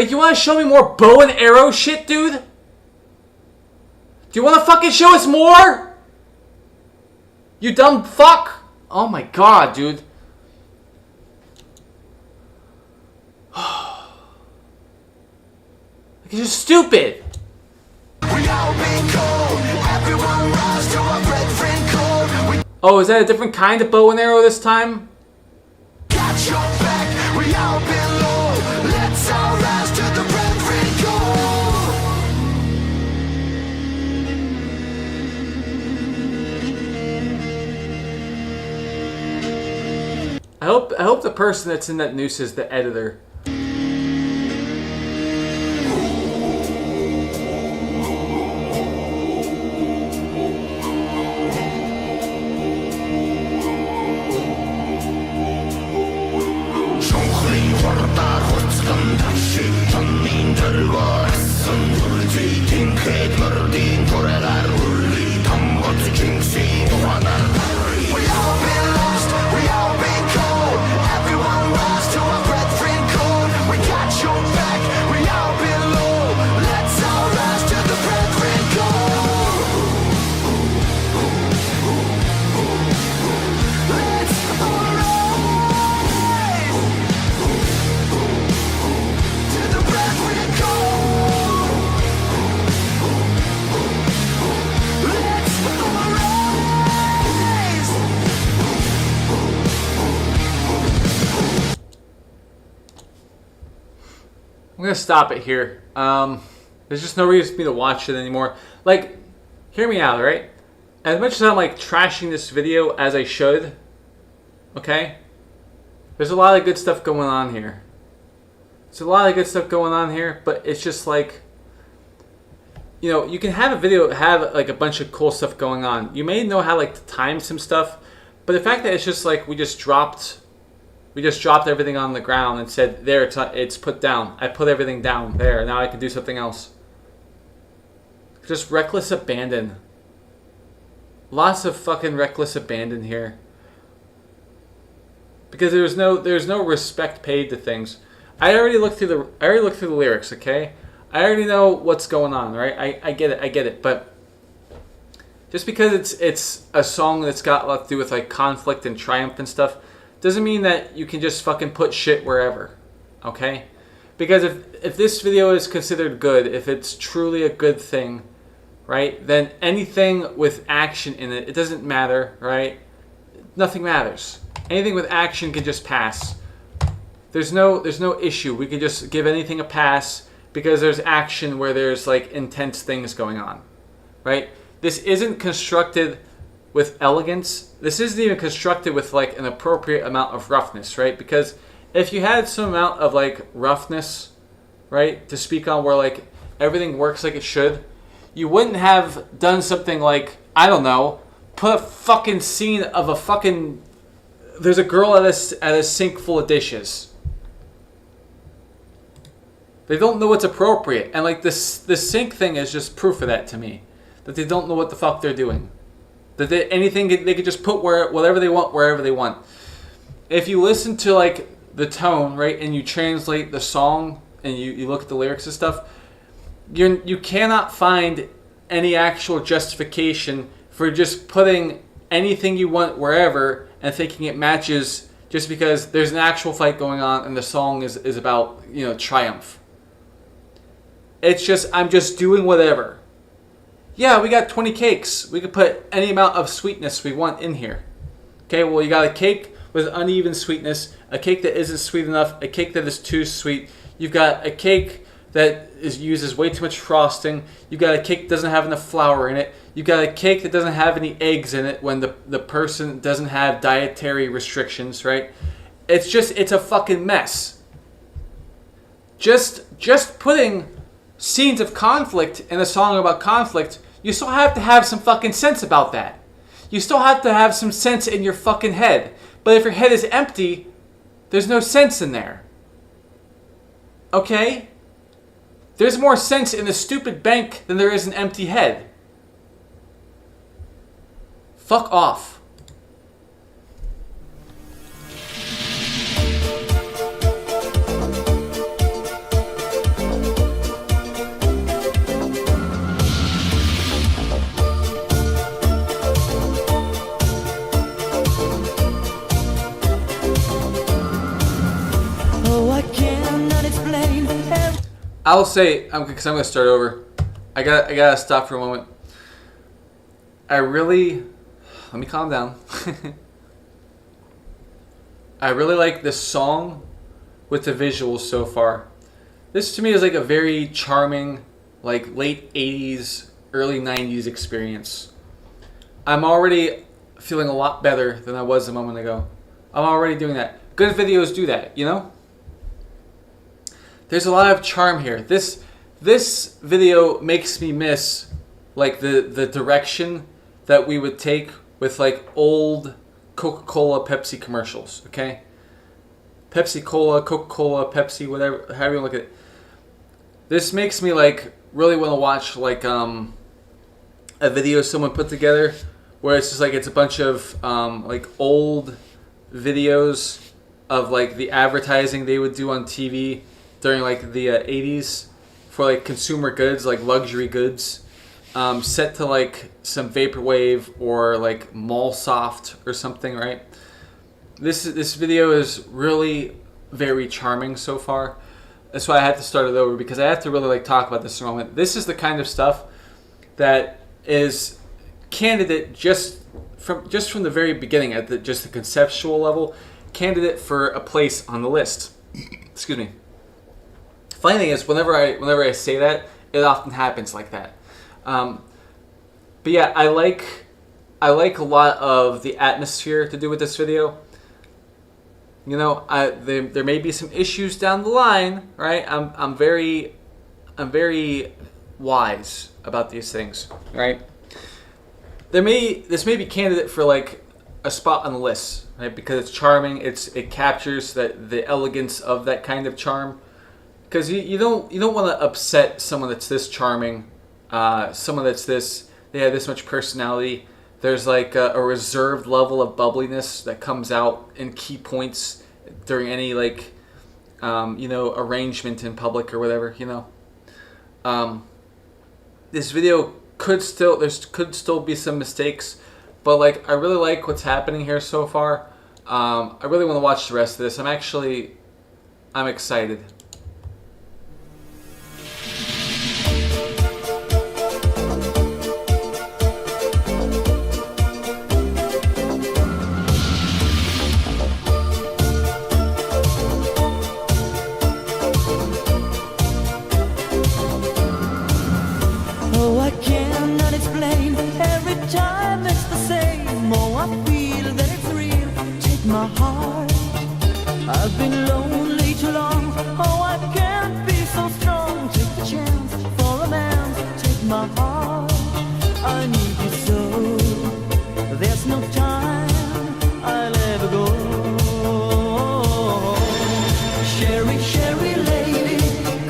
you want to show me more bow and arrow shit, dude? Do you want to fucking show us more? You dumb fuck? Oh my god, dude. You're stupid. Oh, is that a different kind of bow and arrow this time? I hope the person that's in that noose is the editor. I'm gonna stop it here. There's just no reason for me to watch it anymore. Like, hear me out, right? As much as I'm like trashing this video as I should, okay? There's a lot of good stuff going on here. There's a lot of good stuff going on here, but it's just like, you know, you can have a video have like a bunch of cool stuff going on. You may know how like to time some stuff, but the fact that it's just like we just dropped everything on the ground and said, there, it's put down. I put everything down there. Now I can do something else. Just reckless abandon. Lots of fucking reckless abandon here. Because there's no respect paid to things. I already looked through the lyrics, okay? I already know what's going on, right? I get it. But just because it's a song that's got a lot to do with like conflict and triumph and stuff, doesn't mean that you can just fucking put shit wherever, okay? Because if this video is considered good, if it's truly a good thing, right, then anything with action in it, it doesn't matter, right? Nothing matters. Anything with action can just pass. There's no issue. We can just give anything a pass because there's action where there's like intense things going on, right? This isn't constructed with elegance. This isn't even constructed with like an appropriate amount of roughness, right? Because if you had some amount of like roughness, right, to speak on where like everything works like it should, you wouldn't have done something like, I don't know, put a fucking scene of a fucking, there's a girl at a sink full of dishes. They don't know what's appropriate. And like this sink thing is just proof of that to me. That they don't know what the fuck they're doing. That they could just put whatever they want wherever they want. If you listen to like the tone, right, and you translate the song and you look at the lyrics and stuff, you cannot find any actual justification for just putting anything you want wherever and thinking it matches just because there's an actual fight going on and the song is about, you know, triumph. It's just, I'm just doing whatever. Yeah, we got 20 cakes. We could put any amount of sweetness we want in here. Okay, well, you got a cake with uneven sweetness, a cake that isn't sweet enough, a cake that is too sweet. You've got a cake that uses way too much frosting. You got a cake that doesn't have enough flour in it. You got a cake that doesn't have any eggs in it when the person doesn't have dietary restrictions, right? It's a fucking mess. Just putting scenes of conflict in a song about conflict, you still have to have some fucking sense about that. You still have to have some sense in your fucking head. But if your head is empty, there's no sense in there. Okay? There's more sense in a stupid bank than there is an empty head. Fuck off. Oh, I cannot explain. I'll say, because I'm going to start over. I gotta stop for a moment. Let me calm down. I really like this song with the visuals so far. This to me is like a very charming, like late 80s, early 90s experience. I'm already feeling a lot better than I was a moment ago. I'm already doing that. Good videos do that, you know? There's a lot of charm here. This video makes me miss like the direction that we would take with like old Coca-Cola, Pepsi commercials, okay? Pepsi-Cola, Coca-Cola, Pepsi, whatever, however you look at it. This makes me like really want to watch like a video someone put together where it's just like it's a bunch of like old videos of like the advertising they would do on TV during like the 80s for like consumer goods, like luxury goods, set to like some vaporwave or like mall soft or something, right? This video is really very charming so far. That's why I had to start it over, because I have to really like talk about this for a moment. This is the kind of stuff that is candidate just from the very beginning at the conceptual level, candidate for a place on the list. Excuse me. Funny thing is, whenever I say that, it often happens like that. But yeah, I like a lot of the atmosphere to do with this video. You know, there may be some issues down the line, right? I'm very wise about these things, right? This may be candidate for like a spot on the list, right? Because it's charming. It captures the elegance of that kind of charm. Because you don't want to upset someone that's this charming, someone that's they have this much personality. There's like a reserved level of bubbliness that comes out in key points during any like arrangement in public or whatever, you know. This video could still be some mistakes, but like I really like what's happening here so far. I really want to watch the rest of this. I'm excited. Oh, I cannot explain. Every time it's the same. Oh, I feel that it's real. Take my heart. I've been lonely too long. Oh, I can't be so strong. Take the chance for a man. Take my heart. I need you so. There's no time I'll ever go. Sherry, Sherry lady,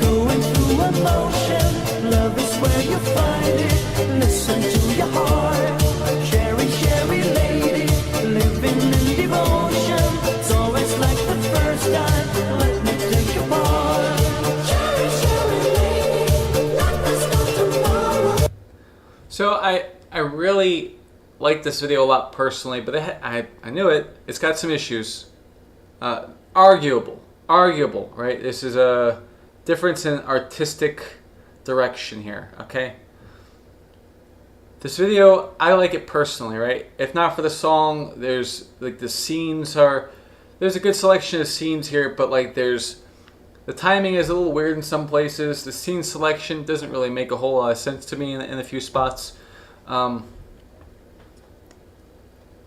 going through emotion. Love is where you find it. Listen to your heart. Sherry, Sherry lady, living in devotion. So it's like the first time. Let me take your part. Sherry, Sherry lady, not this no tomorrow. So I really like this video a lot personally, but I knew it. It's got some issues. Arguable, right? This is a difference in artistic direction here, okay? This video, I like it personally, right? If not for the song, there's like there's a good selection of scenes here, but like there's The timing is a little weird in some places. The scene selection doesn't really make a whole lot of sense to me in a few spots. I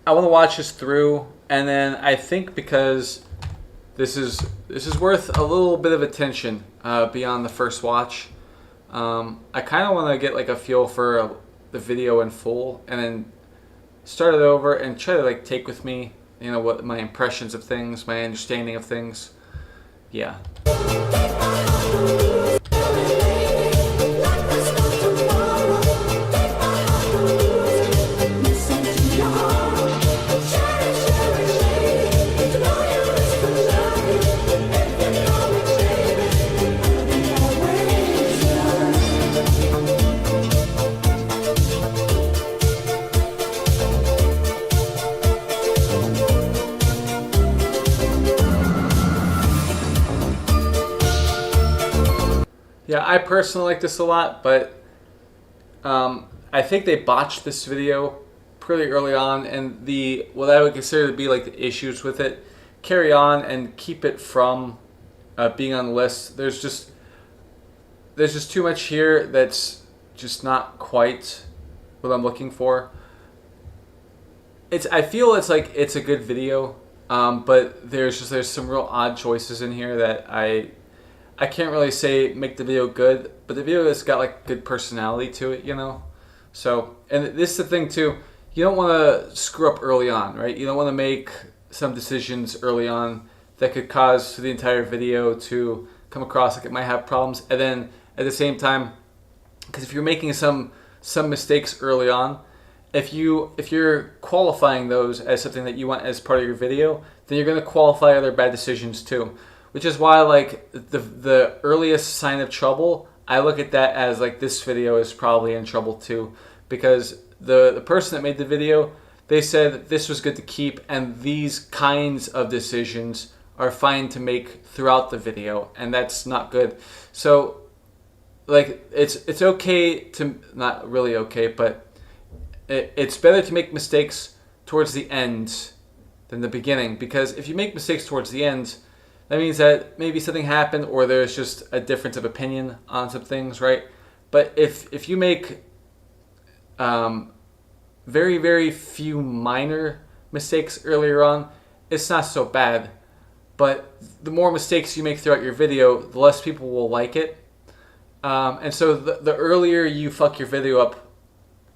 want to watch this through, and then I think because this is worth a little bit of attention beyond the first watch. I kind of want to get like a feel for the video in full, and then start it over and try to like take with me, you know, what my impressions of things, my understanding of things. Yeah. Yeah, I personally like this a lot, but I think they botched this video pretty early on, and what I would consider to be like the issues with it carry on and keep it from being on the list. There's just too much here that's just not quite what I'm looking for. I feel it's like it's a good video, but there's some real odd choices in here that I can't really say make the video good, but the video has got like good personality to it, you know? So, and this is the thing too, you don't want to screw up early on, right? You don't want to make some decisions early on that could cause the entire video to come across like it might have problems. And then at the same time, because if you're making some mistakes early on, if you're qualifying those as something that you want as part of your video, then you're going to qualify other bad decisions too. Which is why, like, the earliest sign of trouble, I look at that as, like, this video is probably in trouble too. Because the person that made the video, they said that this was good to keep, and these kinds of decisions are fine to make throughout the video, and that's not good. So, like, it's okay to, not really okay, but it's better to make mistakes towards the end than the beginning. Because if you make mistakes towards the end, that means that maybe something happened or there's just a difference of opinion on some things, right? But if you make very, very few minor mistakes earlier on, it's not so bad. But the more mistakes you make throughout your video, the less people will like it. And so the earlier you fuck your video up,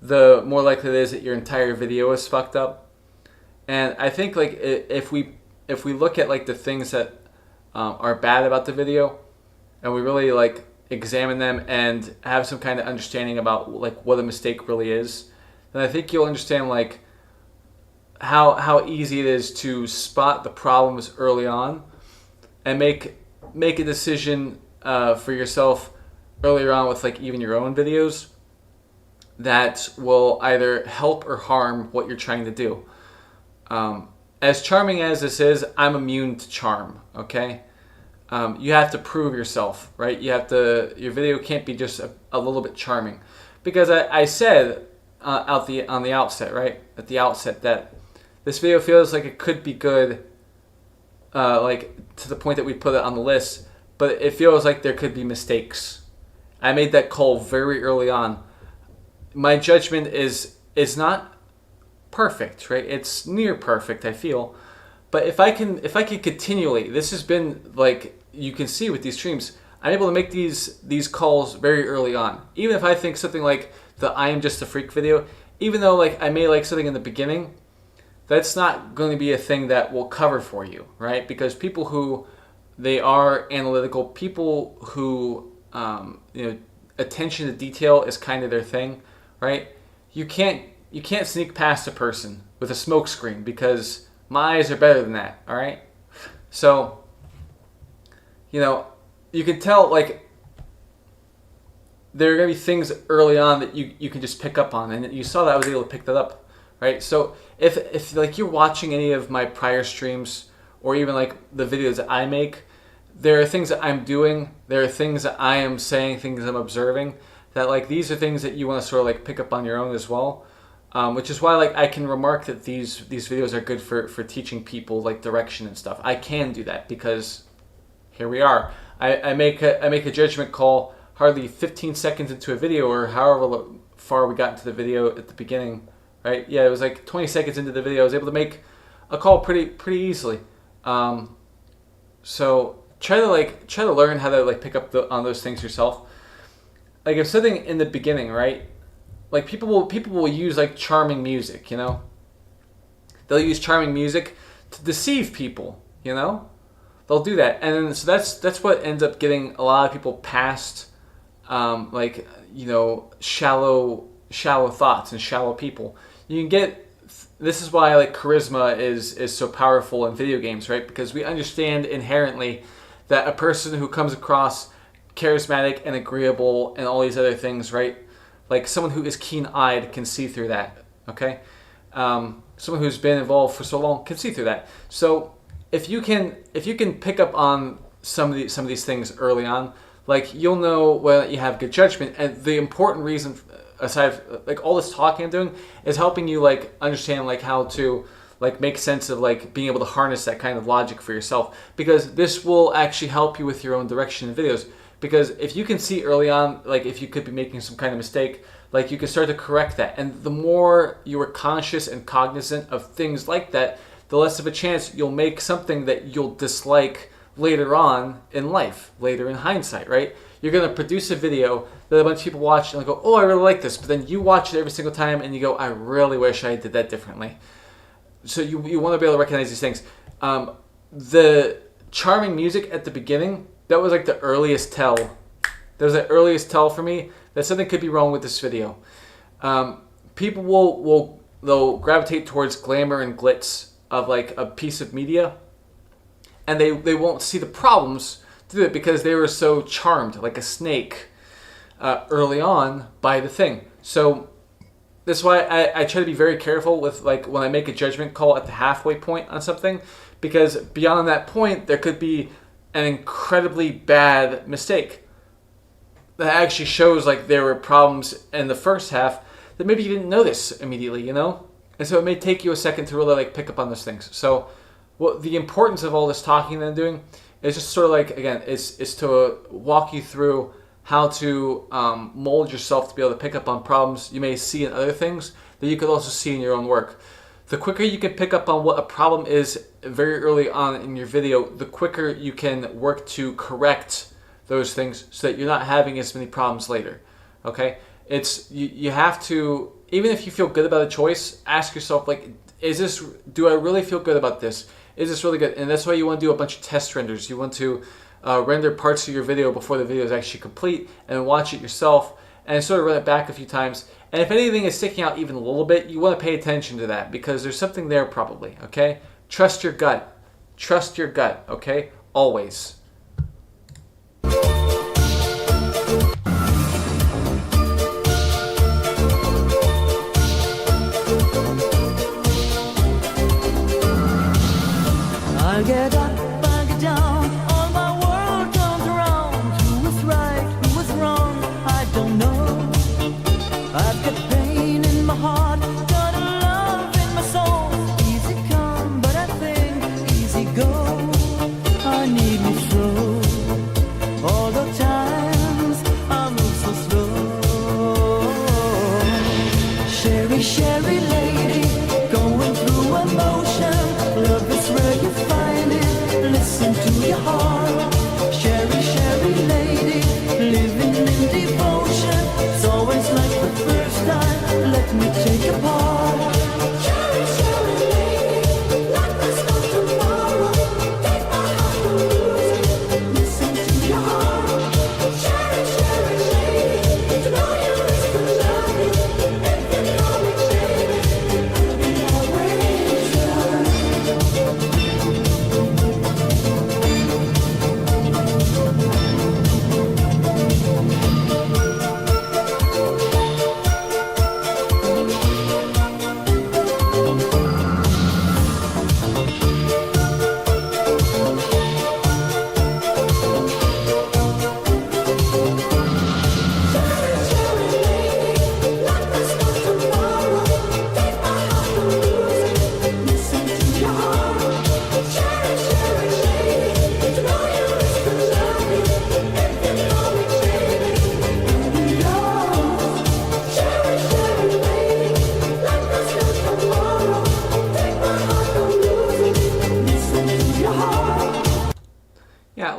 the more likely it is that your entire video is fucked up. And I think like if we look at like the things that are bad about the video, and we really like examine them and have some kind of understanding about like what a mistake really is, then I think you'll understand like how easy it is to spot the problems early on and make a decision for yourself earlier on with like even your own videos that will either help or harm what you're trying to do. As charming as this is, I'm immune to charm, okay? You have to prove yourself, right? Your video can't be just a little bit charming. Because I said on the outset, right? At the outset that this video feels like it could be good, like to the point that we put it on the list, but it feels like there could be mistakes. I made that call very early on. My judgment is not perfect, right? It's near perfect, I feel. But if I can continually, this has been like you can see with these streams, I'm able to make these calls very early on. Even if I think something like the I Am Just a Freak video, even though like I may like something in the beginning, that's not going to be a thing that will cover for you, right? Because people who they are analytical, people who attention to detail is kind of their thing, right? You can't sneak past a person with a smoke screen because my eyes are better than that, all right? So, you can tell, like, there are going to be things early on that you can just pick up on, and you saw that I was able to pick that up, right? So, if like, you're watching any of my prior streams, or even, like, the videos that I make, there are things that I'm doing, there are things that I am saying, things I'm observing, that, like, these are things that you want to sort of, like, pick up on your own as well. Which is why, like, I can remark that these videos are good for teaching people, like, direction and stuff. I can do that because here we are. I make a judgment call hardly 15 seconds into a video, or however far we got into the video at the beginning, right? Yeah, it was like 20 seconds into the video. I was able to make a call pretty easily. So try to learn how to like pick up on those things yourself. Like if something in the beginning, right? Like people will use like charming music, you know? They'll use charming music to deceive people, you know? They'll do that. And then, so that's what ends up getting a lot of people past like, you know, shallow thoughts and shallow people. You can get, this is why like charisma is so powerful in video games, right? Because we understand inherently that a person who comes across charismatic and agreeable and all these other things, right? Like someone who is keen-eyed can see through that, okay? Someone who's been involved for so long can see through that. So if you can pick up on some of these things early on, like you'll know whether you have good judgment. And the important reason, aside like all this talking I'm doing, is helping you like understand like how to like make sense of like being able to harness that kind of logic for yourself, because this will actually help you with your own direction in videos. Because if you can see early on, like if you could be making some kind of mistake, like you can start to correct that. And the more you are conscious and cognizant of things like that, the less of a chance you'll make something that you'll dislike later on in life, later in hindsight, right? You're going to produce a video that a bunch of people watch and go, oh, I really like this. But then you watch it every single time and you go, I really wish I did that differently. So you want to be able to recognize these things. The charming music at the beginning, that was like the earliest tell. That was the earliest tell for me that something could be wrong with this video. People they'll gravitate towards glamour and glitz of like a piece of media, and they won't see the problems through it because they were so charmed like a snake early on by the thing. So that's why I try to be very careful with like when I make a judgment call at the halfway point on something, because beyond that point there could be an incredibly bad mistake that actually shows like there were problems in the first half that maybe you didn't notice immediately, you know? And so it may take you a second to really like pick up on those things. So what the importance of all this talking that I'm doing is just sort of like, again, is to walk you through how to mold yourself to be able to pick up on problems you may see in other things that you could also see in your own work. The quicker you can pick up on what a problem is very early on in your video, the quicker you can work to correct those things so that you're not having as many problems later. Okay? It's you have to, even if you feel good about a choice, ask yourself like, do I really feel good about this? Is this really good? And that's why you want to do a bunch of test renders. You want to render parts of your video before the video is actually complete and watch it yourself and sort of run it back a few times. And if anything is sticking out even a little bit, you want to pay attention to that because there's something there probably, okay? Trust your gut. Trust your gut, okay? Always. I get up, I get down, all my world comes around. Who is right, who is wrong, I don't know. I've got pain in my heart, got a love in my soul. Easy come, but I think easy go. I need me slow. All the times I move so slow. Sherry, Sherry lady, going through emotion. Love is where you find it. Listen to your heart. Sherry, Sherry lady, living in devotion. It's always like the first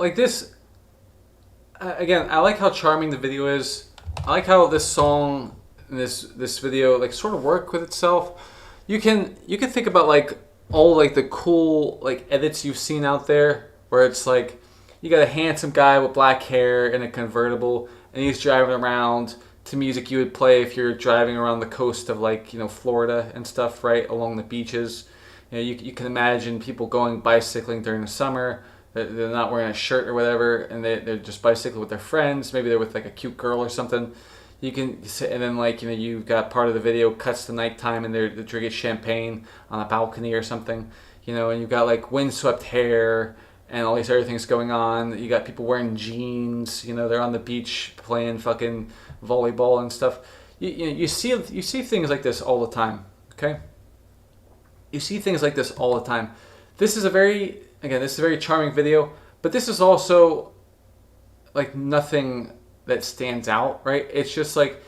like this. Again, I like how charming the video is. I like how this song and this video like sort of work with itself. You can think about like all like the cool like edits you've seen out there where it's like you got a handsome guy with black hair in a convertible and he's driving around to music you would play if you're driving around the coast of like, you know, Florida and stuff, right, along the beaches. You know, you can imagine people going bicycling during the summer. They're not wearing a shirt or whatever, and they're just bicycling with their friends. Maybe they're with like a cute girl or something. You can sit, and then like, you know, you've got part of the video cuts to nighttime and they're drinking champagne on a balcony or something, you know, and you've got like windswept hair and all these other things going on. You got people wearing jeans, you know, they're on the beach playing fucking volleyball and stuff. You see things like this all the time, okay? You see things like this all the time. This is a very charming video, but this is also like nothing that stands out, right? It's just like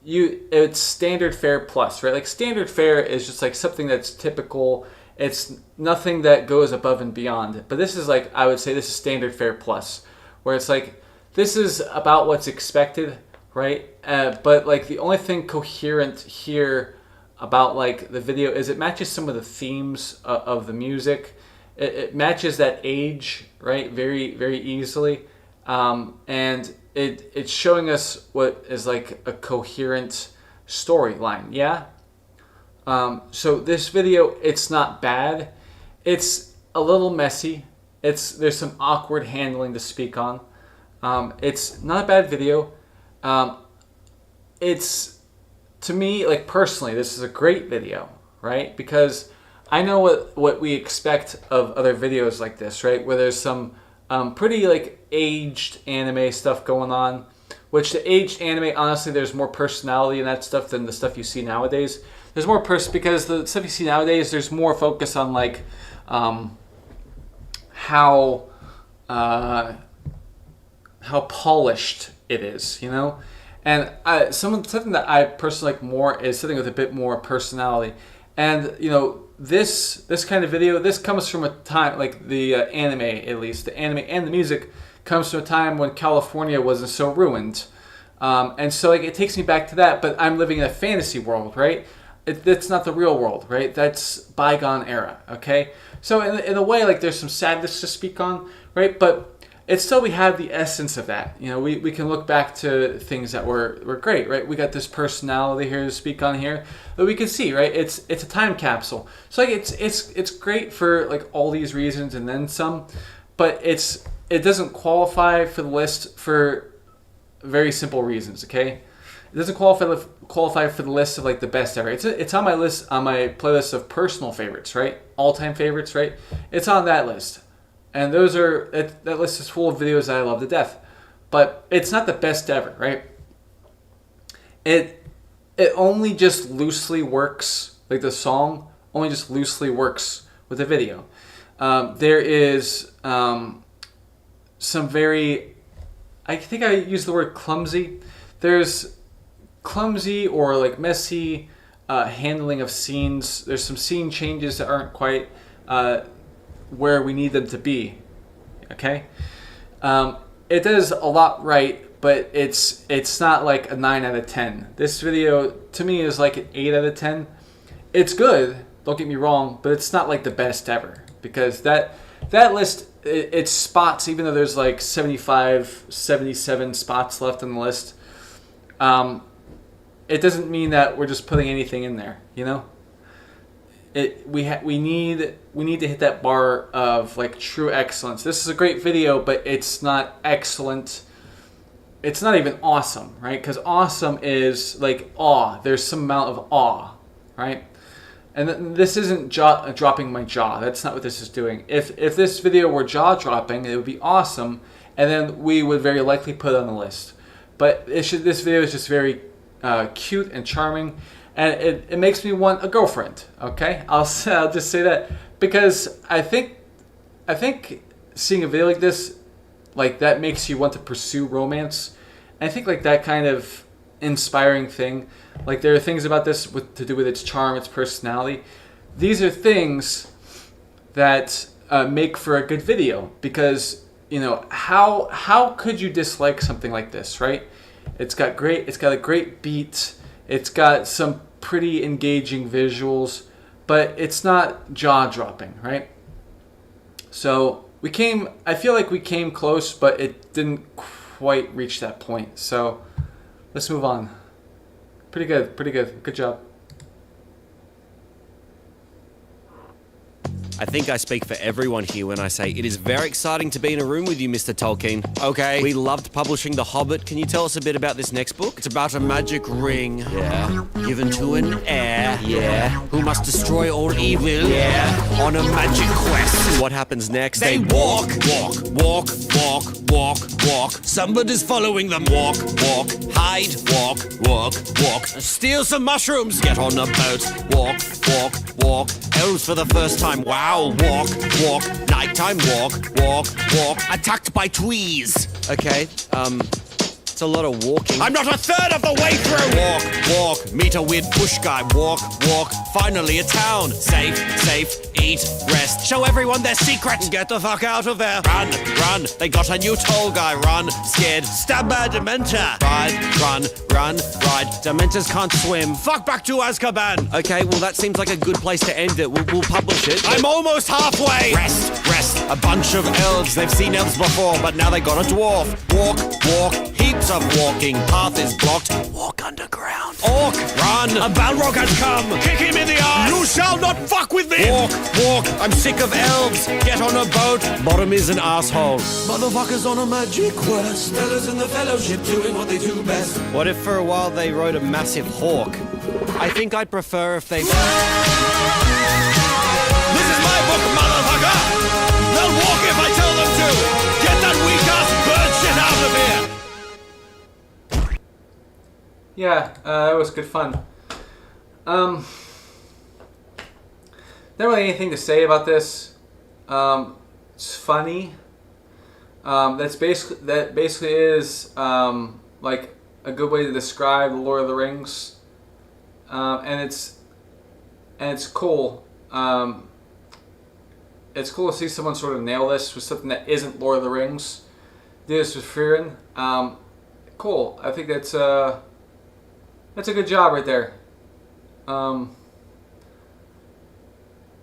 it's standard fare plus, right? Like standard fare is just like something that's typical. It's nothing that goes above and beyond. But this is like, I would say this is standard fare plus, where it's like this is about what's expected, right? But like the only thing coherent here about like the video is it matches some of the themes of the music. It matches that age, right, very, very easily. And it's showing us what is like a coherent storyline, yeah? So this video, it's not bad. It's a little messy. There's some awkward handling to speak on. It's not a bad video. It's, to me, like personally, this is a great video, right? Because I know what we expect of other videos like this, right? Where there's some pretty like aged anime stuff going on, which the aged anime, honestly, there's more personality in that stuff than the stuff you see nowadays. There's more because the stuff you see nowadays, there's more focus on like how polished it is, you know. And something that I personally like more is something with a bit more personality. And you know, this kind of video, this comes from a time like the anime, at least the anime and the music comes from a time when California wasn't so ruined, and so like it takes me back to that. But I'm living in a fantasy world, right? That's not the real world, right? That's bygone era, okay? So in a way, like there's some sadness to speak on, right? But it's still, we have the essence of that. You know, we can look back to things that were great, right? We got this personality here to speak on here that we can see, right? It's a time capsule. So like it's great for like all these reasons and then some, but it doesn't qualify for the list for very simple reasons, okay? It doesn't qualify for the list of like the best ever. It's on my list, on my playlist of personal favorites, right? All-time favorites, right? It's on that list. And that list is full of videos that I love to death. But it's not the best ever, right? It only just loosely works, like the song only just loosely works with the video. There is some very, I think I used the word clumsy. There's clumsy or like messy handling of scenes. There's some scene changes that aren't quite where we need them to be, okay? It does a lot right, but it's not like a 9 out of 10. This video, to me, is like an 8 out of 10. It's good, don't get me wrong, but it's not like the best ever. Because that list, it spots, even though there's like 75, 77 spots left on the list, it doesn't mean that we're just putting anything in there, you know? We need to hit that bar of like true excellence. This is a great video, but it's not excellent. It's not even awesome, right? Because awesome is like awe. There's some amount of awe, right? And this isn't dropping my jaw. That's not what this is doing. If this video were jaw dropping, it would be awesome, and then we would very likely put it on the list. But this video is just very cute and charming. And it makes me want a girlfriend, okay? I'll just say that. Because I think seeing a video like this, like that makes you want to pursue romance. And I think like that kind of inspiring thing, like there are things about this to do with its charm, its personality. These are things that make for a good video. Because, you know, how could you dislike something like this, right? It's got a great beat. It's got some pretty engaging visuals, but it's not jaw-dropping, right? So I feel like we came close, but it didn't quite reach that point. So let's move on. Pretty good. Good job. I think I speak for everyone here when I say it is very exciting to be in a room with you, Mr. Tolkien. Okay, we loved publishing The Hobbit. Can you tell us a bit about this next book? It's about a magic ring. Yeah. Given to an heir. Yeah. Who must destroy all evil. Yeah. On a magic quest. What happens next? They walk. Somebody's following them. Walk. Hide. Walk. Steal some mushrooms. Get on a boat. Walk. Elves for the first time. Wow. Walk. Nighttime. Walk. Attacked by tweez. Okay, it's a lot of walking. I'm not a third of the way through! Walk. Meet a weird bush guy. Walk. Finally a town. Safe. Eat. Rest. Show everyone their secret. Get the fuck out of there. Run. They got a new tall guy. Run. Scared. Stabbed by a Dementor. Run. Dementors can't swim. Fuck back to Azkaban. Okay, well that seems like a good place to end it. We'll publish it. I'm almost halfway. Rest. A bunch of elves. They've seen elves before, but now they got a dwarf. Walk. Heaps of walking. Path is blocked. Walk underground. Orc. Run. A Balrog has come. Kick him in the eye. You shall not fuck with me. Walk. I'm sick of elves. Get on a boat. Bottom is an asshole. Motherfuckers on a magic quest. Fellas in the fellowship doing what they do best. What if for a while they rode a massive hawk? I think I'd prefer if they... This is my book, motherfucker! They'll walk if I tell them to! Get that weak-ass bird shit out of here! Yeah, it was good fun. Not really anything to say about this. It's funny. That basically is like a good way to describe the Lord of the Rings, and it's cool. It's cool to see someone sort of nail this with something that isn't Lord of the Rings. Do this with Frieren. Cool. I think that's a good job right there.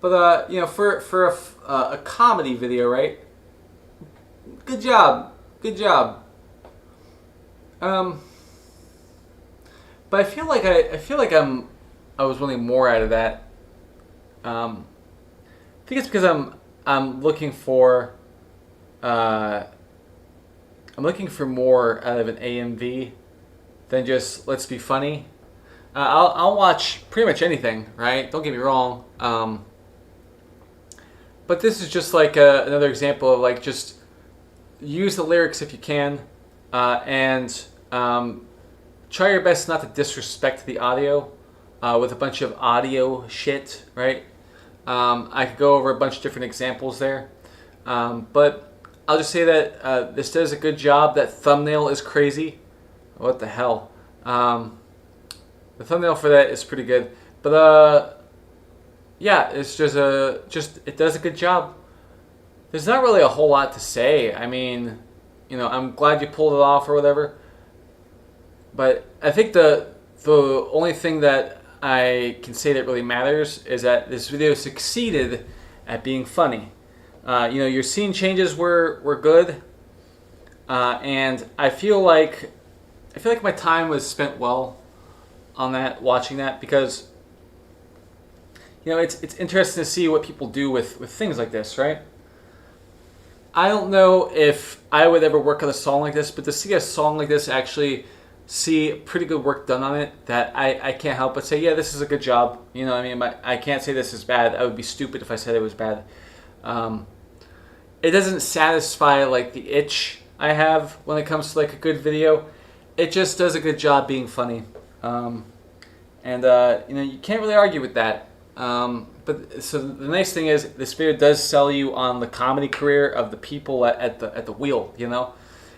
But you know, for a comedy video, right? Good job. But I feel like I was wanting more out of that. I think it's because I'm looking for more out of an AMV than just let's be funny. I'll watch pretty much anything, right? Don't get me wrong. But this is just like another example of like just use the lyrics if you can, and try your best not to disrespect the audio with a bunch of audio shit, right? I could go over a bunch of different examples there, but I'll just say that this does a good job. That thumbnail is crazy. What the hell? The thumbnail for that is pretty good, but yeah, it's just it does a good job. There's not really a whole lot to say. I mean, you know, I'm glad you pulled it off or whatever. But I think the only thing that I can say that really matters is that this video succeeded at being funny. You know, your scene changes were good, and I feel like my time was spent well on that, watching that, because you know it's interesting to see what people do with things like this, right? I don't know if I would ever work on a song like this, but to see a song like this actually see pretty good work done on it, that I can't help but say, yeah, this is a good job. You know what I mean? I can't say this is bad. I would be stupid if I said it was bad. It doesn't satisfy like the itch I have when it comes to like a good video. It just does a good job being funny. And you know, you can't really argue with that. But so the nice thing is this video does sell you on the comedy career of the people at the wheel. You know,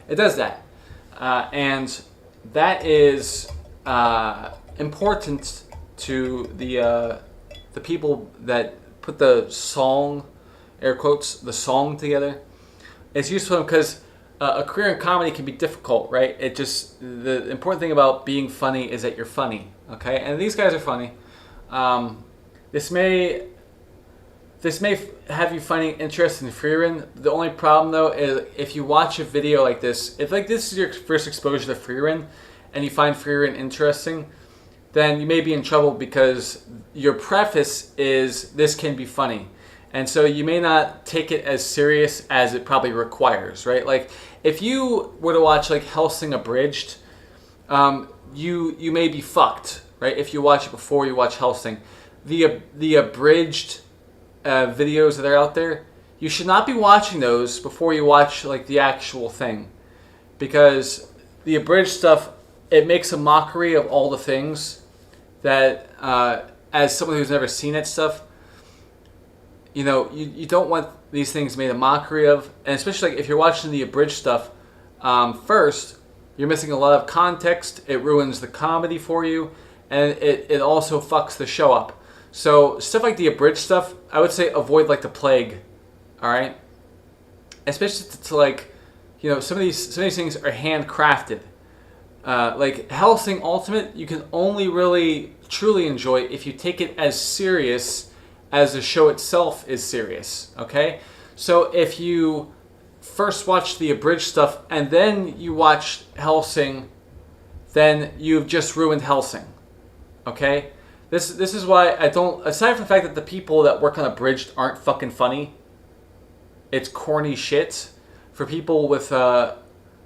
it does that, and that is important to the people that put the song, air quotes, the song together. it's useful because a career in comedy can be difficult, right? It just, the important thing about being funny is that you're funny, okay? And these guys are funny. This may have you finding interest in freerun. The only problem though is if you watch a video like this, if like this is your first exposure to freerun and you find freerun interesting, then you may be in trouble because your preface is this can be funny. And so you may not take it as serious as it probably requires, right? Like if you were to watch like Hellsing Abridged, you may be fucked, right? If you watch it before you watch Hellsing. The abridged videos that are out there, you should not be watching those before you watch like the actual thing, because the abridged stuff, it makes a mockery of all the things that as someone who's never seen that stuff, you know, you don't want these things made a mockery of. And especially like if you're watching the abridged stuff first, you're missing a lot of context. It ruins the comedy for you, and it also fucks the show up. So stuff like the abridged stuff, I would say avoid like the plague. All right, especially to like, you know, some of these things are handcrafted. Like Hellsing Ultimate, you can only really truly enjoy if you take it as serious as the show itself is serious. Okay, so if you first watch the abridged stuff and then you watch Hellsing, then you've just ruined Hellsing. Okay. This is why I don't, aside from the fact that the people that work on abridged aren't fucking funny, it's corny shit for people with a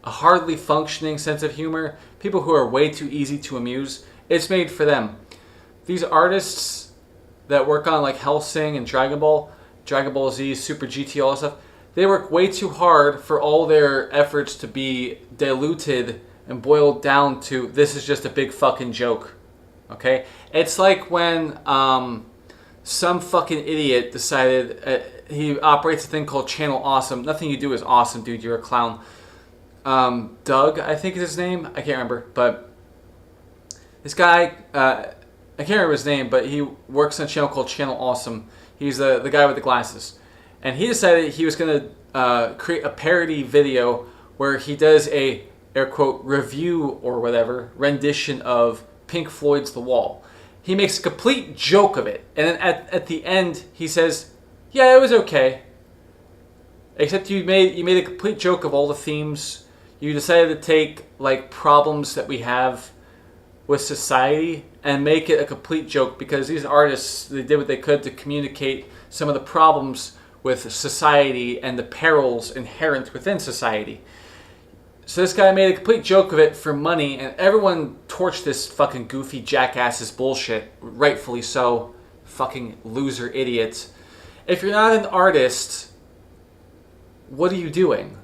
hardly functioning sense of humor, people who are way too easy to amuse. It's made for them. These artists that work on like Hellsing and Dragon Ball Z, Super GT, all that stuff, they work way too hard for all their efforts to be diluted and boiled down to this is just a big fucking joke. Okay? It's like when some fucking idiot decided he operates a thing called Channel Awesome. Nothing you do is awesome, dude. You're a clown. Doug, I think is his name. I can't remember. But this guy, I can't remember his name, but he works on a channel called Channel Awesome. He's the guy with the glasses. And he decided he was going to create a parody video where he does a, air quote, review or whatever, rendition of Pink Floyd's The Wall. He makes a complete joke of it. And then at the end, he says, yeah, it was okay. Except you made a complete joke of all the themes. You decided to take like problems that we have with society and make it a complete joke, because these artists, they did what they could to communicate some of the problems with society and the perils inherent within society. So this guy made a complete joke of it for money, and everyone torched this fucking goofy jackass's bullshit, rightfully so. Fucking loser idiots. If you're not an artist, what are you doing?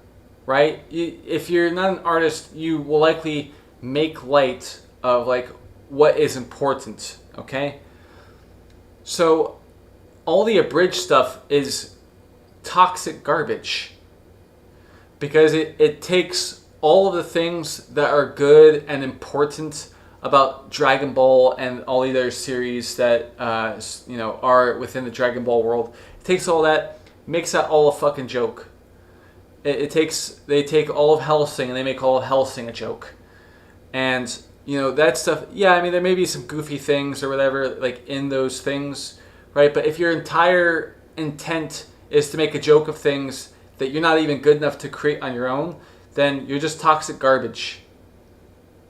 Right? If you're not an artist, you will likely make light of like what is important, okay? So all the abridged stuff is toxic garbage, because it takes all of the things that are good and important about Dragon Ball and all the other series that are within the Dragon Ball world. It takes all that, makes that all a fucking joke. They take all of Hellsing and they make all of Hellsing a joke. And that stuff, yeah, I mean there may be some goofy things or whatever like in those things, right? But if your entire intent is to make a joke of things that you're not even good enough to create on your own, then you're just toxic garbage.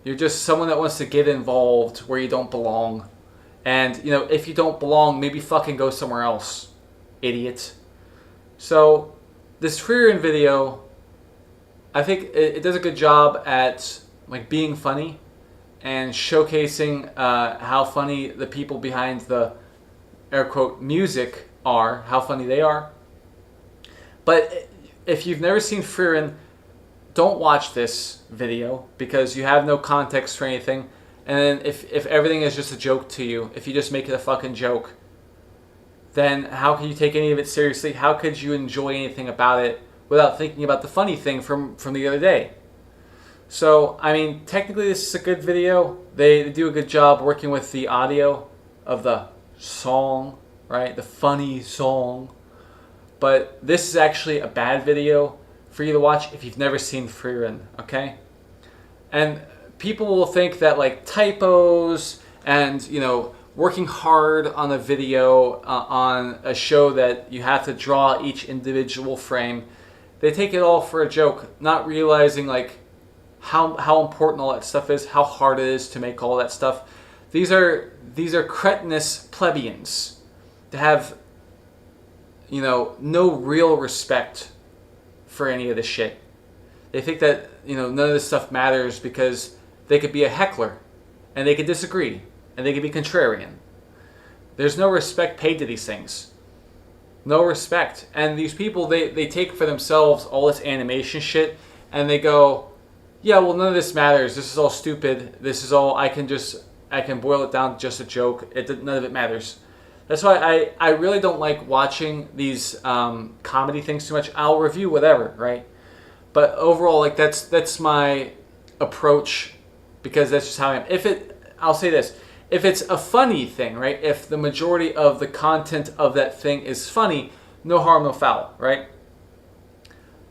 You're just someone that wants to get involved where you don't belong. And, if you don't belong, maybe fucking go somewhere else, idiot. So, this freerun video, I think it does a good job at like being funny and showcasing how funny the people behind the air quote music are, how funny they are. But if you've never seen freerun, don't watch this video because you have no context for anything. And then if everything is just a joke to you, if you just make it a fucking joke, then how can you take any of it seriously? How could you enjoy anything about it without thinking about the funny thing from the other day? So, I mean, technically this is a good video. They do a good job working with the audio of the song, right? The funny song. But this is actually a bad video for you to watch if you've never seen Frieren, okay? And people will think that like typos and, you know, working hard on a video, on a show that you have to draw each individual frame, they take it all for a joke, not realizing like how important all that stuff is, how hard it is to make all that stuff. These are cretinous plebeians to have, you know, no real respect for any of this shit. They think that, you know, none of this stuff matters because they could be a heckler and they could disagree and they could be contrarian. There's no respect paid to these things. No respect. And these people, they take for themselves all this animation shit and they go, yeah, well, none of this matters. This is all stupid. This is all, I can boil it down to just a joke. None of it matters. That's why I really don't like watching these comedy things too much. I'll review whatever, right? But overall, like that's my approach because that's just how I am. I'll say this, if it's a funny thing, right? If the majority of the content of that thing is funny, no harm, no foul, right?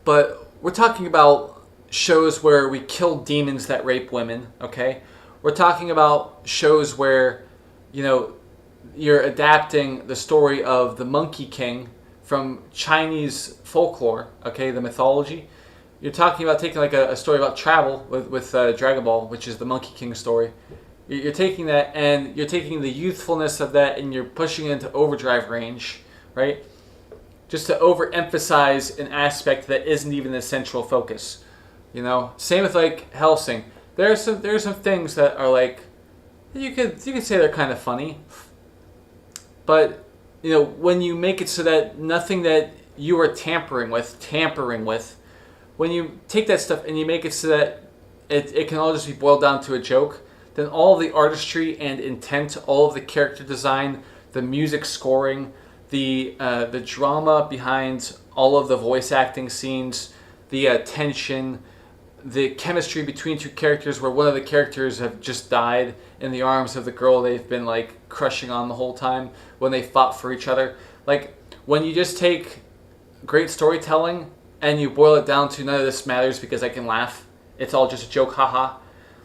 But we're talking about shows where we kill demons that rape women, okay? We're talking about shows where, you know, you're adapting the story of the Monkey King from Chinese folklore, okay, the mythology. You're talking about taking like a story about travel with Dragon Ball, which is the Monkey King story. You're taking that and you're taking the youthfulness of that and you're pushing it into overdrive range, right? Just to overemphasize an aspect that isn't even the central focus. You know, same with like Hellsing. There's some things that are like you could say they're kind of funny, but you know when you make it so that nothing that you are tampering with, when you take that stuff and you make it so that it can all just be boiled down to a joke, then all of the artistry and intent, all of the character design, the music scoring, the drama behind all of the voice acting scenes, the tension, the chemistry between two characters where one of the characters have just died in the arms of the girl they've been like crushing on the whole time when they fought for each other. Like when you just take great storytelling and you boil it down to none of this matters because I can laugh, it's all just a joke, haha.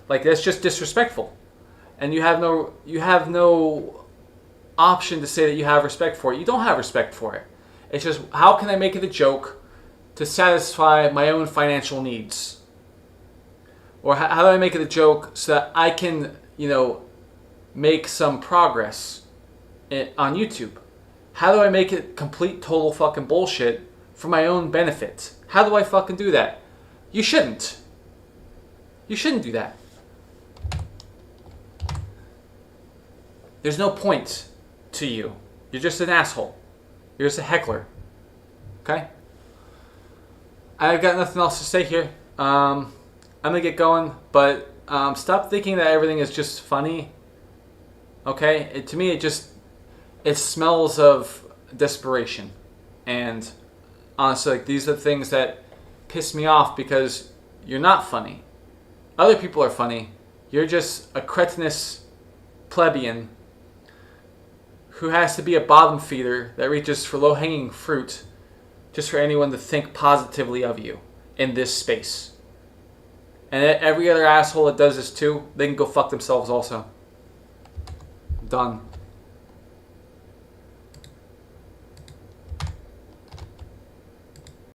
Like that's just disrespectful. And you have no option to say that you have respect for it. You don't have respect for it. It's just how can I make it a joke to satisfy my own financial needs? Or how do I make it a joke so that I can, you know, make some progress on YouTube? How do I make it complete, total fucking bullshit for my own benefit? How do I fucking do that? You shouldn't. You shouldn't do that. There's no point to you. You're just an asshole. You're just a heckler. Okay? I've got nothing else to say here. I'm gonna get going, but stop thinking that everything is just funny. Okay? To me, it smells of desperation. And honestly, like, these are the things that piss me off because you're not funny. Other people are funny. You're just a cretinous plebeian who has to be a bottom feeder that reaches for low-hanging fruit just for anyone to think positively of you in this space. And every other asshole that does this too, they can go fuck themselves also. Done.